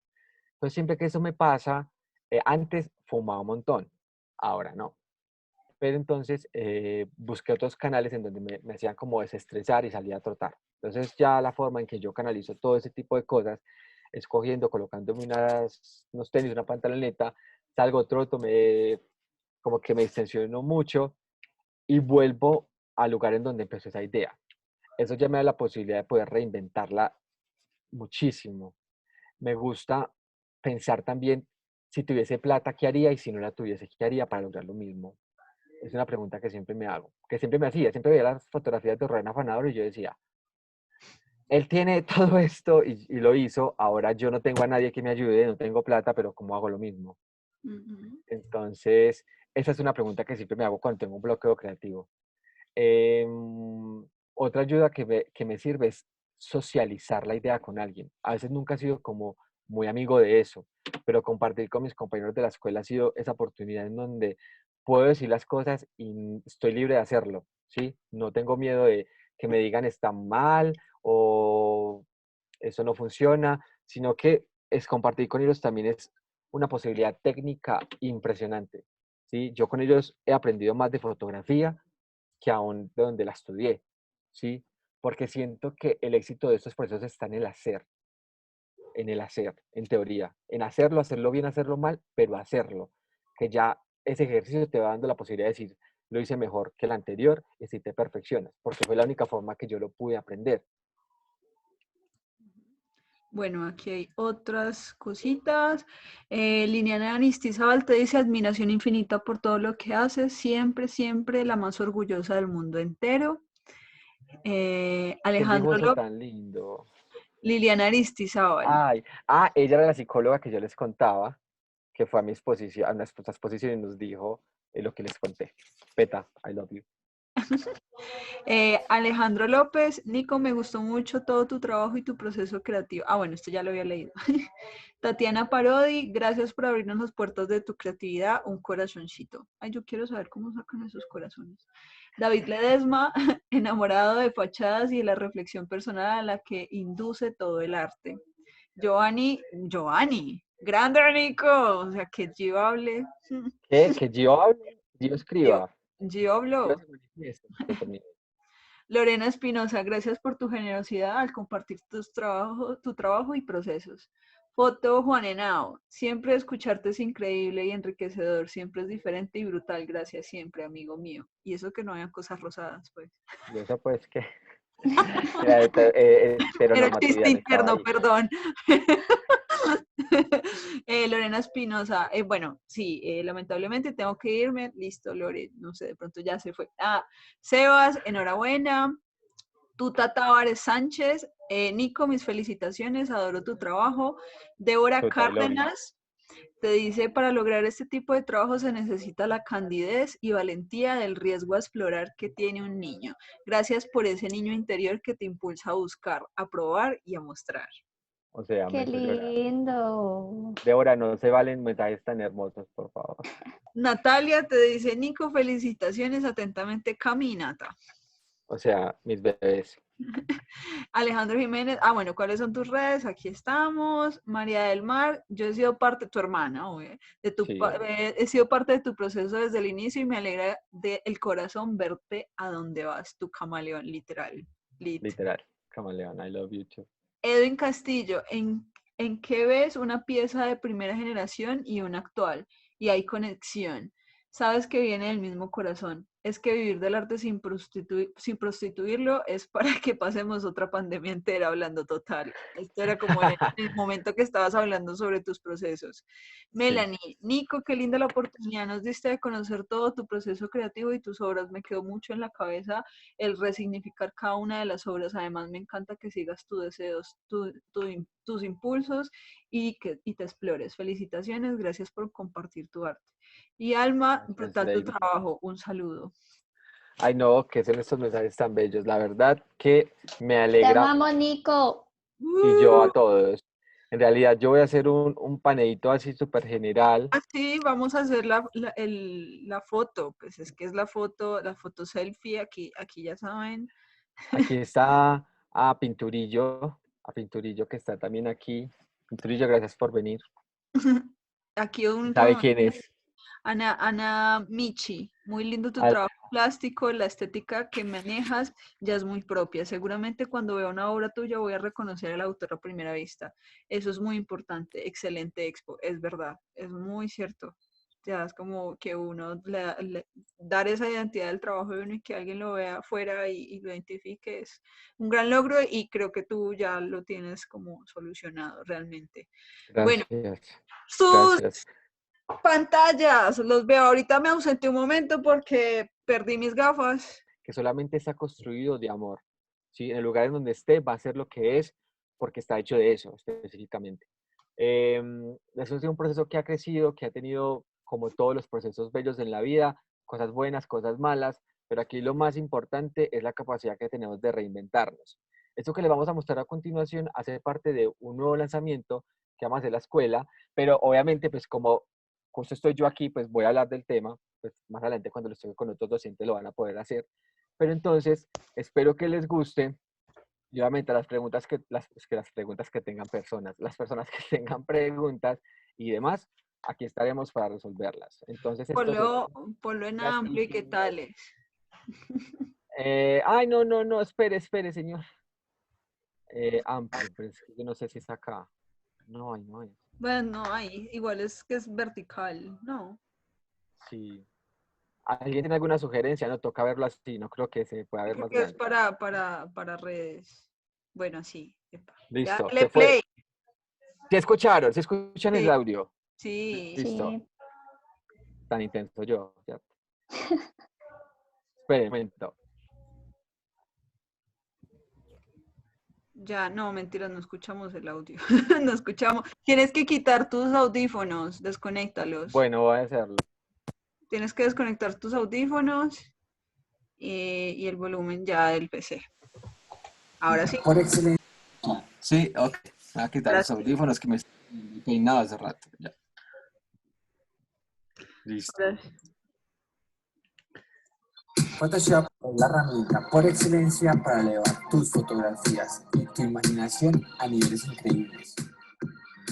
Entonces siempre que eso me pasa, antes fumaba un montón, ahora no. Pero entonces busqué otros canales en donde me hacían como desestresar y salía a trotar. Entonces ya la forma en que yo canalizo todo ese tipo de cosas, escogiendo, colocándome unos tenis, una pantaloneta, salgo, troto, como que me distensiono mucho y vuelvo al lugar en donde empezó esa idea. Eso ya me da la posibilidad de poder reinventarla muchísimo. Me gusta pensar también, si tuviese plata, ¿qué haría? Y si no la tuviese, ¿qué haría para lograr lo mismo? Es una pregunta que siempre me hago, que siempre me hacía, siempre veía las fotografías de Rubén Afanador y yo decía, él tiene todo esto y lo hizo, ahora yo no tengo a nadie que me ayude, no tengo plata, pero ¿cómo hago lo mismo? Ujú. Entonces, esa es una pregunta que siempre me hago cuando tengo un bloqueo creativo. Otra ayuda que me sirve es socializar la idea con alguien. A veces nunca he sido como muy amigo de eso, pero compartir con mis compañeros de la escuela ha sido esa oportunidad en donde puedo decir las cosas y estoy libre de hacerlo, ¿sí? No tengo miedo de que me digan está mal o eso no funciona, sino que es compartir con ellos también es una posibilidad técnica impresionante, ¿sí? Yo con ellos he aprendido más de fotografía que aún de donde la estudié, ¿sí? Porque siento que el éxito de estos procesos está en el hacer, en teoría, en hacerlo, hacerlo bien, hacerlo mal, pero hacerlo, que ya ese ejercicio te va dando la posibilidad de decir, lo hice mejor que el anterior y si te perfeccionas, porque fue la única forma que yo lo pude aprender. Bueno, aquí hay otras cositas. Liliana Aristizábal te dice admiración infinita por todo lo que haces, siempre, siempre la más orgullosa del mundo entero. ¿Quién dijo Alejandro eso López, tan lindo? Liliana Aristizábal. Ay, ella era la psicóloga que yo les contaba, que fue a mi exposición, a nuestra exposición y nos dijo lo que les conté. Peta, I love you. Alejandro López, Nico, me gustó mucho todo tu trabajo y tu proceso creativo. Ah, bueno, esto ya lo había leído. Tatiana Parodi, gracias por abrirnos las puertas de tu creatividad, un corazoncito. Ay, yo quiero saber cómo sacan esos corazones. David Ledesma, enamorado de fachadas y de la reflexión personal a la que induce todo el arte. Giovanni, grande Nico, o sea, que yo hable. ¿Qué? Que yo hable, yo Yo, escriba, yo yo hablo. se manifieste, se termine. Lorena Espinosa, gracias por tu generosidad al compartir tu trabajo y procesos. Foto Juan Henao, siempre escucharte es increíble y enriquecedor, siempre es diferente y brutal, gracias siempre, amigo mío. Y eso que no hayan cosas rosadas, pues. Y eso pues que la Era chiste heteronormatividad no estaba interno, ahí. perdón. Lorena Espinosa, bueno, sí, lamentablemente tengo que irme, listo, Lore, no sé, de pronto ya se fue. Sebas, enhorabuena. Tuta Tavares Sánchez, Nico, mis felicitaciones, adoro tu trabajo. Débora Total, I love you. Cárdenas te dice, para lograr este tipo de trabajo se necesita la candidez y valentía del riesgo a explorar que tiene un niño. Gracias por ese niño interior que te impulsa a buscar, a probar y a mostrar. O sea, me Qué hizo llorar. lindo. Débora, no se valen mensajes tan hermosos, por favor. Natalia te dice, Nico, felicitaciones, atentamente, Caminata. O sea, mis bebés. Alejandro Jiménez, bueno, ¿cuáles son tus redes? Aquí estamos. María del Mar, yo he sido parte, tu hermana, obvio, Sí, obvio. he sido parte de tu proceso desde el inicio y me alegra del corazón verte a dónde vas, tu camaleón, literal. Lit. Literal. Camaleón, I love you too. Edwin Castillo, ¿en qué ves una pieza de primera generación y una actual? Y hay conexión. Sabes que viene del mismo corazón. Es que vivir del arte sin prostituirlo es para que pasemos otra pandemia entera hablando total. Esto era como en el momento que estabas hablando sobre tus procesos. Sí. Melanie, Nico, qué linda la oportunidad nos diste de conocer todo tu proceso creativo y tus obras. Me quedó mucho en la cabeza el resignificar cada una de las obras. Además, me encanta que sigas tus deseos, tus impulsos y te explores. Felicitaciones, gracias por compartir tu arte. Y Alma, Gracias, brutal tu Lady. trabajo. Un saludo. Ay, no, que son estos mensajes tan bellos. La verdad que me Te alegra amamos, Nico. y yo a todos. En realidad, yo voy a hacer un paneíto así súper general. Así vamos a hacer la foto. Pues es que es la foto selfie. Aquí ya saben. Aquí está a Pinturillo que está también aquí. Pinturillo, gracias por venir. Aquí un ¿Sabe con quién es? Ana Michi, muy lindo tu Al- trabajo plástico, la estética que manejas ya es muy propia. Seguramente cuando vea una obra tuya voy a reconocer al autor a primera vista. Eso es muy importante. Excelente expo, es verdad, es muy cierto. Ya es como que uno dar esa identidad del trabajo de uno y que alguien lo vea afuera y lo identifique es un gran logro y creo que tú ya lo tienes como solucionado realmente. Bueno, Gracias, sus gracias. pantallas, los veo. Ahorita me ausenté un momento porque perdí mis gafas. Que solamente está construido de amor. ¿sí? En el lugar en donde esté va a ser lo que es porque está hecho de eso específicamente. Eso es un proceso que ha crecido, que ha tenido, como todos los procesos bellos en la vida, cosas buenas, cosas malas, pero aquí lo más importante es la capacidad que tenemos de reinventarnos. Esto que les vamos a mostrar a continuación hace parte de un nuevo lanzamiento que vamos a hacer la escuela, pero obviamente, pues como justo estoy yo aquí, pues voy a hablar del tema, pues más adelante cuando lo estoy con otros docentes lo van a poder hacer. Pero entonces, espero que les guste. Y obviamente las preguntas que tengan personas, las personas que tengan preguntas y demás, aquí estaremos para resolverlas. Entonces, esto será Ponlo en así. amplio y qué tales. Ay, no, no, no, espere, señor. Amplio, pero es que yo no sé si es acá. No hay, no hay. Bueno, no, ahí igual es que es vertical, ¿no? Sí. ¿Alguien tiene alguna sugerencia? No, toca verlo así, no creo que se pueda ver Creo más que es grande. para redes. Bueno, sí. Epa. Ya, Listo, dale se fue. play. ¿Se escuchan el Sí, audio? sí. Listo, Sí. tan intenso yo, ¿cierto? Espere un momento. Ya, no, mentiras, no escuchamos el audio. No escuchamos. Tienes que quitar tus audífonos, desconéctalos. Bueno, voy a hacerlo. Tienes que desconectar tus audífonos y el volumen ya del PC. Ahora sí. Por excelencia. Sí, ok. Voy a quitar Ahora los sí. audífonos que me estoy peinado hace rato. Ya. Listo. Ahora sí. Photoshop es la herramienta por excelencia para elevar tus fotografías y tu imaginación a niveles increíbles.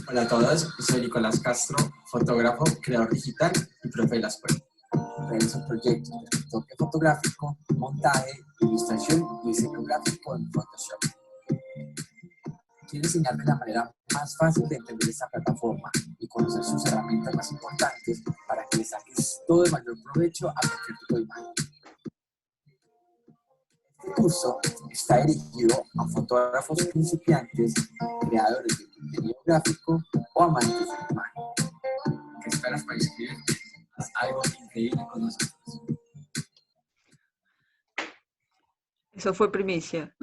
Hola a todos, soy Nicolás Castro, fotógrafo, creador digital y profe de la escuela. Realizo proyectos de retoque fotográfico, montaje, ilustración y diseño gráfico en Photoshop. Quiero enseñarte la manera más fácil de entender esta plataforma y conocer sus herramientas más importantes para que le saques todo el mayor provecho a cualquier tipo de imagen. Este curso está dirigido a fotógrafos principiantes, creadores de contenido gráfico o amantes de la imagen. ¿Qué esperas para inscribirte? Haz algo increíble con nosotros. Eso fue primicia.